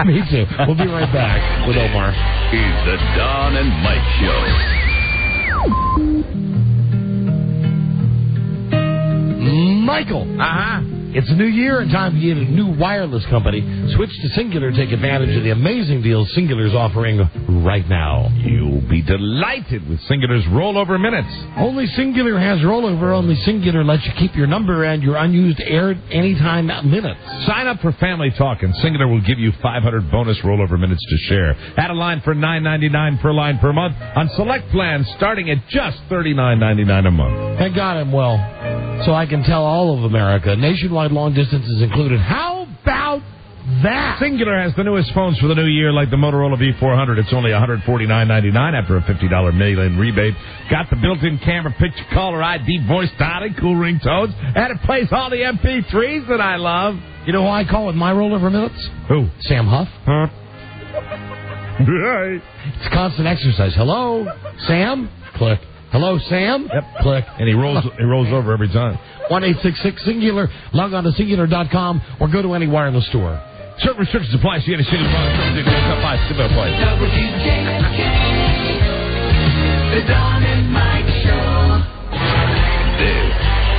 Me too. We'll be right back with Omar. It's the Don and Mike Show. Michael. It's a new year and time to get a new wireless company. Switch to Singular. Take advantage of the amazing deals Singular's offering right now. You'll be delighted with Singular's rollover minutes. Only Singular has rollover. Only Singular lets you keep your number and your unused air anytime minutes. Sign up for Family Talk and Singular will give you 500 bonus rollover minutes to share. Add a line for $9.99 per line per month on select plans starting at just $39.99 a month. Thank God I'm well, so I can tell all of America. Nationwide long distance is included. How about that? Singular has the newest phones for the new year, like the Motorola V400. It's only $149.99 after a $50 mail-in rebate. Got the built-in camera, picture, caller ID, voice dialing, cool ringtones, and it plays all the MP3s that I love. You know who I call with my rollover minutes? Who? Sam Huff. Huh? It's constant exercise. Hello, Sam? Click. Hello, Sam? Yep. Click. And he rolls over every time. 1-866-SINGULAR. Log on to Singular.com or go to any wireless store. Certain restrictions apply. So you got to see the WJFK, the Don and Mike Show. This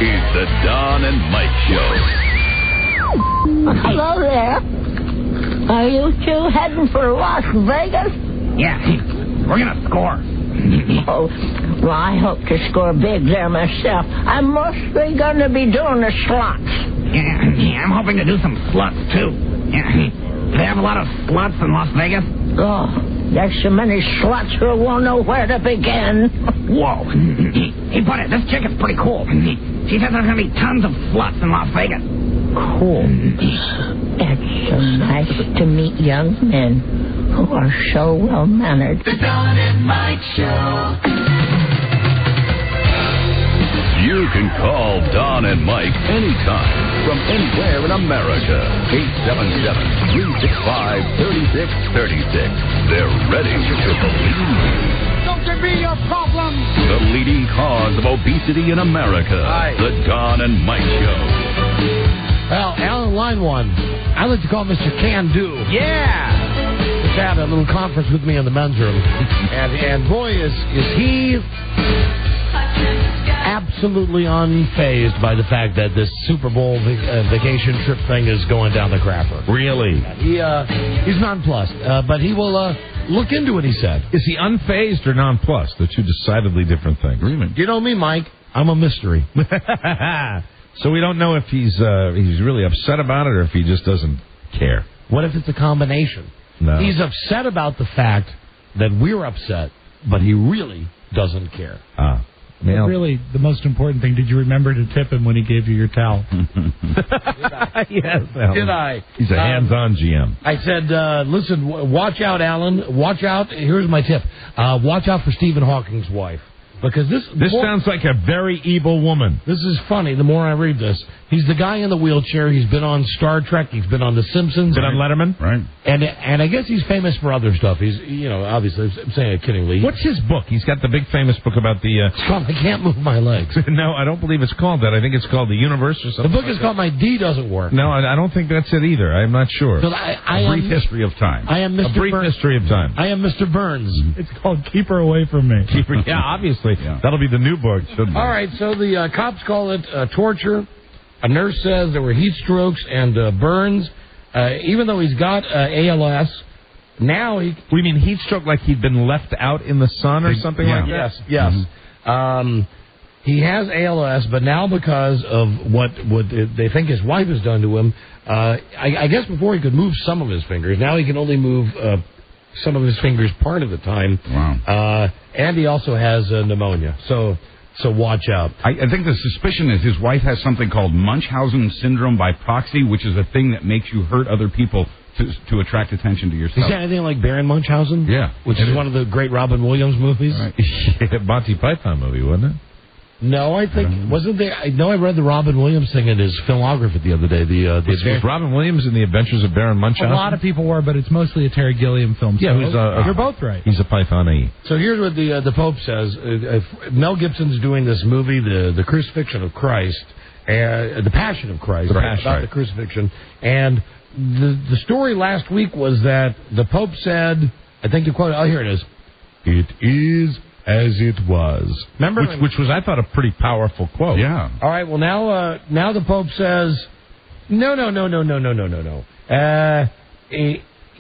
is the Don and Mike Show. Hello there. Are you two heading for Las Vegas? Yeah, we're going to score. Oh, well, I hope to score big there myself. I'm mostly going to be doing the slots. Yeah, I'm hoping to do some sluts, too. Yeah, they have a lot of sluts in Las Vegas. Oh, there's so many sluts who won't know where to begin. Whoa. Hey, buddy, this chick is pretty cool. She says there's going to be tons of sluts in Las Vegas. Cool. It's so nice to meet young men who are so well-mannered. The Don and Mike Show. You can call Don and Mike anytime from anywhere in America. 877-365-3636. They're ready to believe. Don't it be your problem. The leading cause of obesity in America. The Don and Mike Show. Well, Alan, line one. I like to call Mr. Can Do. Yeah. Just had a little conference with me in the men's room. and boy, is he absolutely unfazed by the fact that this Super Bowl vacation trip thing is going down the crapper. Really? He's nonplussed, but he will look into it, he said. Is he unfazed or nonplussed? They're two decidedly different things. You know me, Mike. I'm a mystery. So we don't know if he's really upset about it or if he just doesn't care. What if it's a combination? No. He's upset about the fact that we're upset, but he really doesn't care. Mail. Really, the most important thing, did you remember to tip him when he gave you your towel? Yes, Alan. Did I? He's a hands-on GM. I said, listen, watch out, Alan. Watch out. Here's my tip. Watch out for Stephen Hawking's wife. Because this sounds like a very evil woman. This is funny. The more I read this, he's the guy in the wheelchair. He's been on Star Trek. He's been on The Simpsons. Been on Letterman, right? And I guess he's famous for other stuff. He's obviously I'm saying it kiddingly. What's his book? He's got the big famous book about the. It's called I Can't Move My Legs. No, I don't believe it's called that. I think it's called The Universe or something. The book is called My D Doesn't Work. No, I don't think that's it either. I'm not sure. So A Brief History of Time. I am Mr. A Brief History of Time. I am Mr. Burns. It's called Keep Her Away From Me. Yeah, obviously. That'll be the new book. All right, so the cops call it torture. A nurse says there were heat strokes and burns. Even though he's got ALS, now he... We mean heat stroke like he'd been left out in the sun or something like that? Yes. He has ALS, but now because of what they think his wife has done to him, I guess before he could move some of his fingers, now he can only move some of his fingers part of the time. Wow. And he also has pneumonia. So watch out. I think the suspicion is his wife has something called Munchausen syndrome by proxy, which is a thing that makes you hurt other people to attract attention to yourself. Is that anything like Baron Munchausen? Yeah. Which is one of the great Robin Williams movies? Right. Yeah, Monty Python movie, wasn't it? No, I think... Wasn't there... I know I read the Robin Williams thing in his filmography the other day. Was Robin Williams in The Adventures of Baron Munchausen? A lot of people were, but it's mostly a Terry Gilliam film. Yeah, So you're both right. He's a Python-y. So here's what the Pope says. Mel Gibson's doing this movie, the Crucifixion of Christ, the Passion of Christ, about the crucifixion. And the story last week was that the Pope said, I think the quote, here it is, "It is as it was." Remember? Which was, I thought, a pretty powerful quote. Yeah. All right, well, now the Pope says, no.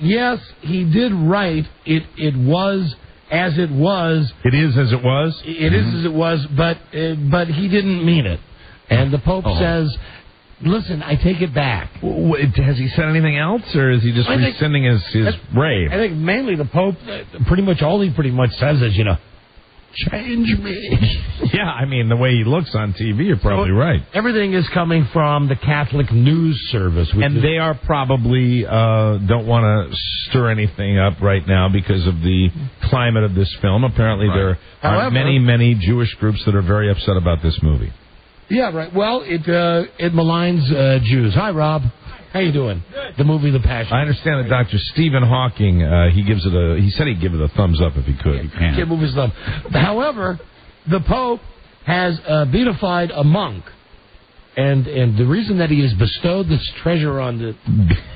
Yes, he did write, it was as it was. It is as it was? It is as it was, but he didn't mean it. And the Pope says, listen, I take it back. Has he said anything else, or is he just rescinding his rave? I think mainly the Pope, all he pretty much says is, change me. Yeah, I mean, the way he looks on TV, you're probably right. Everything is coming from the Catholic News Service. And they are probably don't want to stir anything up right now because of the climate of this film. Apparently there are many Jewish groups that are very upset about this movie. Yeah, right. Well, it maligns Jews. Hi, Rob. How you doing? Good. The movie The Passion. I understand that Dr. Stephen Hawking, he said he'd give it a thumbs up if he could. He can't move his thumb. However, the Pope has beatified a monk. And the reason that he has bestowed this treasure on the...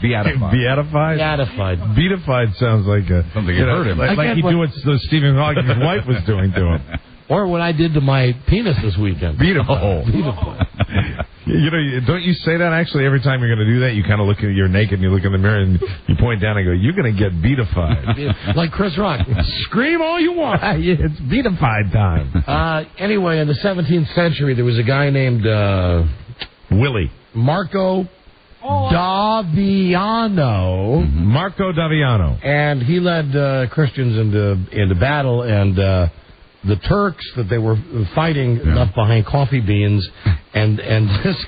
Beatified? Beatified. Beatified sounds like something you heard him. Like he do what Stephen Hawking's wife was doing to him. Or what I did to my penis this weekend. Beatified. Don't you say that actually every time you're going to do that? You kind of you're naked and you look in the mirror and you point down and go, you're going to get beatified. Like Chris Rock. Scream all you want. It's beatified time. Anyway, in the 17th century, there was a guy named... Willie. Marco Daviano. Marco Daviano. And he led Christians into battle, and the Turks that they were fighting left behind coffee beans, and this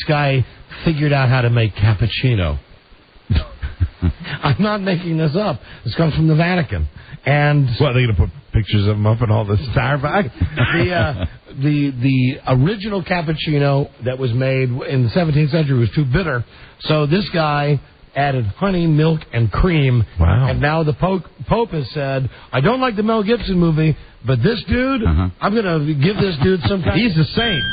guy figured out how to make cappuccino. I'm not making this up. This comes from the Vatican. And what, are they going to put pictures of him up in all the Starbucks? The original cappuccino that was made in the 17th century was too bitter, so this guy added honey, milk, and cream. Wow. And now the Pope has said, I don't like the Mel Gibson movie, but this dude, I'm going to give this dude some kind He's a saint.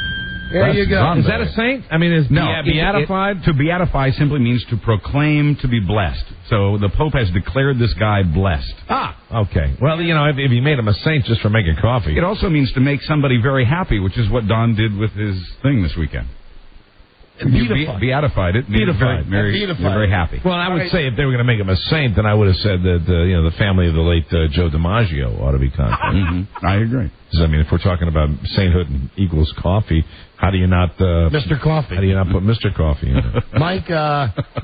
There you go. Is that a saint? I mean, is beatified? To beatify simply means to proclaim to be blessed. So the Pope has declared this guy blessed. Okay. Well, if he made him a saint just for making coffee. It also means to make somebody very happy, which is what Don did with his thing this weekend. Beatified it. Beatified. Very happy. Well, I would say if they were going to make him a saint, then I would have said that the family of the late Joe DiMaggio ought to be contacted. I agree. I mean, if we're talking about sainthood equals coffee, how do you not... Mr. Coffee. How do you not put Mr. Coffee in it? Mike,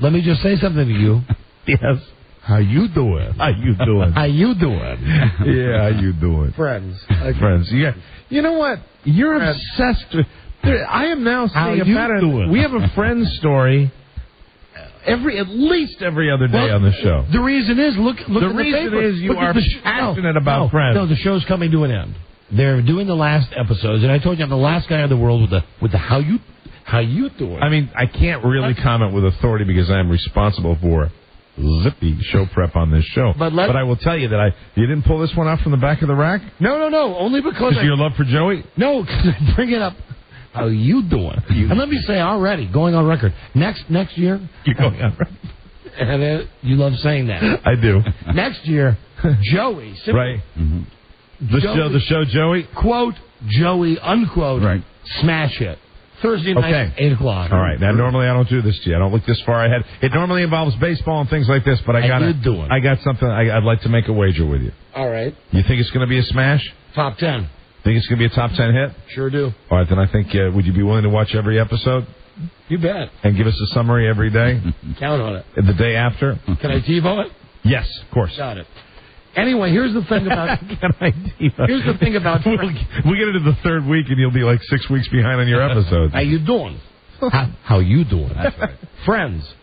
let me just say something to you. Yes. How you doing? How you doing? How you doing? Yeah, how you doing? Friends. Friends. Yeah. You know what? You're obsessed with... I am now How seeing a you pattern. doing? We have a Friends story at least every other day on the show. The reason is, look The at the reason paper. is you Look at are the passionate about Friends. No, the show's coming to an end. They're doing the last episodes, and I told you I'm the last guy in the world with the how you doing. I mean, I can't really comment with authority because I am responsible for zippy show prep on this show. But I will tell you that you didn't pull this one out from the back of the rack? No. Only because Your love for Joey? No, because I bring it up. How you doing? And let me say already, going on record, next year. You're going on record. And you love saying that. I do. Next year, Joey. Right. Mm-hmm. The show Joey? Quote, Joey, unquote, right. Smash hit. Thursday night, 8 o'clock. All right. Now, normally I don't do this to you. I don't look this far ahead. It normally involves baseball and things like this, but I got something. I'd like to make a wager with you. All right. You think it's going to be a smash? Top 10. Think it's going to be a top 10 hit? Sure do. All right, then I think, would you be willing to watch every episode? You bet. And give us a summary every day? Count on it. And the day after? Can I TiVo it? Yes, of course. Got it. Anyway, here's the thing about... Here's the thing about... We'll get into the third week and you'll be like 6 weeks behind on your episodes. How you doing? How you doing? That's right. Friends,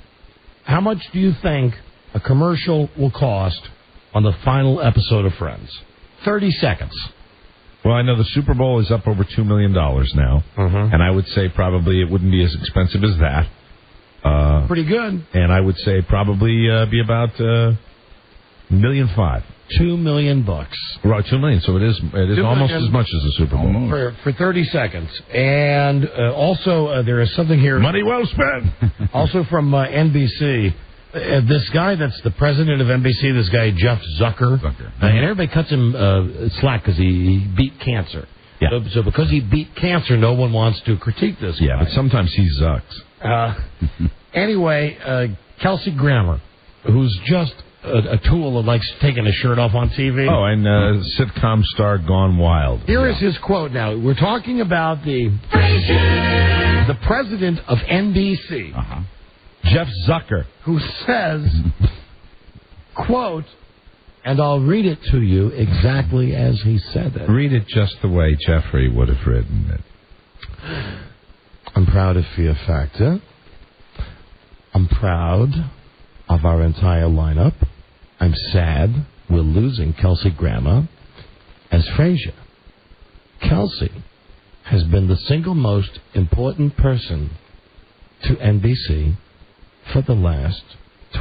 how much do you think a commercial will cost on the final episode of Friends? 30 seconds. Well, I know the Super Bowl is up over $2 million now, and I would say probably it wouldn't be as expensive as that. Pretty good. And I would say probably be about $1.5 million. $2 million. Right, $2 million. So it is almost as much as the Super Bowl for 30 seconds. And also there is something here. Money well spent. Also from NBC. This guy that's the president of NBC, this guy Jeff Zucker, and everybody cuts him slack because he beat cancer. Yeah. So because he beat cancer, no one wants to critique this guy. Yeah, but sometimes he zucks. Anyway, Kelsey Grammer, who's just a tool that likes taking his shirt off on TV. Oh, and sitcom star Gone Wild. Here is his quote now. We're talking about the president of NBC. Jeff Zucker, who says, quote, and I'll read it to you exactly as he said it. Read it just the way Jeffrey would have written it. I'm proud of Fear Factor. I'm proud of our entire lineup. I'm sad we're losing Kelsey Grammer as Frasier. Kelsey has been the single most important person to NBC for the last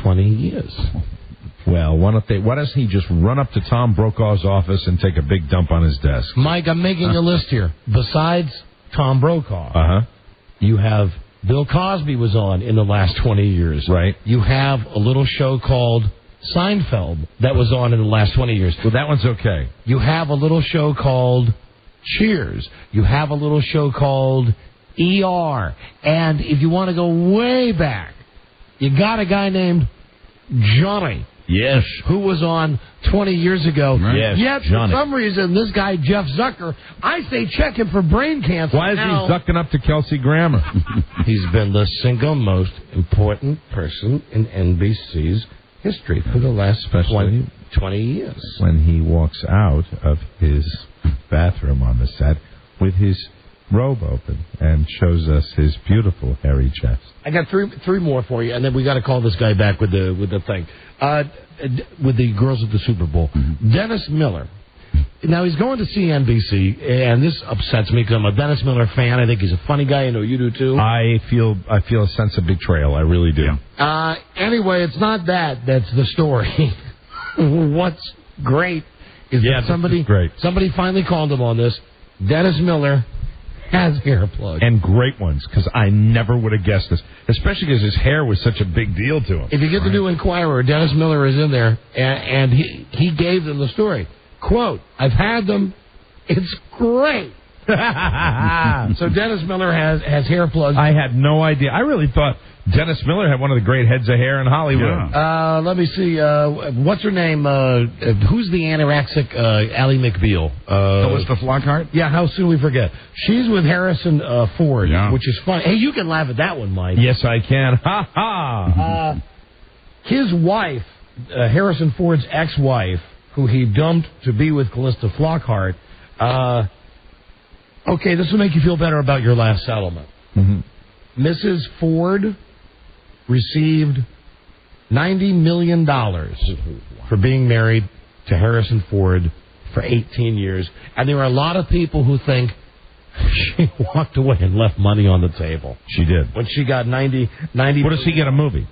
20 years. Well, why doesn't he just run up to Tom Brokaw's office and take a big dump on his desk? Mike, I'm making a list here. Besides Tom Brokaw, you have Bill Cosby was on in the last 20 years. Right. You have a little show called Seinfeld that was on in the last 20 years. Well, that one's okay. You have a little show called Cheers. You have a little show called ER. And if you want to go way back, you got a guy named Johnny. Yes. Who was on 20 years ago. Right. Yes, Yet, Johnny. for some reason, this guy, Jeff Zucker, I say check him for brain cancer. Why is he zucking up to Kelsey Grammer? He's been the single most important person in NBC's history for the last 20 years. When he walks out of his bathroom on the set with his robe open and shows us his beautiful hairy chest. I got three more for you, and then we got to call this guy back with the thing. With the girls at the Super Bowl. Dennis Miller. Now, he's going to see NBC, and this upsets me because I'm a Dennis Miller fan. I think he's a funny guy. I know you do, too. I feel a sense of betrayal. I really do. Anyway, it's not that. That's the story. What's great is that somebody finally called him on this. Dennis Miller has hair plugs. And great ones, because I never would have guessed this. Especially because his hair was such a big deal to him. If you get the New Inquirer, Dennis Miller is in there, and he gave them the story. Quote, I've had them. It's great. So Dennis Miller has hair plugs. I had no idea. I really thought Dennis Miller had one of the great heads of hair in Hollywood. Yeah. Let me see. What's her name? Who's the anorexic Ally McBeal? Callista Flockhart? Yeah, how soon we forget. She's with Harrison Ford, which is funny. Hey, you can laugh at that one, Mike. Yes, I can. Ha ha. His wife Harrison Ford's ex-wife, who he dumped to be with Callista Flockhart. Okay, this will make you feel better about your last settlement. Mrs. Ford received $90 million for being married to Harrison Ford for 18 years. And there are a lot of people who think she walked away and left money on the table. She did. When she got 90. What does he get a movie?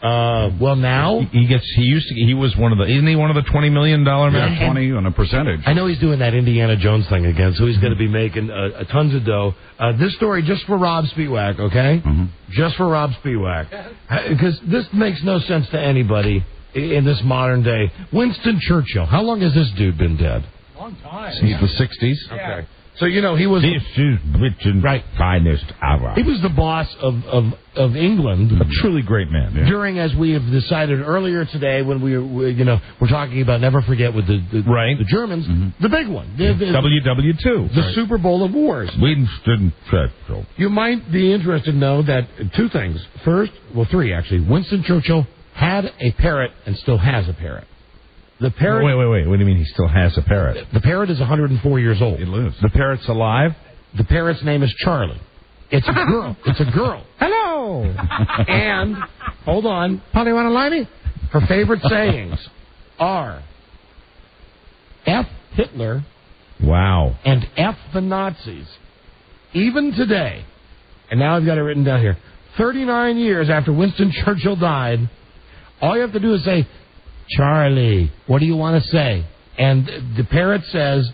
Well, now he was one of the. Isn't he one of the $20 million men? 20 on a percentage. I know he's doing that Indiana Jones thing again, so he's going to be making tons of dough. This story just for Rob Spiewak, okay? Just for Rob Spiewak, because this makes no sense to anybody in this modern day. Winston Churchill. How long has this dude been dead? Long time. Since the 60s. Okay. So, you know, he was... This is Britain's finest hour. He was the boss of England. A truly great man. Yeah. During, as we have decided earlier today, when we're talking about never forget with the Germans, the big one. WW2. The Super Bowl of Wars. Winston Churchill. You might be interested to know that two things. First, well, three actually. Winston Churchill had a parrot and still has a parrot. The parrot. Wait. What do you mean he still has a parrot? The parrot is 104 years old. It lives. The parrot's alive? The parrot's name is Charlie. It's a girl. It's a girl. Hello. And, hold on. Polly, want to lie me? Her favorite sayings are F Hitler. Wow. And F the Nazis. Even today, and now I've got it written down here, 39 years after Winston Churchill died, all you have to do is say, Charlie, what do you want to say? And the parrot says,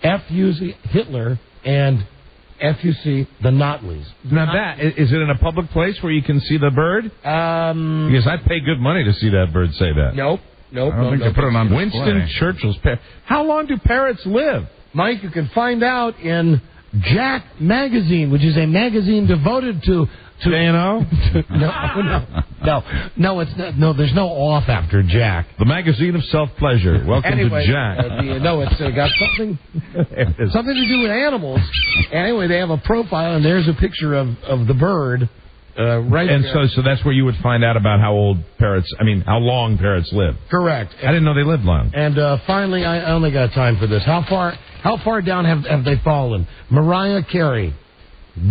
F-U-C Hitler and F-U-C the Nazis. Now is it in a public place where you can see the bird? Because I'd pay good money to see that bird say that. Nope. I don't think they put it on display. Winston Churchill's parrot. How long do parrots live? Mike, you can find out in Jack Magazine, which is a magazine devoted to J&O? No, it's not. No, there's no off after Jack. The magazine of self-pleasure. Welcome anyway, to Jack. It's got something to do with animals. Anyway, they have a profile, and there's a picture of the bird right and there. So that's where you would find out about how long parrots live. Correct. I didn't know they lived long. And finally, I only got time for this. How far down have they fallen? Mariah Carey.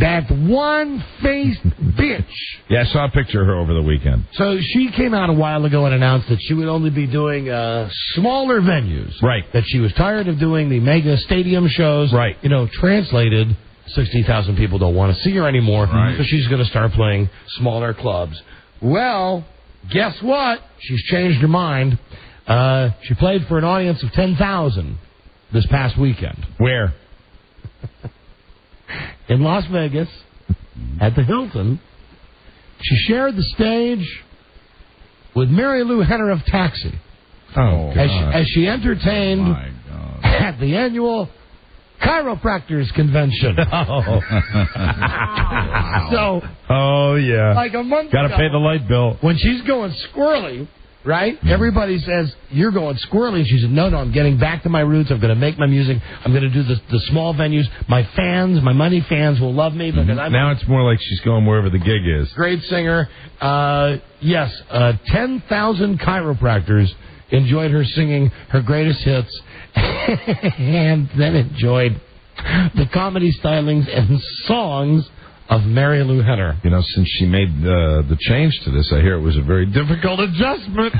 That one-faced bitch. Yeah, I saw a picture of her over the weekend. So she came out a while ago and announced that she would only be doing smaller venues. Right. That she was tired of doing the mega stadium shows. Right. Translated, 60,000 people don't want to see her anymore. Right. So she's going to start playing smaller clubs. Well, guess what? She's changed her mind. She played for an audience of 10,000 this past weekend. Where? In Las Vegas, at the Hilton. She shared the stage with Mary Lou Henner of Taxi. Oh, as she entertained at the annual Chiropractors Convention. Oh, yeah. Like a month Got to ago, pay the light bill. when she's going squirrely, right? Everybody says, you're going squirrely. She said, no, I'm getting back to my roots. I'm going to make my music. I'm going to do the small venues. My fans, my money fans will love me because I'm now it's more like she's going wherever the gig is. Great singer. 10,000 chiropractors enjoyed her singing her greatest hits and then enjoyed the comedy stylings and songs of Mary Lou Henner. Since she made the change to this, I hear it was a very difficult adjustment.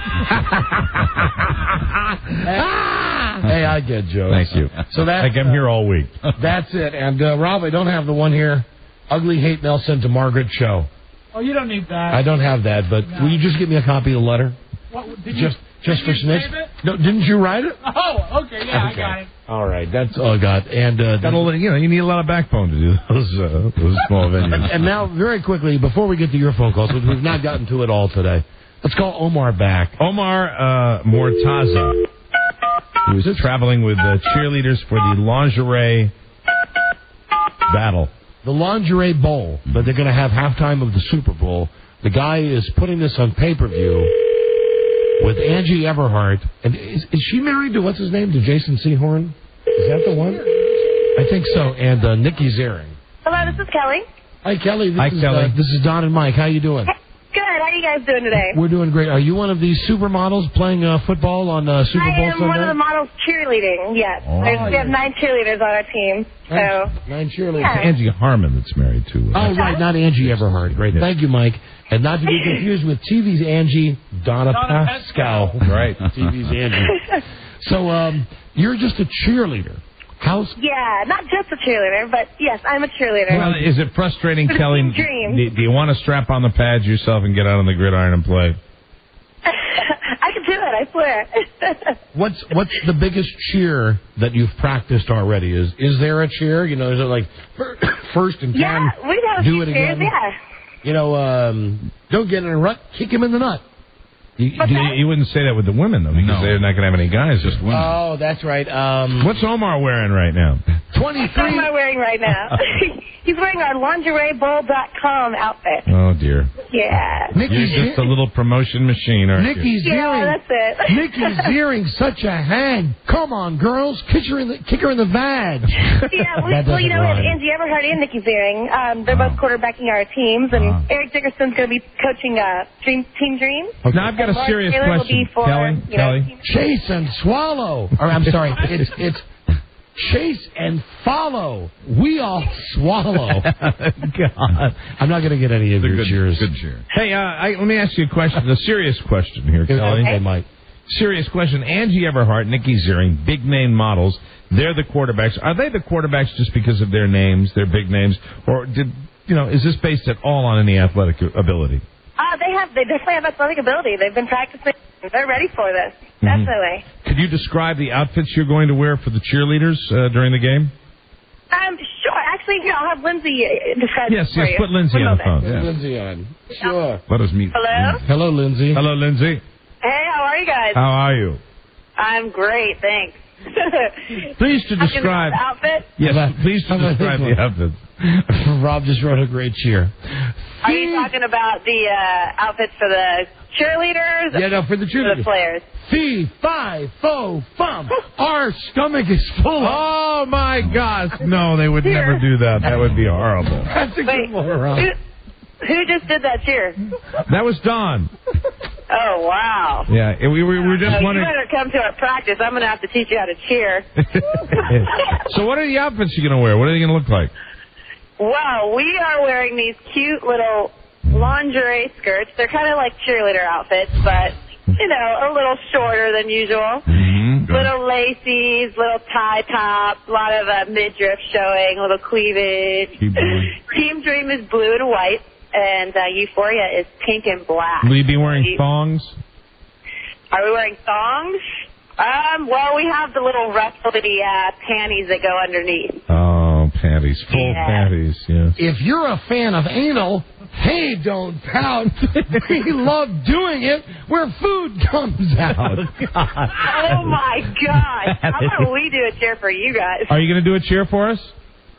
Hey, I get jokes. Thank you. So that's, I'm here all week. That's it. And Rob, I don't have the one here. Ugly hate mail sent to Margaret Cho. Oh, you don't need that. I don't have that, but will you just give me a copy of the letter? Just for snitch? No, didn't you write it? Oh, okay, yeah, I got it. All right, that's all I got. And you need a lot of backbone to do those small venues. And now, very quickly, before we get to your phone calls, which we've not gotten to at all today, let's call Omar back. Omar Mortaza, who is traveling with cheerleaders for the lingerie battle. The lingerie bowl, but they're going to have halftime of the Super Bowl. The guy is putting this on pay-per-view with Angie Everhart. And is she married to, what's his name, to Jason Sehorn? Is that the one? I think so. And Nikki Zaring. Hello, this is Kelly. Hi, Kelly. Hi, Kelly. This is Don and Mike. How you doing? Good. How you guys doing today? We're doing great. Are you one of these supermodels playing football on Super Bowl I am Sunday? one of the models cheerleading, yes. Oh, We have 9 cheerleaders on our team. So 9 cheerleaders. Yeah. Angie Harmon that's married to. Oh, right, not Angie Everhart. Great. Thank you, Mike. And not to be confused with TV's Angie, Donna Pascal. Right. TV's Angie. So you're just a cheerleader. How's... Yeah, not just a cheerleader, but yes, I'm a cheerleader. Well, is it frustrating, It's a Kelly? dream. Do you want to strap on the pads yourself and get out on the gridiron and play? I can do it, I swear. What's the biggest cheer that you've practiced already? Is there a cheer? You know, is it like first and 10? Yeah, we have a do few it cheers, again? yeah. You know, don't get in a rut. Kick him in the nut. You wouldn't say that with the women, though, because they're not going to have any guys. Just women. Oh, that's right. What's Omar wearing right now? 23. What am I wearing right now? He's wearing our lingeriebull.com outfit. Oh, dear. Yeah. You're just a little promotion machine, aren't Nikki's you? Yeah, earring. that's it. Nikki's earring such a hang. Come on, girls, kick her in the vag. Yeah, well, you know, Angie Everhart and Nikki Ziering, they're both quarterbacking our teams, and Eric Dickerson's going to be coaching Team Dream. Now, I've got a Mark serious Taylor will question, be for, Kelly. you know, Kelly. Chase and swallow. Or I'm sorry, it's chase and follow. We all swallow. God, I'm not going to get any of your cheers. Good cheer. Hey, let me ask you a question, a serious question here, Kelly. Okay, Mike. Serious question. Angie Everhart, Nikki Ziering, big name models. They're the quarterbacks. Are they the quarterbacks just because of their names, their big names, or is this based at all on any athletic ability? They definitely have athletic ability. They've been practicing. They're ready for this. Definitely. Could you describe the outfits you're going to wear for the cheerleaders during the game? Sure. Actually, here, I'll have Lindsay describe it for you. Put Lindsay on the phone. Put Lindsay on. Sure. Let us meet. Hello? Hello, Lindsay. Hello, Lindsay. Hey, how are you guys? How are you? I'm great, thanks. Please to describe. Outfit? Yes, please to describe the outfits. Rob just wrote a great cheer. Are you talking about the outfits for the cheerleaders? Yeah, no, for the cheerleaders. For the players. Fee, fi, fo, fum. Our stomach is full of... Oh, my gosh. No, they would never do that. That would be horrible. That's a good one, Rob. Who just did that cheer? That was Don. Oh, wow. Yeah, we were just wondering. You better come to our practice. I'm going to have to teach you how to cheer. So what are the outfits you're going to wear? What are they going to look like? Well, we are wearing these cute little lingerie skirts. They're kind of like cheerleader outfits, but, you know, a little shorter than usual. Little laces, little tie top, a lot of midriff showing, little cleavage. Team Dream is blue and white, and Euphoria is pink and black. Will you be wearing thongs? Are we wearing thongs? Well, we have the little ruffly panties that go underneath. Oh, panties. Full panties, yes. If you're a fan of anal, hey, don't pout. We love doing it where food comes out. Oh, my God. How about we do a cheer for you guys? Are you going to do a cheer for us?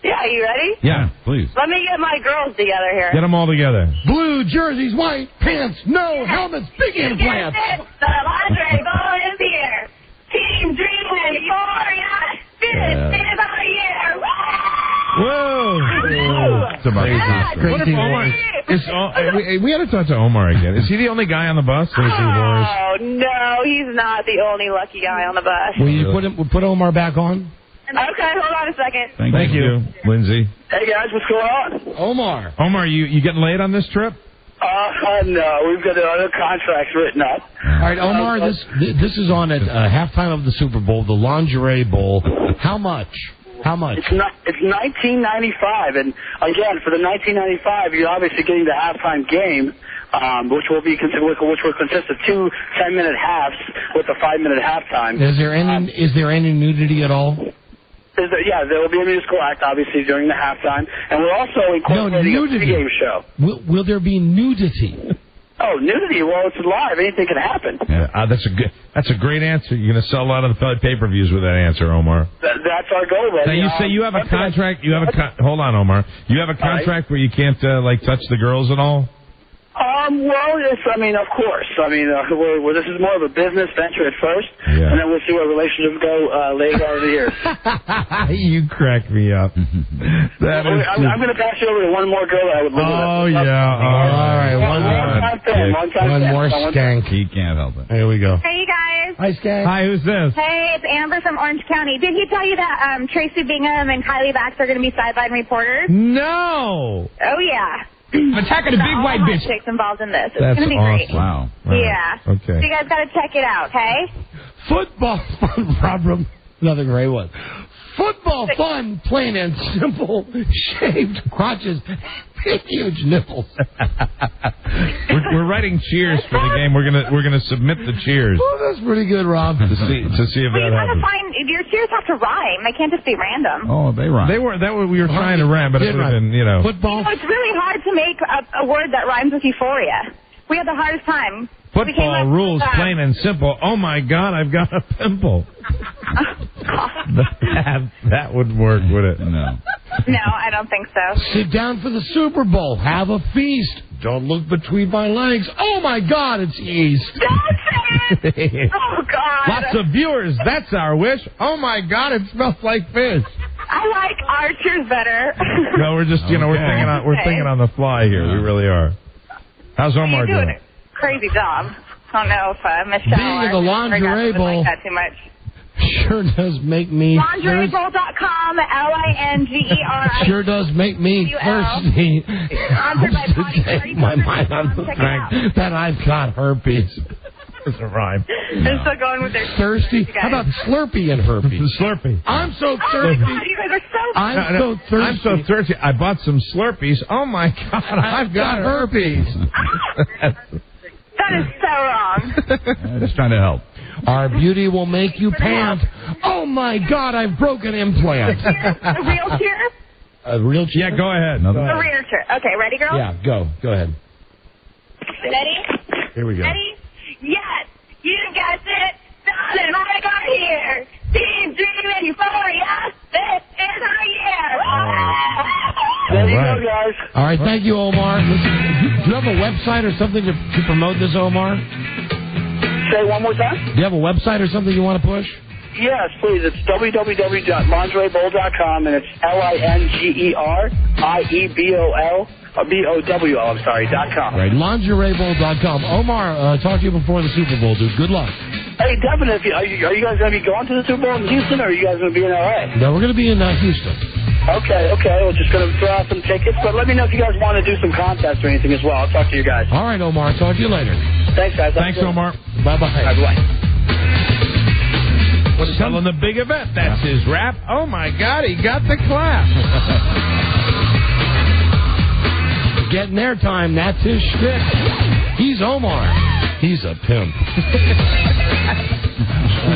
Yeah, you ready? Yeah, please. Let me get my girls together here. Get them all together. Blue jerseys, white pants, no helmets, big implants. The lingerie ball is here. Team Dream and Euphoria. This is our year. Whoa! It's amazing. What if Omar? We had to talk to Omar again. Is he the only guy on the bus? Oh, no, he's not the only lucky guy on the bus. Will you put Omar back on? Okay, hold on a second. Thank you, Lindsay. Hey, guys, what's going on? Omar, you getting laid on this trip? No, we've got other contracts written up. All right, Omar, this is on at halftime of the Super Bowl, the Lingerie Bowl. How much? It's $19.95, and again, for the $19.95, you're obviously getting the halftime game, which will consist of 2 10-minute halves with a 5-minute halftime. Is there any nudity at all? There will be a musical act, obviously, during the halftime, and we're also incorporating a pregame show. Will there be nudity? Oh, nudity? Well, it's live. Anything can happen. Yeah, that's a great answer. You're going to sell a lot of the pay-per-views with that answer, Omar. That's our goal, buddy. Now, you say you have a contract. Hold on, Omar. You have a contract where you can't touch the girls at all? Well, yes, I mean, of course. I mean, this is more of a business venture at first, Yeah. and then we'll see where relationships go later on in the year. You crack me up. That is I'm going to pass you over to one more girl that I would love. Oh, yeah. All right, one more skank. He can't help it. Here we go. Hey, you guys. Hi, Skank. Hi, who's this? Hey, it's Amber from Orange County. Did he tell you that Tracy Bingham and Kylie Bax are going to be sideline reporters? No. Oh, yeah. Attacking a big white bitch. Chicks involved in this. It's That's going to be awesome. great. Wow. Yeah. Okay. So you guys got to check it out, okay? Football fun, Rob. Another great one. Football fun, plain and simple. Shaved crotches, huge nipples. We're writing cheers for the game. We're gonna submit the cheers Oh, that's pretty good, Rob. to see if Well, that you got to happens. find, your cheers have to rhyme. They can't just be random. Oh, they rhyme. They were we were trying to rhyme, but it would have been Football. You know, it's really hard to make a word that rhymes with euphoria. We had the hardest time. We came football up rules, with, plain and simple. Oh my God, I've got a pimple. that would work, would it? No. No, I don't think so. Sit down for the Super Bowl. Have a feast. Don't look between my legs. Oh, my God, it's yeast. Don't say it! Oh, God. Lots of viewers. That's our wish. Oh my God, it smells like fish. I like Archer's better. No, we're just we're thinking on the fly here. We really are. How's Omar You're doing doing? a crazy job. I don't know if Michelle Being in the lingerie bowl. like that too much. Sure does make me Lingeриebowl.com, LINGERI. Sure does make me thirsty. Sponsored by Potty to take my mind on the Check it out. fact that I've got herpes. It's a rhyme. They're still going with their Thirsty? You guys. How about Slurpee and herpes? Slurpee. I'm so Oh, my thirsty. God, you guys are so... I'm so thirsty. I'm so thirsty. I bought some Slurpees. Oh my God, I've got herpes. That is so wrong. Just trying to help. Our beauty will make you pant. Oh my God, I've broken implant. A real cheer? A real cheer? Yeah, go ahead. A real cheer. Okay, ready, girls? Yeah, go ahead. Ready? Here we go. Ready? Yes, you guessed it. Don and Mike are here. Team Dream and Euphoria. This is our year. There you All go, guys. All right, thank you, Omar. Listen, do you have a website or something to promote this, Omar? Say it one more time. Do you have a website or something you want to push? Yes, please. It's www.lingeриebowl.com, and it's LINGERIEBOW.com. Right, lingeриebowl.com. Omar, talk to you before the Super Bowl, dude. Good luck. Hey, definitely. Are you guys going to be going to the Super Bowl in Houston, or are you guys going to be in L.A.? No, we're going to be in Houston. Okay. We're just going to throw out some tickets, but let me know if you guys want to do some contests or anything as well. I'll talk to you guys. All right, Omar. Talk to you later. Thanks, guys. Thanks, Omar. Bye-bye. Bye-bye. What's selling the big event? That's his rap. Oh my God, he got the clap. Getting airtime, that's his shtick. He's Omar. He's a pimp.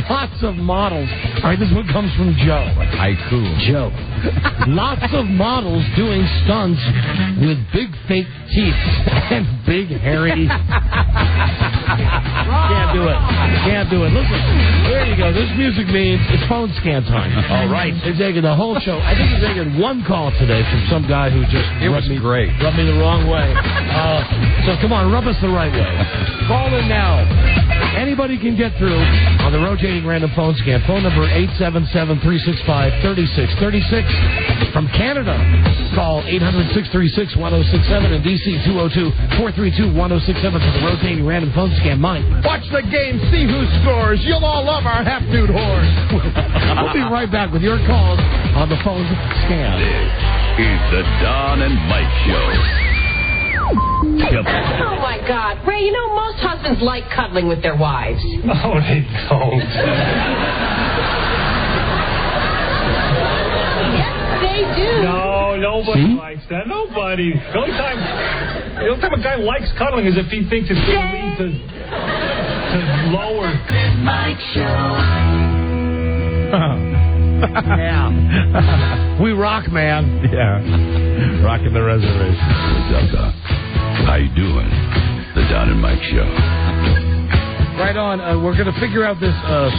Lots of models. All right, this one comes from Joe. Haiku. Joe. Lots of models doing stunts with big fake teeth and big hairy. Can't do it. Can't do it. Listen, there you go. This music means it's phone scan time. All right. They're taking the whole show. I think they're taking one call today from some guy who just rubbed me the wrong way. So come on, rub us the right way. Call in now. Anybody can get through on the rotating random phone scan. Phone number 877-365-3636. From Canada, call 800-636-1067 and DC 202-432-1067 for the rotating random phone scan. Mine. Watch the game, see who scores. You'll all love our half-nude whores. We'll be right back with your calls on the phone scan. This is the Don and Mike Show. Oh, my God. Ray, you know, most husbands like cuddling with their wives. No, they don't. Yes, they do. No, nobody likes that. Nobody. The only time a guy likes cuddling is if he thinks it's going to lead to lower. Mike Show. Yeah. We rock, man. Yeah. Rocking the reservation. What's up, Doc? How you doing? The Don and Mike Show. Right on. We're going to figure out this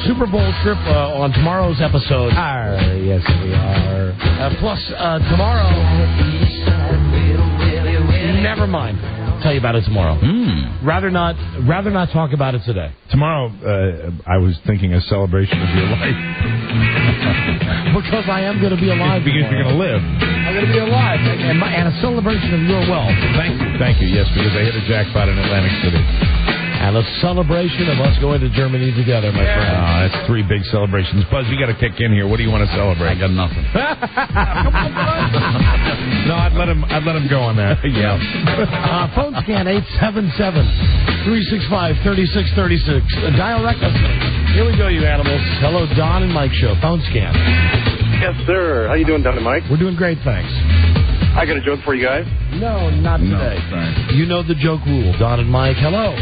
Super Bowl trip on tomorrow's episode. Yes, we are. Plus, tomorrow... Never mind. tell you about it tomorrow. Rather not talk about it today. Tomorrow, I was thinking a celebration of your life. Because I am going to be alive. Because you're going to live. I'm going to be alive. And a celebration of your wealth. Thank you. Yes, because I hit a jackpot in Atlantic City. And a celebration of us going to Germany together, my friend. That's 3 big celebrations. Buzz, you got to kick in here. What do you want to celebrate? I got nothing. No, I'd let him go on that. Yeah. Phone scan 877-365-3636. Dial reckless. Here we go, you animals. Hello, Don and Mike Show. Phone scan. Yes, sir. How you doing, Don and Mike? We're doing great, thanks. I got a joke for you guys. No, not today. Sorry. You know the joke rule. Don and Mike, hello.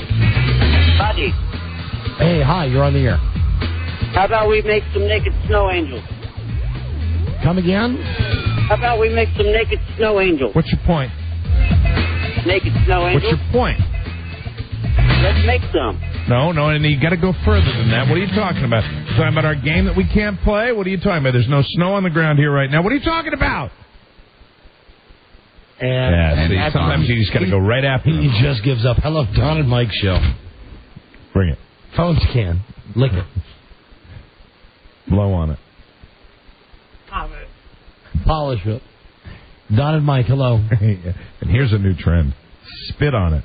Buddy, Hey, hi, you're on the air. how about we make some naked snow angels? Come again? How about we make some naked snow angels? What's your point? Naked snow What's angels? your point? Let's make some. No, and you got to go further than that. What are you talking about? You talking about our game that we can't play? What are you talking about? There's no snow on the ground here right now. What are you talking about? And sometimes you just got to go right after him. He just gives up. Hello, Don and Mike Show. Bring it. Phone scan. Lick it. Blow on it. Polish it. Don and Mike, hello. And here's a new trend. Spit on it.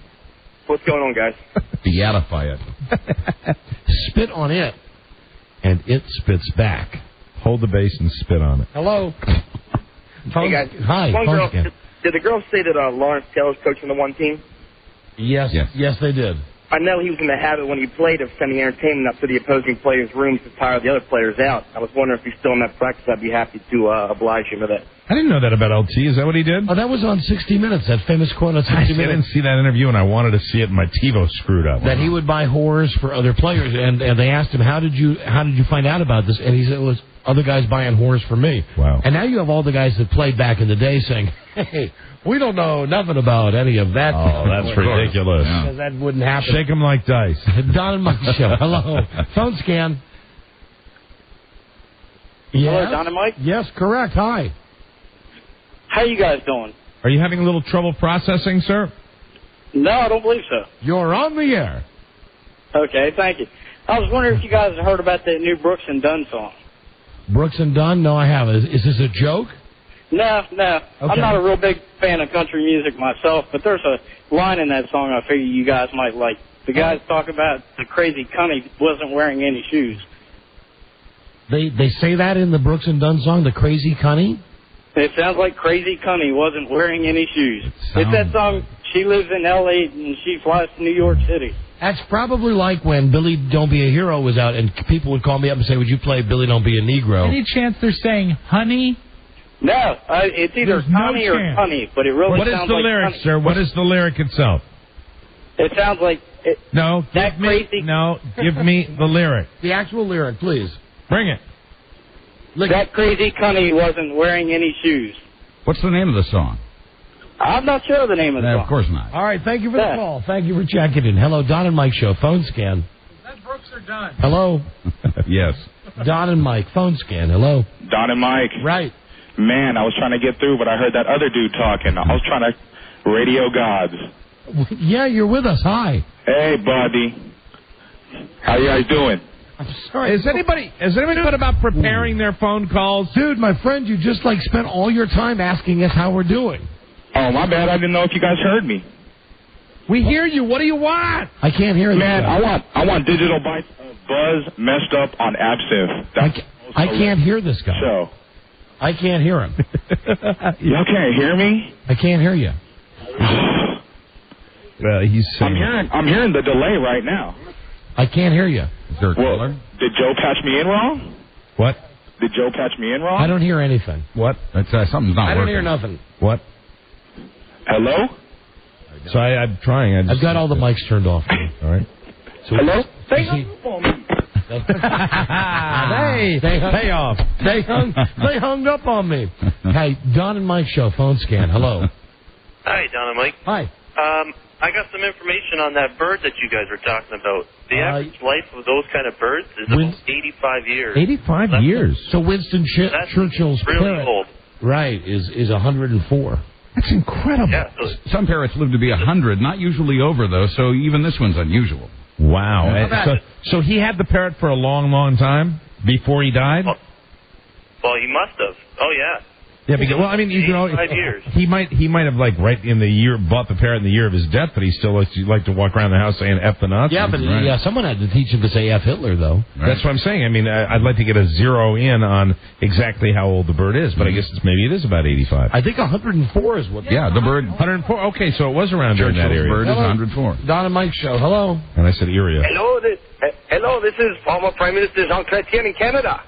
What's going on, guys? Beatify it. Spit on it, and it spits back. Hold the base and spit on it. Hello. Hey, guys. Hi. One phone girl, scan. did the girls say that Lawrence Taylor's coaching the one team? Yes, they did. I know he was in the habit when he played of sending entertainment up to the opposing players' rooms to tire the other players out. I was wondering if he's still in that practice. I'd be happy to oblige him with that. I didn't know that about LT. Is that what he did? Oh, that was on 60 Minutes, that famous quote on 60 I Minutes. didn't see that interview, and I wanted to see it, and my TiVo screwed up. That he would buy whores for other players, and they asked him, how did you find out about this? And he said, it was other guys buying whores for me. Wow. And now you have all the guys that played back in the day saying, hey, we don't know nothing about any of that. Oh, that's ridiculous. Because that wouldn't happen. Shake them like dice. Don and Mike Show. Hello. Phone scan. Yes? Hello, Don and Mike? Yes, correct. Hi. How you guys doing? Are you having a little trouble processing, sir? No, I don't believe so. You're on the air. Okay, thank you. I was wondering if you guys have heard about that new Brooks and Dunn song. Brooks and Dunn? No, I haven't. Is this a joke? No. Okay. I'm not a real big fan of country music myself, but there's a line in that song I figure you guys might like. The guys talk about the crazy cunny wasn't wearing any shoes. They say that in the Brooks and Dunn song, the crazy cunny? It sounds like Crazy Cunny wasn't wearing any shoes. It's that song, She Lives in L.A. and She Flies to New York City. That's probably like when Billy Don't Be a Hero was out and people would call me up and say, would you play Billy Don't Be a Negro? Any chance they're saying honey? No, it's either There's no honey or chance. honey, but it really What is sounds the like lyric, honey. sir? What is the lyric itself? It sounds like... No, that crazy... No, give me the lyric. The actual lyric, please. Bring it. That crazy cunny wasn't wearing any shoes. What's the name of the song? I'm not sure of the name of the song. Of course not. All right, thank you for the call. Thank you for checking in. Hello, Don and Mike Show. Phone scan. Is that Brooks or Dunn? Hello. Yes. Don and Mike. Phone scan. Hello. Don and Mike. Right. Man, I was trying to get through, but I heard that other dude talking. I was trying to radio gods. Yeah, you're with us. Hi. Hey, buddy. How you guys doing? I'm sorry. Has anybody thought about preparing their phone calls? Dude, my friend, you just spent all your time asking us how we're doing. Oh, my bad. I didn't know if you guys heard me. We hear you. What do you want? I can't hear you. Man, I want digital bites of Buzz messed up on absinthe. I can't hear this guy. So. I can't hear him. Y'all can't hear me? I can't hear you. Well, he's saying... I'm hearing the delay right now. I can't hear you. Is there a caller? Did Joe patch me in wrong? What? Did Joe patch me in wrong? I don't hear anything. What? That's, something's not I don't working. hear nothing. What? Hello? So I'm trying. I've got all the mics turned off. All right. So Hello? They hung up on me. Hey, Don and Mike Show, phone scan. Hello. Hi, Don and Mike. Hi. I got some information on that bird that you guys were talking about. The average life of those kind of birds is about 85 years. 85 years. So Winston Churchill's really parrot, old. right, is 104. That's incredible. Yeah, Some parrots live to be 100, not usually over, though, so even this one's unusual. Wow. Yeah. So he had the parrot for a long, long time before he died? well, he must have. Oh, yeah. Yeah, because, well, I mean, you know, 5 years. he might have like right in the year bought the parrot in the year of his death, but he still likes to walk around the house saying F the Nazis. Yeah, but someone had to teach him to say F Hitler, though. Right. That's what I'm saying. I mean, I'd like to get a zero in on exactly how old the bird is, but I guess maybe it is about 85. I think 104 is what. Yeah, the bird. 104. Okay, so it was around during that area. Bird is 104. Don and Mike show. Hello. And I said Iria. Hello, this is former Prime Minister Jean Chrétien in Canada.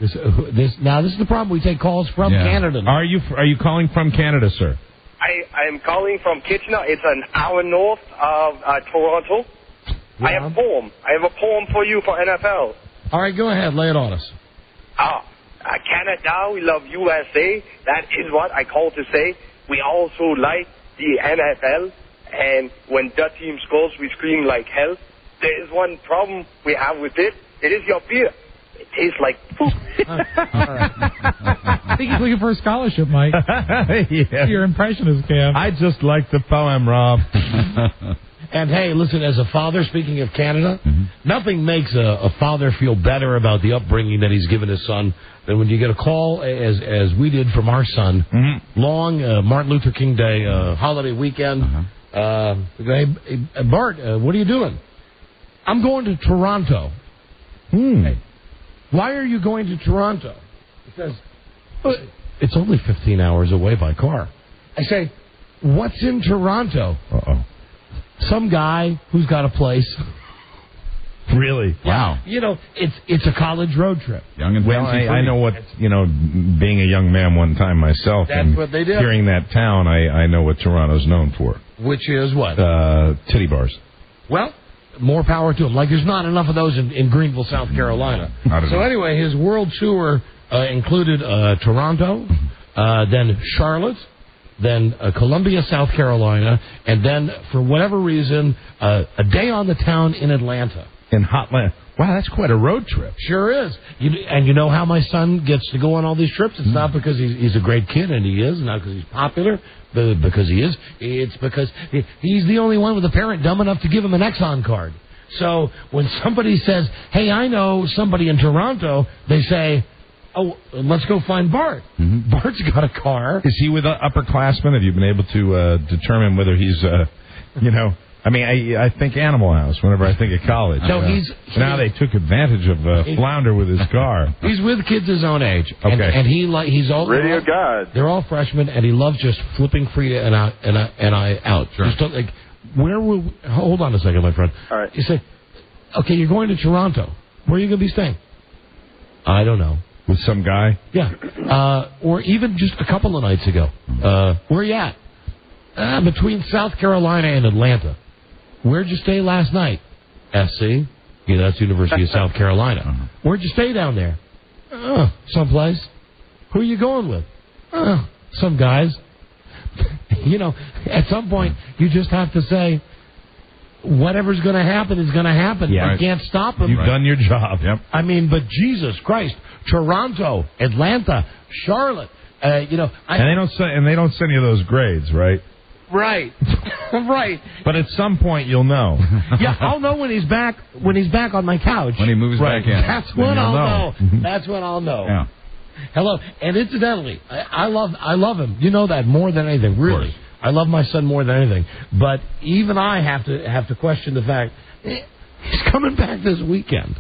This is the problem. We take calls from Canada. Are you calling from Canada, sir? I am calling from Kitchener. It's an hour north of Toronto. Yeah. I have a poem. I have a poem for you for NFL. All right, go ahead. Lay it on us. Canada, we love USA. That is what I call to say. We also like the NFL. And when that team scores, we scream like hell. There is one problem we have with it. It is your beer. It tastes like poop. I think he's looking for a scholarship, Mike. Yeah. Your impression is, Cam. I just like the poem, Rob. And hey, listen, as a father, speaking of Canada, nothing makes a father feel better about the upbringing that he's given his son than when you get a call, as we did from our son, long Martin Luther King Day holiday weekend. Hey, Bart, what are you doing? I'm going to Toronto. Hey, why are you going to Toronto? Because it's only 15 hours away by car. I say, what's in Toronto? Uh-oh. Some guy who's got a place. Really? Wow. You know, it's a college road trip. Young and well, fancy. I know what, being a young man one time myself. That's and what they do. Hearing that town, I know what Toronto's known for. Which is what? Titty bars. Well, more power to him. Like there's not enough of those in Greenville, South Carolina. So anyway, his world tour included Toronto, then Charlotte, then Columbia, South Carolina, and then, for whatever reason, a day on the town in Atlanta. In Hotland. Wow, that's quite a road trip. Sure is. And you know how my son gets to go on all these trips? It's not because he's a great kid, and he is, not because he's popular, but because he is. It's because he's the only one with a parent dumb enough to give him an Exxon card. So when somebody says, hey, I know somebody in Toronto, they say, oh, let's go find Bart. Bart's got a car. Is he with upperclassmen? Have you been able to determine whether he's, I mean, I think Animal House whenever I think of college. No, now they took advantage of Flounder with his car. He's with kids his own age. Okay. And he's all Radio God. They're all freshmen, and he loves just flipping Frida and I out. Sure. Just don't, where will? Hold on a second, my friend. All right. You say, okay, you're going to Toronto. Where are you going to be staying? I don't know. With some guy? Yeah. Or even just a couple of nights ago. Where are you at? Between South Carolina and Atlanta. Where'd you stay last night? SC. That's University of South Carolina. Where'd you stay down there? Someplace. Who are you going with? Some guys. At some point, you just have to say, whatever's going to happen is going to happen. Yeah. You can't stop them. You've done your job. Yep. I mean, but Jesus Christ, Toronto, Atlanta, Charlotte, and they don't send you those grades, right? Right. Right. But at some point you'll know. Yeah, I'll know when he's back on my couch. When he moves back in. That's when I'll know. That's when I'll know. Yeah. Hello. And incidentally, I love him. You know that more than anything, really. I love my son more than anything. But even I have to question the fact he's coming back this weekend.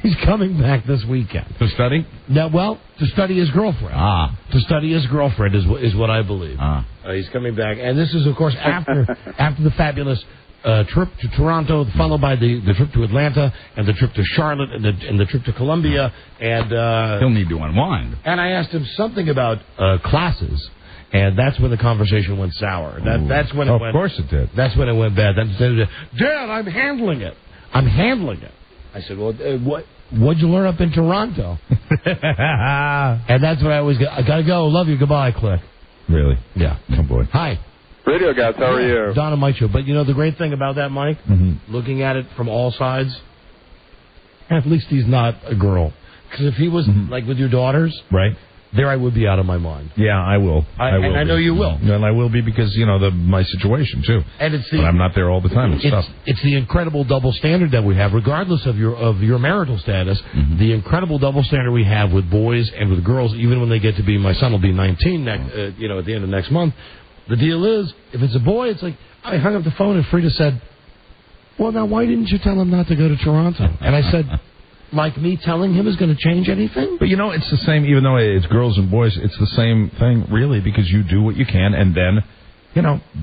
He's coming back this weekend. To study? To study his girlfriend. To study his girlfriend is what I believe. He's coming back. And this is, of course, after the fabulous trip to Toronto, followed by the trip to Atlanta, and the trip to Charlotte, and the trip to Columbia. And he'll need to unwind. And I asked him something about classes. And that's when the conversation went sour. That's when it went. Of course it did. That's when it went bad. Then Dad, I'm handling it. I said, well, what'd you learn up in Toronto? And that's what I always I gotta go. Love you. Goodbye. Click. Really? Yeah. Oh boy. Hi. Radio guys, how are you? Don and Mike show. But the great thing about that, Mike, looking at it from all sides, at least he's not a girl. Because if he was like with your daughters, right? there I would be out of my mind. Yeah, I will. I will. And I know you will. And I will be because, my situation, too. And it's the, but I'm not there all the time. It's the incredible double standard that we have, regardless of your marital status. Mm-hmm. The incredible double standard we have with boys and with girls, even when they get to be, my son will be 19 at the end of next month. The deal is, if it's a boy, it's like, I hung up the phone and Frida said, well, now why didn't you tell him not to go to Toronto? And I said, like me telling him is going to change anything? But, it's the same, even though it's girls and boys, it's the same thing, really, because you do what you can, and then,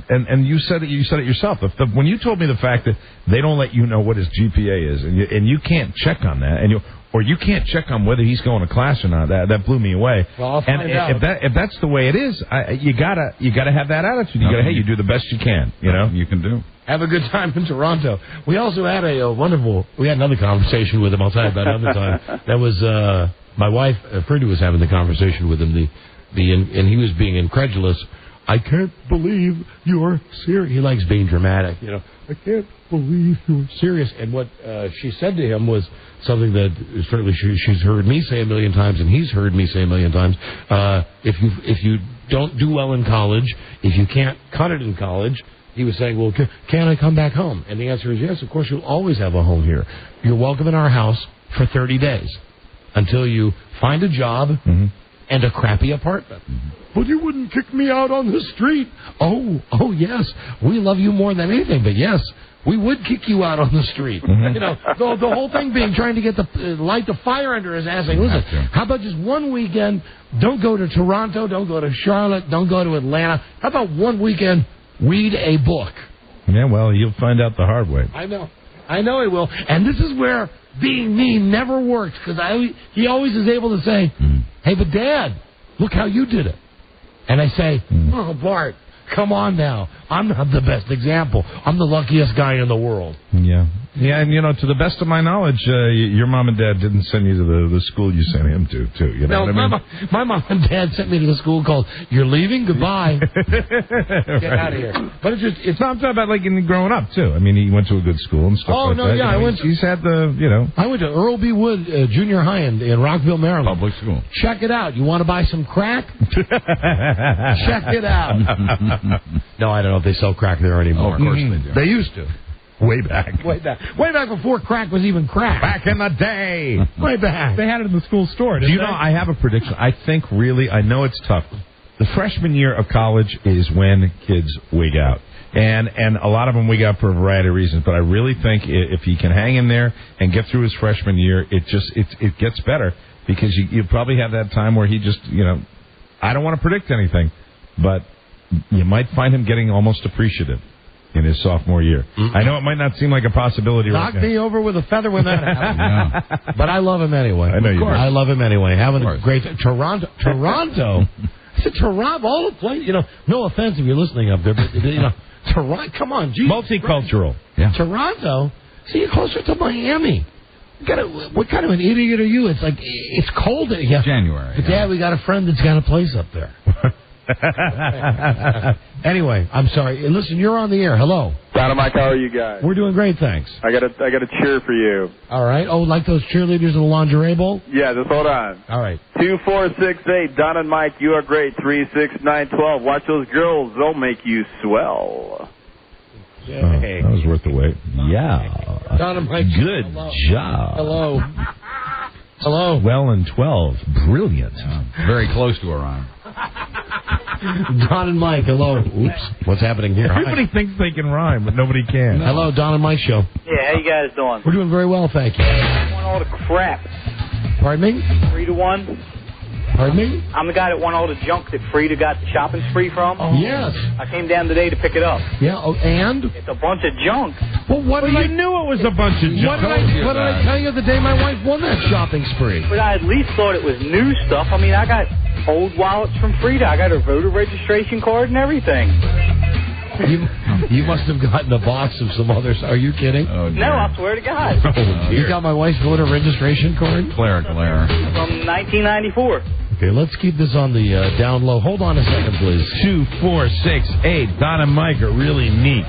and you said it yourself. When you told me the fact that they don't let you know what his GPA is, and you can't check on that, or you can't check on whether he's going to class or not, that blew me away. Well, I'll find out. If that's the way it is, you gotta have that attitude. You gotta dude the best you can, You can do. Have a good time in Toronto. We also had we had another conversation with him. I'll tell you about another time. That was, my wife, Frida, was having the conversation with him, and he was being incredulous. I can't believe you're serious. He likes being dramatic, I can't believe you're serious. And what she said to him was something that certainly she's heard me say a million times, and he's heard me say a million times. If you don't do well in college, if you can't cut it in college, he was saying, well, can I come back home? And the answer is yes, of course, you'll always have a home here. You're welcome in our house for 30 days until you find a job and a crappy apartment. But you wouldn't kick me out on the street. Oh, yes. We love you more than anything, but yes, we would kick you out on the street. The whole thing being trying to get light the fire under his ass. Saying, listen, how about just one weekend? Don't go to Toronto. Don't go to Charlotte. Don't go to Atlanta. How about one weekend? Read a book. Yeah, well, you'll find out the hard way. I know he will. And this is where being mean never works, because he always is able to say, hey, but Dad, look how you did it. And I say, oh, Bart, come on now. I'm not the best example. I'm the luckiest guy in the world. Yeah. Yeah, and, to the best of my knowledge, your mom and dad didn't send you to the school you sent him to, too. You know what I mean? My mom and dad sent me to the school called You're Leaving? Goodbye. Get out of here. But it's not about, like, growing up, too. I mean, he went to a good school and stuff like that. Yeah, he's had I went to Earl B. Wood Junior High in Rockville, Maryland. Public school. Check it out. You want to buy some crack? Check it out. No, I don't know if they sell crack there anymore. Oh, of course they do. They used to. Way back before crack was even crack. Back in the day. Way back. They had it in the school store. Do you know, I have a prediction. I think really, I know it's tough. The freshman year of college is when kids wig out. And a lot of them wig out for a variety of reasons. But I really think if he can hang in there and get through his freshman year, it gets better. Because you probably have that time where he just, I don't want to predict anything. But you might find him getting almost appreciative in his sophomore year. I know it might not seem like a possibility. Knock me over with a feather when that happens. But I love him anyway. I know you do. I love him anyway. Having a great Toronto. I said Toronto, all the place. No offense if you're listening up there, but Toronto. Come on, Jesus. Multicultural. Yeah. Toronto. See, you're closer to Miami. What kind of an idiot are you? It's like it's cold. Yeah. January. But Dad, we got a friend that's got a place up there. Anyway, I'm sorry. Listen, you're on the air. Hello. Don and Mike, how are you guys? We're doing great, thanks. I got a cheer for you. All right. Oh, like those cheerleaders in the lingerie bowl? Yeah, just hold on. All right. 2468, Don and Mike, you are great. 36912. Watch those girls; they'll make you swell. That was worth the wait. Yeah. Don and Mike. Good job. Hello. Hello. Well and 12. Brilliant. Very close to Orion. Don and Mike, hello. Oops, what's happening here? Everybody thinks they can rhyme, but nobody can. Hello, Don and Mike show. Yeah, how you guys doing? We're doing very well, thank you. I want all the crap. Pardon me? 3-1. Pardon me? I'm the guy that won all the junk that Frida got the shopping spree from. Oh, yes. I came down today to pick it up. Yeah, and? It's a bunch of junk. Well, you knew it was a bunch of junk. What did I tell you the day my wife won that shopping spree? But I at least thought it was new stuff. I mean, I got old wallets from Frida. I got her voter registration card and everything. You must have gotten a box of some others. Are you kidding? Oh, no, I swear to God. You got my wife's voter registration card? Clerical error. From 1994. Okay, let's keep this on the down low. Hold on a second, please. 2, 4, 6, 8. Don and Mike are really neat.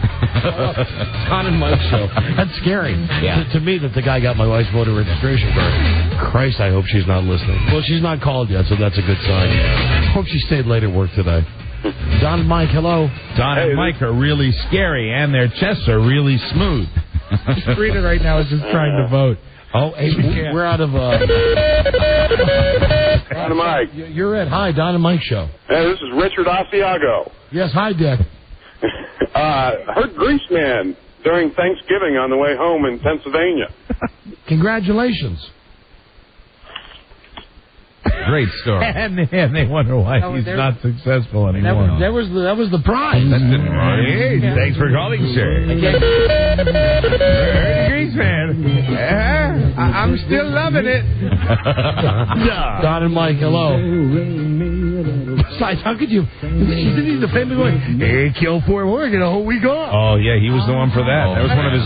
Don and Mike show. That's scary. Yeah. To me, that the guy got my wife's voter registration card. Christ, I hope she's not listening. Well, she's not called yet, so that's a good sign. Hope she stayed late at work today. Don and Mike, hello. Don and Mike are really scary, and their chests are really smooth. Rita right now is just trying to vote. Oh, hey, we're out of... Don and Mike. You're it. Hi, Don and Mike show. Hey, this is Richard Asiago. Yes, hi, Dick. Heard Greaseman during Thanksgiving on the way home in Pennsylvania. Congratulations. Great story. And they wonder why he's not successful anymore. That was the prize. That didn't rhyme. Hey, thanks for calling, sir. Greaseman. I'm still loving it. Don and Mike, hello. Besides, how could you? Isn't he the famous one? Hey, kill 4 more, get a whole week off. Oh yeah, he was the one for that.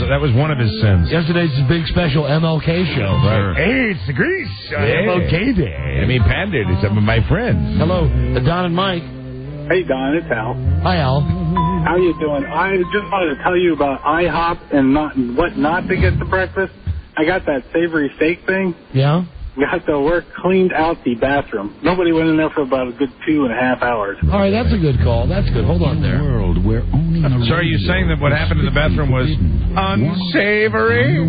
That was one of his sins. Yesterday's big special MLK show. Right. Hey, it's the Grease on MLK Day. I mean, pandered to some of my friends. Hello, Don and Mike. Hey, Don, it's Al. Hi, Al. How you doing? I just wanted to tell you about IHOP and what not to get for breakfast. I got that savory steak thing. Yeah? Got the work cleaned out the bathroom. Nobody went in there for about a good 2.5 hours. All right, that's a good call. That's good. Hold on there. World where only So are you saying that what happened in the bathroom was unsavory?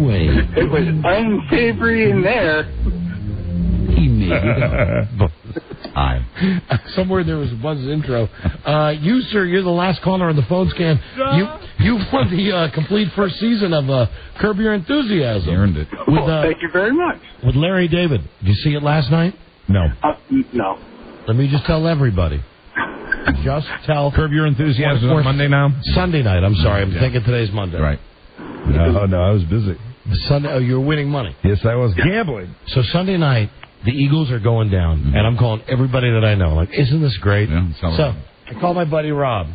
It was unsavory in there. He made it up. Somewhere there was Buzz's intro. You, sir, you're the last caller on the phone scan. You won the complete first season of Curb Your Enthusiasm. You earned it. Thank you very much. With Larry David. Did you see it last night? No. No. Let me just tell everybody. Just tell. Curb Your Enthusiasm on Monday now? Sunday night. I'm sorry. I'm thinking today's Monday. Right. No, I was busy. Sunday. Oh, you were winning money. Yes, I was gambling. So Sunday night, the Eagles are going down, and I'm calling everybody that I know. Like, isn't this great? Yeah, so I call my buddy Rob.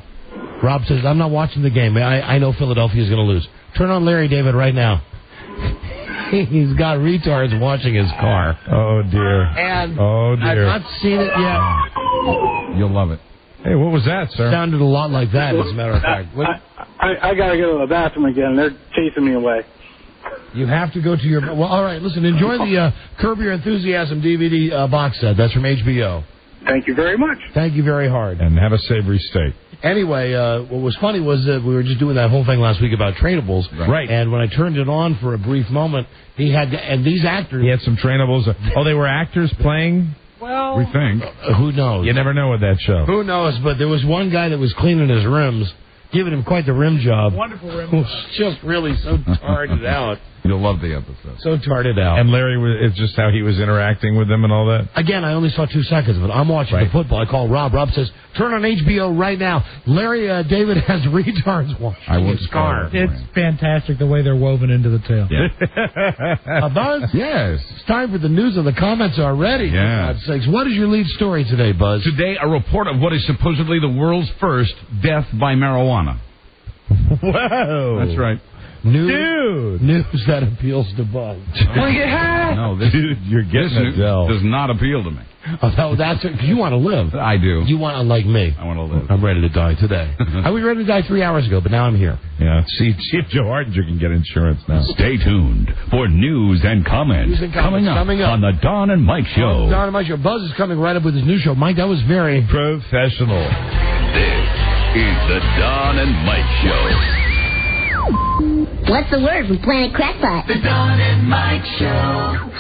Rob says, I'm not watching the game. I know Philadelphia's going to lose. Turn on Larry David right now. He's got retards watching his car. Oh, dear. And I've not seen it yet. You'll love it. Hey, what was that, sir? Sounded a lot like that, as a matter of fact. I got to go to the bathroom again. They're chasing me away. You have to go to your... Well, all right, listen, enjoy the Curb Your Enthusiasm DVD box set. That's from HBO. Thank you very much. Thank you very hard. And have a savory steak. Anyway, what was funny was that we were just doing that whole thing last week about trainables. Right. And when I turned it on for a brief moment, he had... And these actors... He had some trainables. Oh, they were actors playing? Well... We think. Who knows? You never know with that show. Who knows? But there was one guy that was cleaning his rims, giving him quite the rim job. Wonderful rim job. Was just really so tarted out. You'll love the episode. So tarted out. And Larry, it's just how he was interacting with them and all that? Again, I only saw 2 seconds of it. I'm watching the football. I call Rob. Rob says, turn on HBO right now. Larry David has retards watching his car. It's fantastic the way they're woven into the tale. Yeah. Buzz? Yes. It's time for the news and the comments already. Yeah. For God's sakes. What is your lead story today, Buzz? Today, a report of what is supposedly the world's first death by marijuana. Whoa. That's right. News that appeals to Buzz. No, this, dude, you're getting this Adele. does not appeal to me. Oh, that's it. You want to live. I do. You want to, like me. I want to live. I'm ready to die today. I was ready to die 3 hours ago, but now I'm here. Yeah. See if Joe Hardinger can get insurance now. Stay tuned for news and comments, coming up on the Don and Mike Show. Don and Mike Show. Buzz is coming right up with his new show. Mike, that was very professional. This is the Don and Mike Show. What's the word from Planet Crackpot? The Don and Mike Show.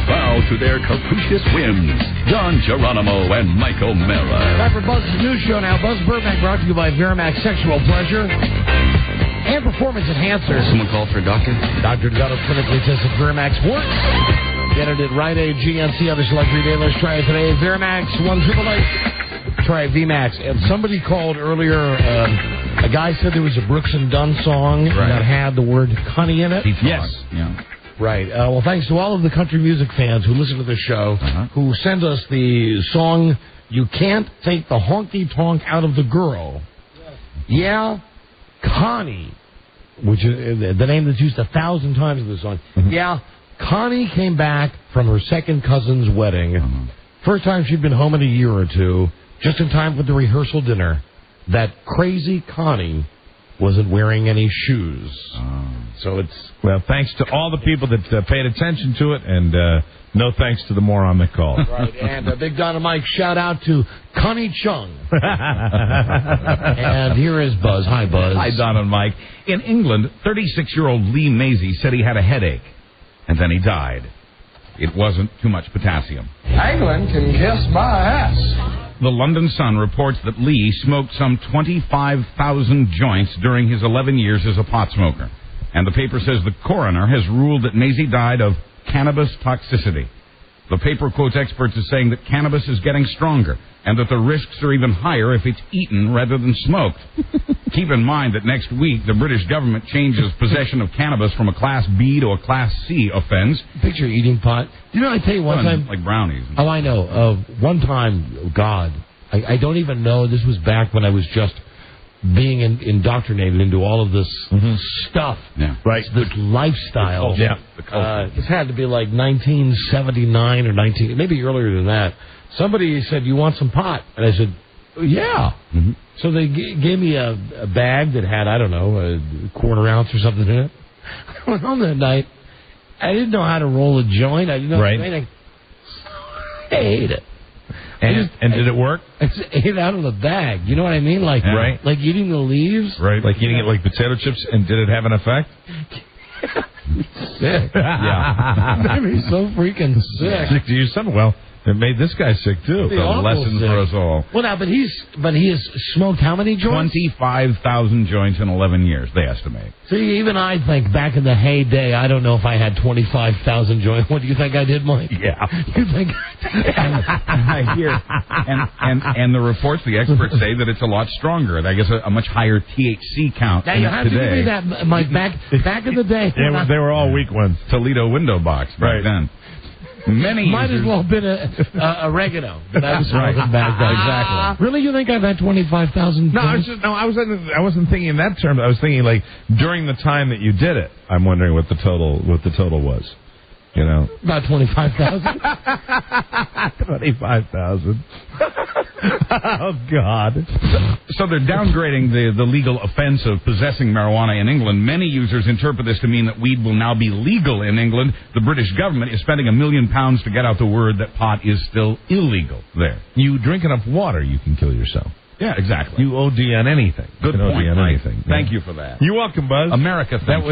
Bow to their capricious whims, Don Geronimo and Mike O'Mara. Time for Buzz's new show now. Buzz Burbank brought to you by Verimax Sexual Pleasure and Performance Enhancers. Someone called for a doctor? Dr. developed clinically tested Verimax works. Get it at Rite Aid, GNC, other select retailers. Try it today. Verimax 1-888. Try VMAX. And somebody called earlier. A guy said there was a Brooks and Dunn song that had the word "cunny" in it. Yes. Yeah. Right. Well, thanks to all of the country music fans who listen to the show, who sent us the song "You Can't Take the Honky Tonk Out of the Girl." Yeah, Connie, which is the name that's used 1,000 times in the song. Yeah, Connie came back from her second cousin's wedding first time she'd been home in a year or two, just in time for the rehearsal dinner, that crazy Connie wasn't wearing any shoes. So it's... Well, thanks to all the people that paid attention to it, and no thanks to the moron that called. Right, and a big Don and Mike shout out to Connie Chung. And here is Buzz. Hi, Buzz. Hi, Don and Mike. In England, 36-year-old Lee Mazie said he had a headache, and then he died. It wasn't too much potassium. England can kiss my ass. The London Sun reports that Lee smoked some 25,000 joints during his 11 years as a pot smoker. And the paper says the coroner has ruled that Mazie died of cannabis toxicity. The paper quotes experts as saying that cannabis is getting stronger and that the risks are even higher if it's eaten rather than smoked. Keep in mind that next week the British government changes possession of cannabis from a Class B to a Class C offense. Picture eating pot. You know, I tell you one time... Like brownies. Oh, I know. One time, God, I don't even know. This was back when I was just being indoctrinated into all of this stuff. Yeah. Right. This lifestyle. Yeah. This had to be like 1979 or maybe earlier than that. Somebody said, "You want some pot?" And I said, "Yeah." Mm-hmm. So they gave me a bag that had, I don't know, a quarter ounce or something in it. I went home that night. I didn't know how to roll a joint. I didn't know how to make it. I ate it. And did it work? I just ate it out of the bag. You know what I mean? Like, like eating the leaves. Right. Like eating it like potato chips. And did it have an effect? Sick. Yeah. Made me so freaking sick. Sick to you, son. Well, it made this guy sick too. The lesson for us all. Well, now, but he has smoked how many joints? 25,000 joints in 11 years, they estimate. See, even I think back in the heyday, I don't know if I had 25,000 joints. What do you think I did, Mike? Yeah. You think? I hear. And the reports, the experts say that it's a lot stronger. I guess a much higher THC count Now, you have today. to give me that, Mike. Back in the day, They were all weak ones. Toledo window box back then. Many might users. as well have been oregano that I was smoking back then. Exactly. Really, you think I've had 25,000? No, I wasn't thinking in that term. I was thinking like during the time that you did it. I'm wondering what the total was. You know, about 25,000. 25,000. Oh God. So they're downgrading the legal offense of possessing marijuana in England. Many users interpret this to mean that weed will now be legal in England. The British government is spending £1 million to get out the word that pot is still illegal there. You drink enough water, you can kill yourself. Yeah, exactly. You OD on anything. Good point, Mike. Thank you for that. You're welcome, Buzz. America, that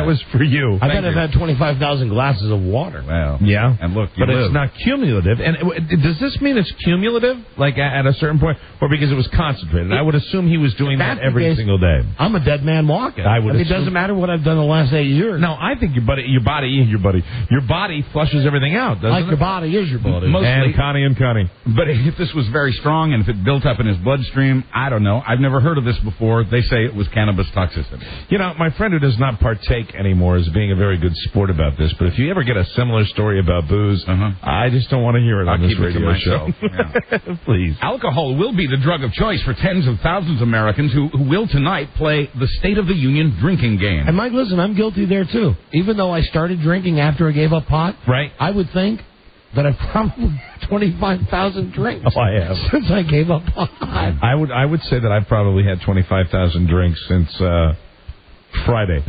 was for you. I bet I've had 25,000 glasses of water. Well, yeah. And look, but it's not cumulative. And does this mean it's cumulative, like at a certain point, or because it was concentrated? I would assume he was doing that every single day. I'm a dead man walking. It doesn't matter what I've done the last 8 years. No, I think your body flushes everything out, doesn't it? Your body is your body. Mostly, and Connie. But if this was very strong and if it built up in his bloodstream, I don't know. I've never heard of this before. They say it was cannabis toxicity. You know, my friend who does not partake anymore is being a very good sport about this. But if you ever get a similar story about booze, I just don't want to hear it on this radio show. Yeah. Please. Alcohol will be the drug of choice for tens of thousands of Americans who will tonight play the State of the Union drinking game. And Mike, listen, I'm guilty there too. Even though I started drinking after I gave up pot, right? I would think that I've probably had 25,000 drinks. Oh, I have. Since I gave up pot. I would say that I've probably had 25,000 drinks since Friday.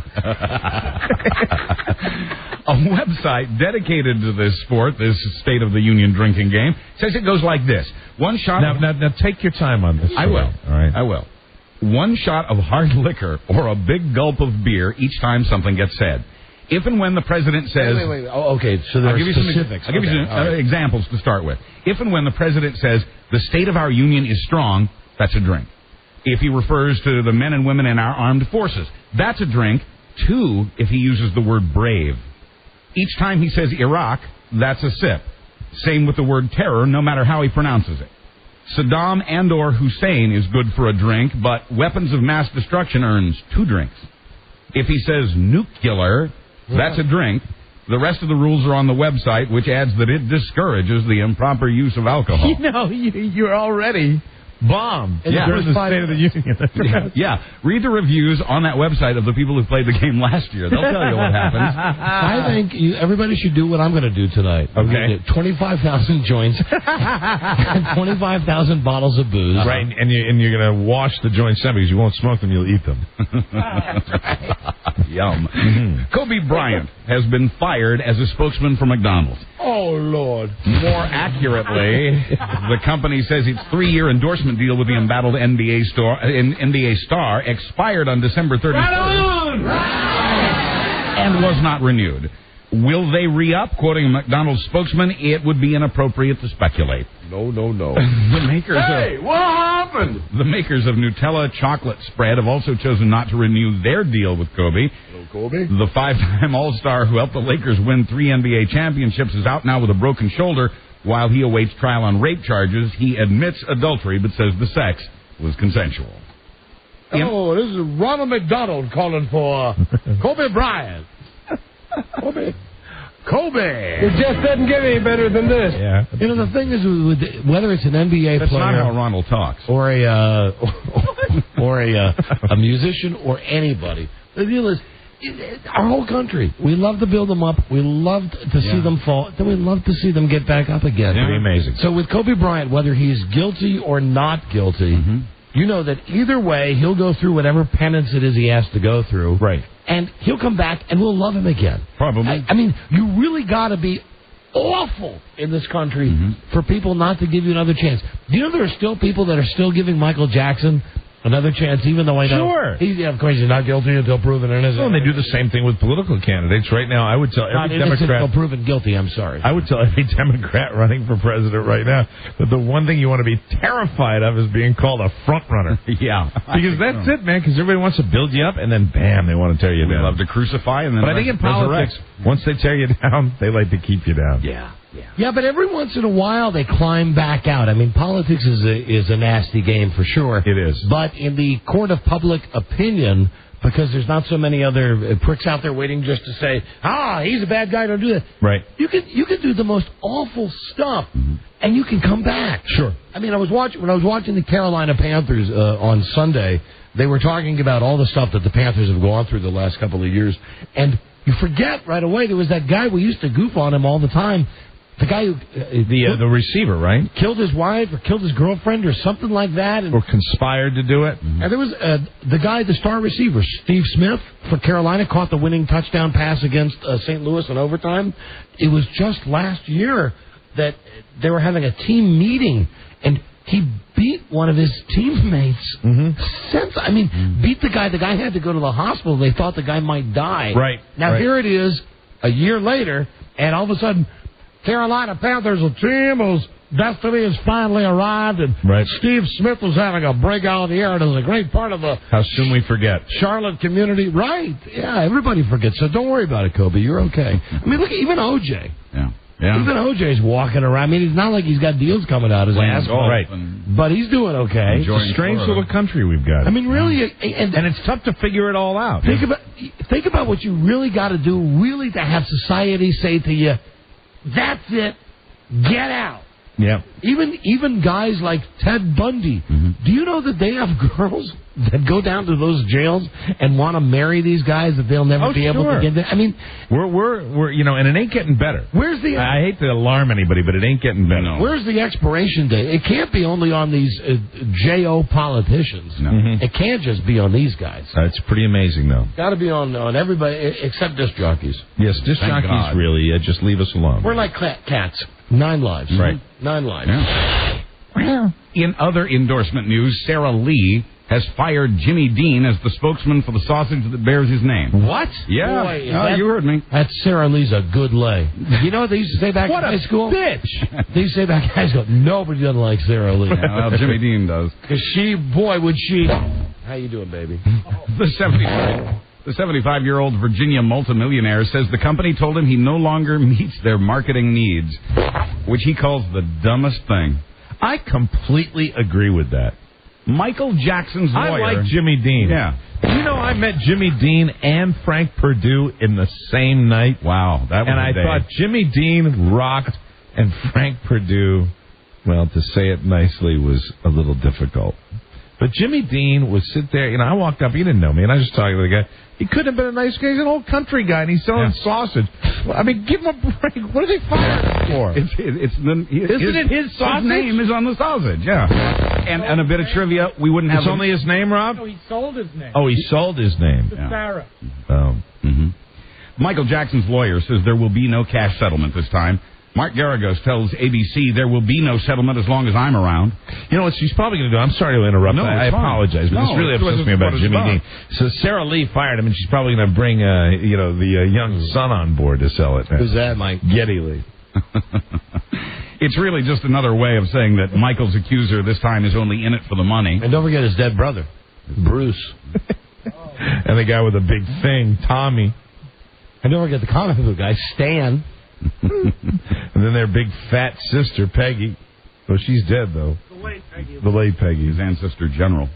A website dedicated to this sport, this State of the Union drinking game, says it goes like this. One shot... Now take your time on this. I will. All right. I will. One shot of hard liquor or a big gulp of beer each time something gets said. If and when the president says... Wait. Oh, okay, so there are specifics. I'll give you some examples to start with. If and when the president says, the state of our union is strong, that's a drink. If he refers to the men and women in our armed forces, that's a drink. 2, if he uses the word brave. Each time he says Iraq, that's a sip. Same with the word terror, no matter how he pronounces it. Saddam and or Hussein is good for a drink, but weapons of mass destruction earns 2 drinks. If he says nuclear... that's a drink. The rest of the rules are on the website, which adds that it discourages the improper use of alcohol. You know, you're already bombed during the State of the Union. Yeah, read the reviews on that website of the people who played the game last year. They'll tell you what happens. I think everybody should do what I'm going to do tonight. Okay. 25,000 joints and 25,000 bottles of booze. Right, and you're going to wash the joints down because you won't smoke them, you'll eat them. Yum. Kobe Bryant has been fired as a spokesman for McDonald's. Oh, Lord. More accurately, the company says its 3-year endorsement deal with the embattled NBA star expired on December 31st and was not renewed. Will they re-up? Quoting a McDonald's spokesman, it would be inappropriate to speculate. No. What happened? The makers of Nutella chocolate spread have also chosen not to renew their deal with Kobe. The 5-time All-Star who helped the Lakers win 3 NBA championships is out now with a broken shoulder while he awaits trial on rape charges. He admits adultery but says the sex was consensual. Oh, this is Ronald McDonald calling for Kobe Bryant. Kobe. It just doesn't get any better than this. Yeah. You know, the thing is, whether it's an NBA That's player... not how Ronald talks. Or a musician or anybody. The deal is, our whole country, we love to build them up. We love to see them fall. Then we love to see them get back up again. Yeah. Pretty amazing. So with Kobe Bryant, whether he's guilty or not guilty, you know that either way, he'll go through whatever penance it is he has to go through. Right. And he'll come back and we'll love him again. Probably. I mean, you really got to be awful in this country for people not to give you another chance. Do you know there are still people that are still giving Michael Jackson another chance, even though I know... Sure. Of course, he's not guilty until proven innocent. Well, and they do the same thing with political candidates. Right now, I would tell every Democrat... Until proven guilty, I'm sorry. I would tell every Democrat running for president right now that the one thing you want to be terrified of is being called a front runner. Yeah. Because that's it, man, because everybody wants to build you up, and then, bam, they want to tear you We down. love to crucify and then But I think in politics, once they tear you down, they like to keep you down. Yeah, but every once in a while they climb back out. I mean, politics is a nasty game for sure. It is. But in the court of public opinion, because there's not so many other pricks out there waiting just to say, he's a bad guy, don't do that. Right. You can do the most awful stuff, and you can come back. Sure. I mean, when I was watching the Carolina Panthers on Sunday, they were talking about all the stuff that the Panthers have gone through the last couple of years, and you forget right away there was that guy we used to goof on him all the time. The guy who... the receiver, right? Killed his wife or killed his girlfriend or something like that. Or conspired to do it. And there was the guy, the star receiver, Steve Smith for Carolina, caught the winning touchdown pass against St. Louis in overtime. It was just last year that they were having a team meeting, and he beat one of his teammates. Beat the guy. The guy had to go to the hospital. They thought the guy might die. Right. Now, here it is, a year later, and all of a sudden... Carolina Panthers, a team whose destiny has finally arrived, and Steve Smith was having a breakout in the air, and it was a great part of the... How soon we forget. Charlotte community. Right. Yeah, everybody forgets, so don't worry about it, Kobe. You're okay. I mean, look, even OJ. Yeah. Even OJ's walking around. I mean, it's not like he's got deals coming out his ass. Right. But he's doing okay. It's a strange little country we've got. I mean, really... And it's tough to figure it all out. Think about what you really got to do, really, to have society say to you, that's it. Get out. Yeah. Even guys like Ted Bundy. Do you know that they have girls that go down to those jails and want to marry these guys that they'll never be able to get there? I mean, we're and it ain't getting better. Where's the? I hate to alarm anybody, but it ain't getting better. No. Where's the expiration date? It can't be only on these JO politicians. No. It can't just be on these guys. It's pretty amazing, though. Got to be on everybody except disc jockeys. Yes, disc jockeys really just leave us alone. We're like cats. 9 lives. Right. 9 lives. Yeah. In other endorsement news, Sarah Lee has fired Jimmy Dean as the spokesman for the sausage that bears his name. What? Yeah. Boy, you heard me. That Sarah Lee's a good lay. You know what they used to say back in high school? What a bitch! They used to say back in high school, nobody doesn't like Sarah Lee. Yeah, well, Jimmy Dean does. Because would she... How you doing, baby? The 75-year-old Virginia multimillionaire says the company told him he no longer meets their marketing needs, which he calls the dumbest thing. I completely agree with that. Michael Jackson's lawyer... I like Jimmy Dean. Yeah. You know, I met Jimmy Dean and Frank Perdue in the same night. Wow, that was And I thought Jimmy Dean rocked and Frank Perdue Well, to say it nicely was a little difficult. But Jimmy Dean would sit there, I walked up, he didn't know me, and I was just talking to the guy. He couldn't have been a nice guy. He's an old country guy, and he's selling sausage. I mean, give him a break. What are they firing him for? Isn't it his sausage? His name is on the sausage, yeah. And a bit of trivia, we wouldn't have... It's only his name, Rob? No, he sold his name. Oh, he sold his name. To Sarah. Oh. Mm-hmm. Michael Jackson's lawyer says there will be no cash settlement this time. Mark Garagos tells ABC there will be no settlement as long as I'm around. You know what she's probably going to do? I'm sorry to interrupt. No, I apologize, but this really upsets me about Jimmy Dean. So Sarah Lee fired him, and she's probably going to bring, the young son on board to sell it. Who's that, Mike? Geddy Lee. It's really just another way of saying that Michael's accuser this time is only in it for the money. And don't forget his dead brother, Bruce. And the guy with the big thing, Tommy. And don't forget the comic book guy, Stan. And then their big fat sister, Peggy. Well, she's dead, though. The late Peggy. His ancestor general.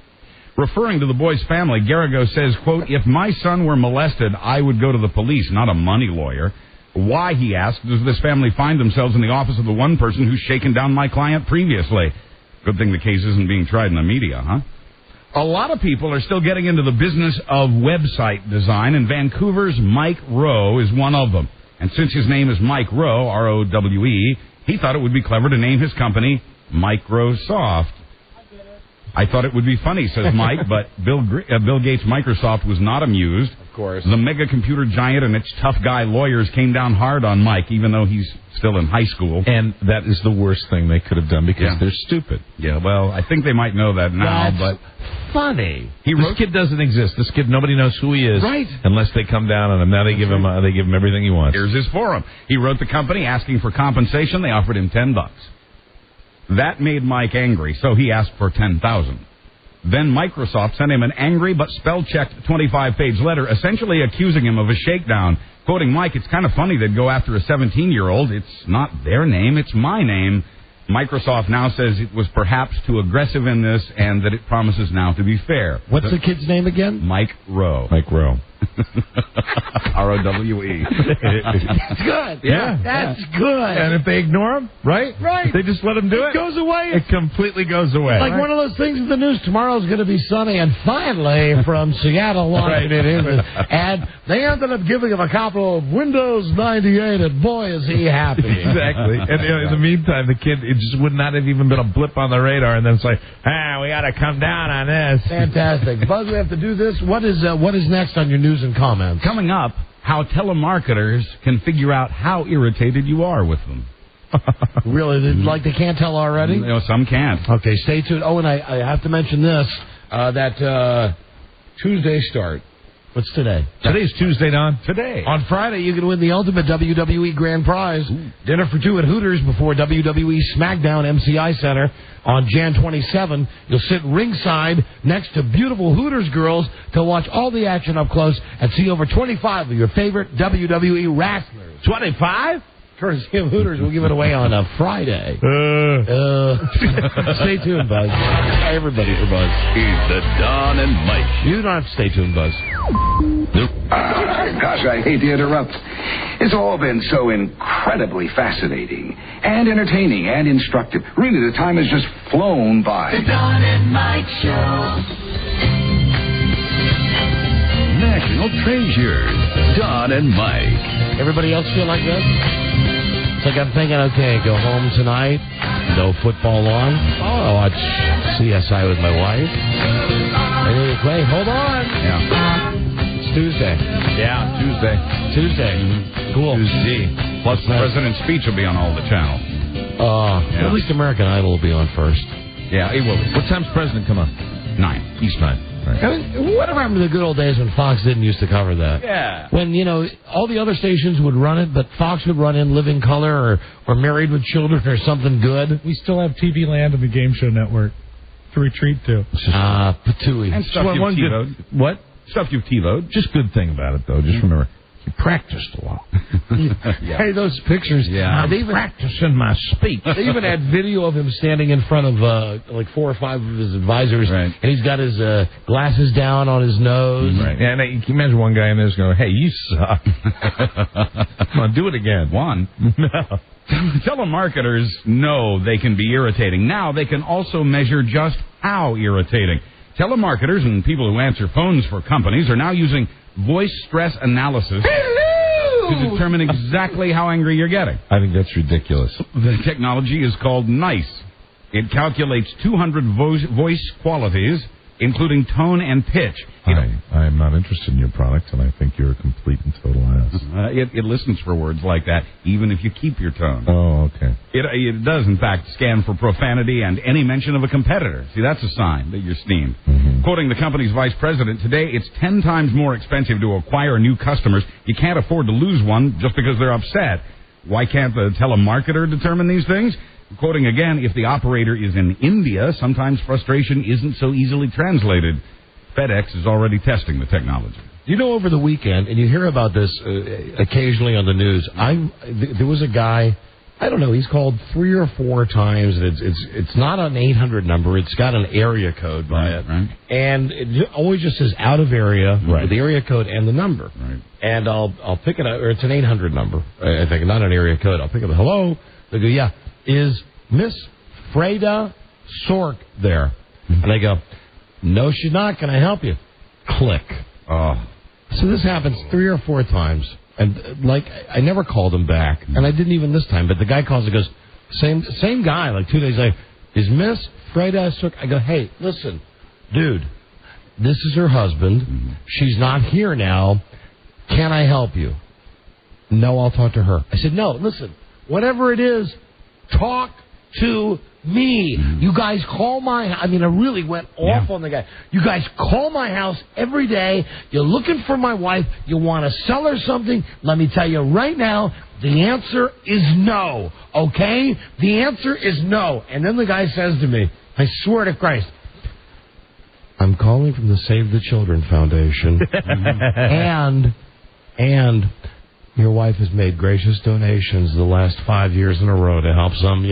Referring to the boy's family, Garagos says, quote, if my son were molested, I would go to the police, not a money lawyer. Why, he asked, does this family find themselves in the office of the one person who's shaken down my client previously? Good thing the case isn't being tried in the media, huh? A lot of people are still getting into the business of website design, and Vancouver's Mike Rowe is one of them. And since his name is Mike Rowe, R-O-W-E, he thought it would be clever to name his company Microsoft. I thought it would be funny, says Mike, but Bill Gates' Microsoft was not amused. Of course. The mega computer giant and its tough guy lawyers came down hard on Mike, even though he's still in high school. And that is the worst thing they could have done because they're stupid. Yeah, well, I think they might know that now, but... funny. This kid doesn't exist. This kid, nobody knows who he is. Right. Unless they come down on him. Now they give him everything he wants. Here's his forum. He wrote the company asking for compensation. They offered him $10. That made Mike angry, so he asked for $10,000. Then Microsoft sent him an angry but spell-checked 25-page letter essentially accusing him of a shakedown. Quoting Mike, it's kind of funny they'd go after a 17-year-old. It's not their name, it's my name. Microsoft now says it was perhaps too aggressive in this and that it promises now to be fair. What's the kid's name again? Mike Rowe. Mike Rowe. R-O-W-E. That's good. Yeah. That's good. And if they ignore him, right? If they just let him do it, It goes away. it completely goes away. Like one of those things in the news. Tomorrow's going to be sunny, and finally, from Seattle, Washington, and they ended up giving him a copy of Windows 98, and boy, is he happy. Exactly. And in the meantime, the kid, it just would not have even been a blip on the radar, and then it's like, we got to come down on this. Fantastic. Buzz, we have to do this. What is next on your news and comments? Coming up, how telemarketers can figure out how irritated you are with them. Really? Like they can't tell already? No, some can't. Okay, stay tuned. Oh, and I have to mention this, that Tuesday start. What's today? Today's Tuesday, Don. Today. On Friday, you can win the ultimate WWE Grand Prize. Dinner for two at Hooters before WWE SmackDown MCI Center on Jan 27. You'll sit ringside next to beautiful Hooters girls to watch all the action up close and see over 25 of your favorite WWE wrestlers. 25? Courtesy of Hooters. We'll give it away on a Friday. Stay tuned, Buzz. Everybody for Buzz. It's the Don and Mike. You don't have to stay tuned, Buzz. Gosh, I hate to interrupt. It's all been so incredibly fascinating and entertaining and instructive. Really, the time has just flown by. The Don and Mike Show. National Treasures. Don and Mike. Everybody else feel like this? It's like I'm thinking, okay, go home tonight, no football on. I'll watch CSI with my wife. Wait, hold on. Yeah. It's Tuesday. Yeah, Tuesday. Cool. Tuesday. Plus, the president's speech will be on all the channels. At least American Idol will be on first. Yeah, it will be. What time's president come on? 9. East 9. Right. I mean, whatever happened to the good old days when Fox didn't used to cover that? Yeah. When, all the other stations would run it, but Fox would run in Living Color or Married with Children or something good. We still have TV Land and the Game Show Network to retreat to. Patooey. And stuff you've TiVoed. What? Stuff you've TiVoed. Just good thing about it, though. Just remember, you practiced a lot. Hey, those pictures. Yeah. They even practicing my speech. They even had video of him standing in front of like 4 or 5 of his advisors, and he's got his glasses down on his nose. Right. Yeah, and you can imagine one guy in there going, "Hey, you suck. Come on, do it again." One. No. Telemarketers know they can be irritating. Now they can also measure just how irritating. Telemarketers and people who answer phones for companies are now using voice stress analysis to determine exactly how angry you're getting. I think that's ridiculous. The technology is called NICE. It calculates 200 voice qualities, including tone and pitch. I am not interested in your product, and I think you're a complete and total ass. It listens for words like that, even if you keep your tone. Oh, okay. It does, in fact, scan for profanity and any mention of a competitor. See, that's a sign that you're steamed. Quoting the company's vice president, today it's 10 times more expensive to acquire new customers. You can't afford to lose one just because they're upset. Why can't the telemarketer determine these things? Quoting again, if the operator is in India, sometimes frustration isn't so easily translated. FedEx is already testing the technology. You know, over the weekend, and you hear about this occasionally on the news, there was a guy, I don't know, he's called 3 or 4 times, and it's not an 800 number, it's got an area code by it. Right. And it always just says out of area, with the area code and the number. Right. And I'll pick it up, or it's an 800 number, I think, not an area code. I'll pick it up, hello? They go, yeah, is Miss Freda Sork there? And I go, no, she's not. Can I help you? Click. Oh. So this happens 3 or 4 times. And, I never called him back. And I didn't even this time. But the guy calls and goes, same guy, 2 days later, is Miss Freda Sork? I go, hey, listen, dude, this is her husband. She's not here now. Can I help you? No, I'll talk to her. I said, no, listen, whatever it is, talk to me. You guys call I really went off on the guy. You guys call my house every day. You're looking for my wife. You want to sell her something. Let me tell you right now, the answer is no. Okay? The answer is no. And then the guy says to me, I swear to Christ, I'm calling from the Save the Children Foundation. and your wife has made gracious donations the last 5 years in a row to help some,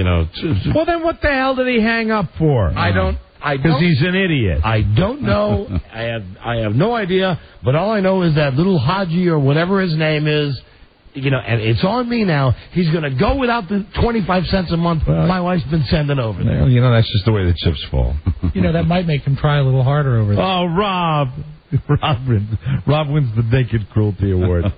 Well, then what the hell did he hang up for? I don't. Because he's an idiot. I don't know. I have no idea. But all I know is that little Haji or whatever his name is, and it's on me now. He's going to go without the 25 cents a month my wife's been sending over there. Well, that's just the way the chips fall. That might make him try a little harder over there. Oh, Rob wins the Naked Cruelty Award.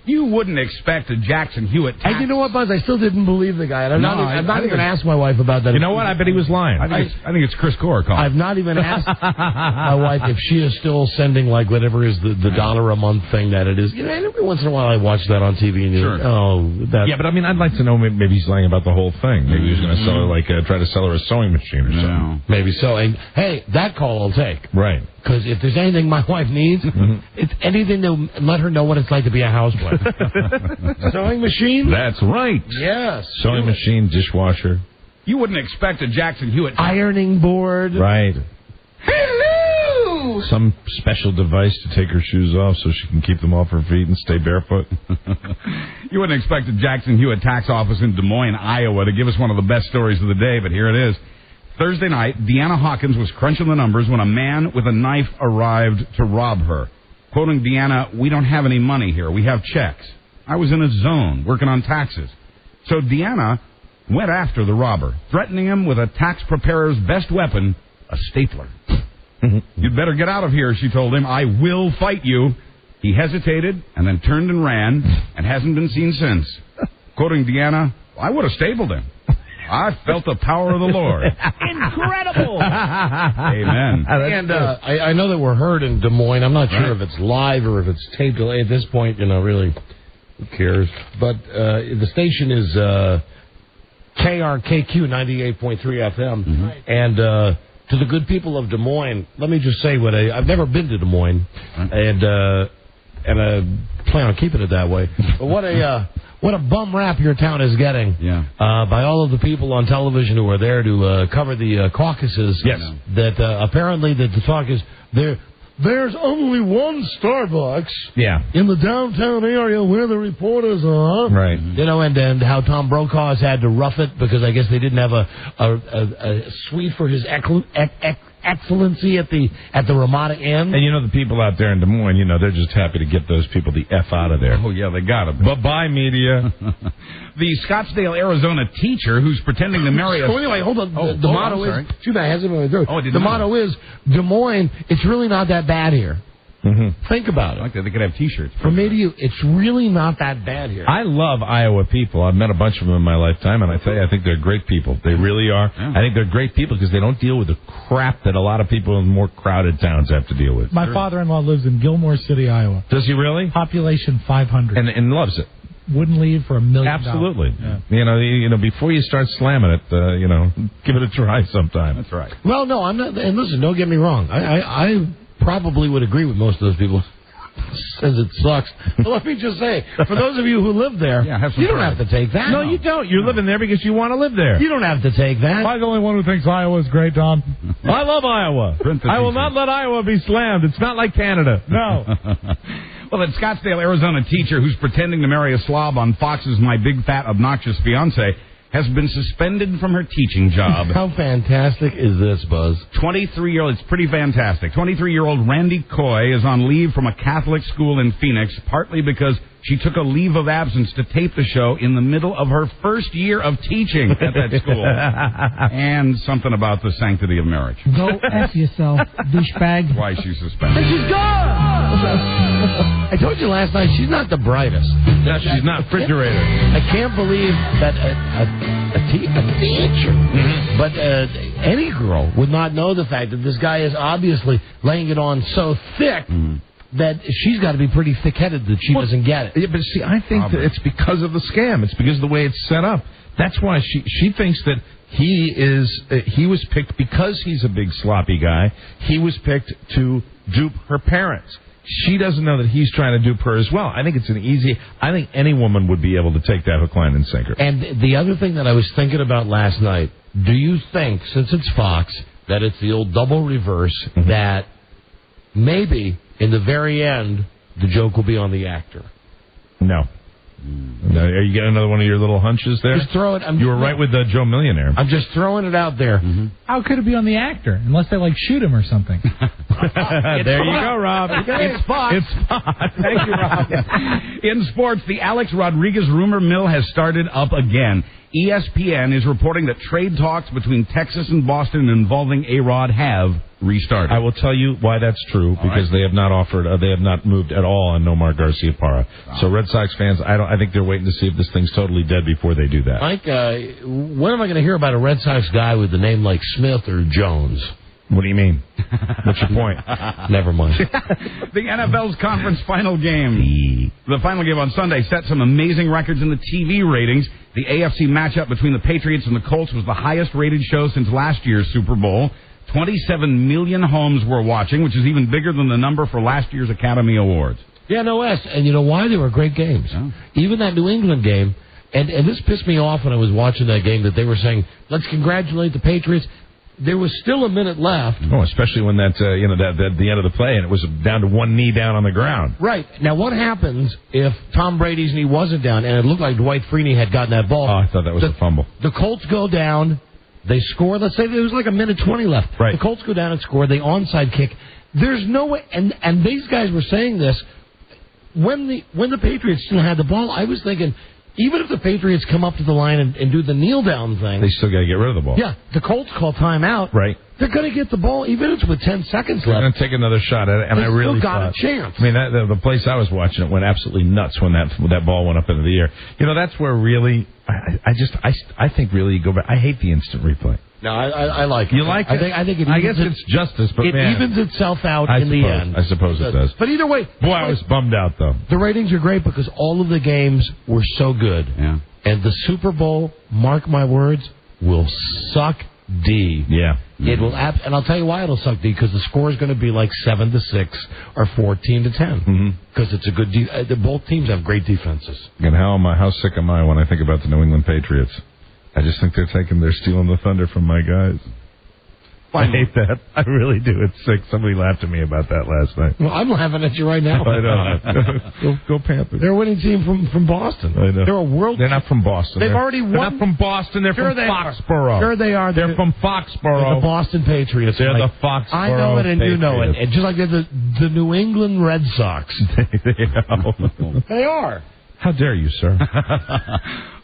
You wouldn't expect a Jackson Hewitt tax. And you know what, Buzz? I still didn't believe the guy. And I'm not even asked my wife about that. You know what? I bet he was lying. I think it's Chris Core calling. I've not even asked my wife if she is still sending whatever is the $1 a month thing that it is. And every once in a while I watch that on TV and Sure. Yeah, but I'd like to know maybe he's lying about the whole thing. Maybe he's going to sell her try to sell her a sewing machine or something. Maybe so. And hey, that call I'll take. Right. Because if there's anything my wife needs, it's anything to let her know what it's like to be a housewife. Sewing machine? That's right. Yes. Sewing machine, dishwasher. You wouldn't expect a Jackson Hewitt tax. Ironing board. Right. Hello! Some special device to take her shoes off so she can keep them off her feet and stay barefoot. You wouldn't expect a Jackson Hewitt tax office in Des Moines, Iowa to give us one of the best stories of the day, but here it is. Thursday night, Deanna Hawkins was crunching the numbers when a man with a knife arrived to rob her. Quoting Deanna, "We don't have any money here. We have checks. I was in a zone working on taxes." So Deanna went after the robber, threatening him with a tax preparer's best weapon, a stapler. "You'd better get out of here," she told him. "I will fight you." He hesitated and then turned and ran and hasn't been seen since. Quoting Deanna, "I would have stapled him. I felt the power of the Lord." Incredible! Amen. And I know that we're heard in Des Moines. I'm not sure if it's live or if it's taped. At this point, really, who cares? But the station is KRKQ 98.3 FM. And to the good people of Des Moines, let me just say I've never been to Des Moines, and I plan on keeping it that way. But what a bum rap your town is getting by all of the people on television who are there to cover the caucuses. Yes. That apparently that the talk is there's only one Starbucks in the downtown area where the reporters are. Right. You know, and how Tom Brokaw has had to rough it because I guess they didn't have a suite for his excellency at the Ramada Inn. And you know the people out there in Des Moines, you know, they're just happy to get those people the F out of there. Oh, yeah, they got them. Bye-bye, media. The Scottsdale, Arizona teacher who's pretending to marry So anyway, hold on. The motto is... Too bad, it hasn't been through. Oh, I didn't the know motto is, Des Moines, it's really not that bad here. Mm-hmm. Think about it. Like that, they could have T-shirts. From me to you, it's really not that bad here. I love Iowa people. I've met a bunch of them in my lifetime, and I tell you, I think they're great people. They really are. Yeah. I think they're great people because they don't deal with the crap that a lot of people in more crowded towns have to deal with. My father-in-law lives in Gilmore City, Iowa. Does he really? Population 500. And loves it. Wouldn't leave for $1 million. Absolutely. Yeah. You know, before you start slamming it, you know, give it a try sometime. That's right. Well, no, I'm not. And listen, don't get me wrong. I probably would agree with most of those people. Says it sucks. But let me just say, for those of you who live there, you don't have to take that. No, you don't. You're living there because you want to live there. You don't have to take that. Am I the only one who thinks Iowa's great, Tom? I love Iowa. I will not let Iowa be slammed. It's not like Canada. No. Well, that Scottsdale, Arizona teacher who's pretending to marry a slob on Fox's My Big Fat Obnoxious Fiancé has been suspended from her teaching job. How fantastic is this, Buzz? 23-year-old, it's pretty fantastic. 23-year-old Randy Coy is on leave from a Catholic school in Phoenix, partly because she took a leave of absence to tape the show in the middle of her first year of teaching at that school. And something about the sanctity of marriage. Go F yourself, douchebag. Why is she suspended? And she's gone! I told you last night, she's not the brightest. No, she's not refrigerator. I can't believe that a teacher, but any girl would not know the fact that this guy is obviously laying it on so thick that she's got to be pretty thick-headed that she doesn't get it. Yeah, but see, I think that it's because of the scam. It's because of the way it's set up. That's why she thinks that he was picked because he's a big sloppy guy. He was picked to dupe her parents. She doesn't know that he's trying to dupe her as well. I think it's I think any woman would be able to take that hook, line, and sinker. And the other thing that I was thinking about last night, do you think, since it's Fox, that it's the old double reverse, that maybe in the very end, the joke will be on the actor? No. No, are you getting another one of your little hunches there? Just throw it. You were right with Joe Millionaire. I'm just throwing it out there. How could it be on the actor? Unless they, shoot him or something. There you go, Rob. It's Fox. It's Fox. Thank you, Rob. In sports, the Alex Rodriguez rumor mill has started up again. ESPN is reporting that trade talks between Texas and Boston involving A-Rod have restarted. I will tell you why that's true, because they have not offered, they have not moved at all on Nomar Garciaparra. So Red Sox fans, I think they're waiting to see if this thing's totally dead before they do that. Mike, when am I going to hear about a Red Sox guy with the name like Smith or Jones? What do you mean? What's your point? Never mind. The NFL's conference final game. The final game on Sunday set some amazing records in the TV ratings. The AFC matchup between the Patriots and the Colts was the highest rated show since last year's Super Bowl. 27 million homes were watching, which is even bigger than the number for last year's Academy Awards. Yeah, no S. And you know why? They were great games. Oh. Even that New England game. And this pissed me off when I was watching that game, that they were saying, let's congratulate the Patriots. There was still a minute left. Oh, especially when that the end of the play and it was down to one knee down on the ground. Right. Now, what happens if Tom Brady's knee wasn't down and it looked like Dwight Freeney had gotten that ball? Oh, I thought that was a fumble. The Colts go down. They score. Let's say there was like a minute 20 left. Right. The Colts go down and score. They onside kick. There's no way. And these guys were saying this when the Patriots still had the ball. I was thinking, even if the Patriots come up to the line and do the kneel down thing, they still got to get rid of the ball. Yeah, the Colts call timeout. Right. They're going to get the ball, even if it's with 10 seconds They're left. going to take another shot at it, and They I really still got thought, a chance. I mean, the place I was watching it went absolutely nuts when that ball went up into the air. You know, that's where really, I think really you go back. I hate the instant replay. No, I like it. You like it? I think it I guess it's justice, but it evens itself out in the end. I suppose it does. But either way, boy, I was bummed out though. The ratings are great because all of the games were so good. Yeah. And the Super Bowl, mark my words, will suck D. Yeah. It will, and I'll tell you why it'll suck D, because the score is going to be like 7-6 or 14-10. Because it's a good. Both teams have great defenses. And how sick am I when I think about the New England Patriots? I just think they're stealing the thunder from my guys. I hate that. I really do. It's sick. Somebody laughed at me about that last night. Well, I'm laughing at you right now. I know. Go Panthers. They're a winning team from Boston. I know. They're a world. They're not from Boston. They've already won. They're not from Boston. They're from Foxborough. Sure they are. They're from Foxborough. They're the Boston Patriots. They're the Foxborough I know it, and Patriots. you know it. And just like they're the New England Red Sox. They are. How dare you, sir?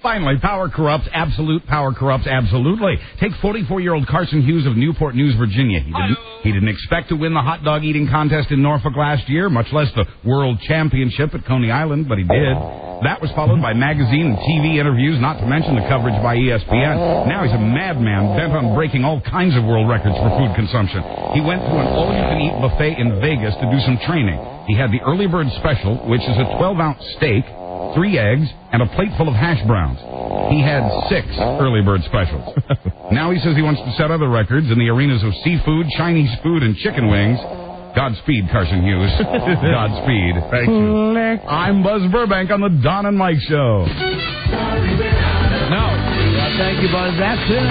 Finally, power corrupts. Absolute power corrupts absolutely. Take 44-year-old Carson Hughes of Newport News, Virginia. He didn't expect to win the hot dog eating contest in Norfolk last year, much less the World Championship at Coney Island, but he did. That was followed by magazine and TV interviews, not to mention the coverage by ESPN. Now he's a madman bent on breaking all kinds of world records for food consumption. He went to an all-you-can-eat buffet in Vegas to do some training. He had the early bird special, which is a 12-ounce steak, 3 eggs, and a plate full of hash browns. He had 6 early bird specials. Now he says he wants to set other records in the arenas of seafood, Chinese food, and chicken wings. Godspeed, Carson Hughes. Godspeed. Thank you. I'm Buzz Burbank on the Don and Mike Show. No. Thank you, Buzz. That's it.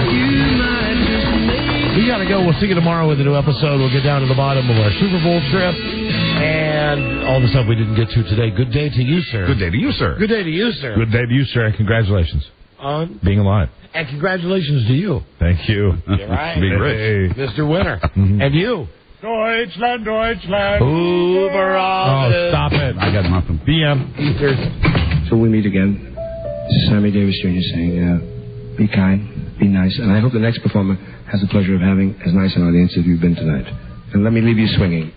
We got to go. We'll see you tomorrow with a new episode. We'll get down to the bottom of our Super Bowl trip and all the stuff we didn't get to today. Good day to you, sir. Good day to you, sir. Good day to you, sir. Good day to you, sir. Congratulations. On being alive. And congratulations to you. Thank you. You're right. Being rich. Mr. Winner. And you. Deutschland, Deutschland. Over all. Oh, stop it. I got nothing. BM. So we meet again. This is Sammy Davis Jr. saying, be kind, be nice, and I hope the next performer has the pleasure of having as nice an audience as you've been tonight. And let me leave you swinging.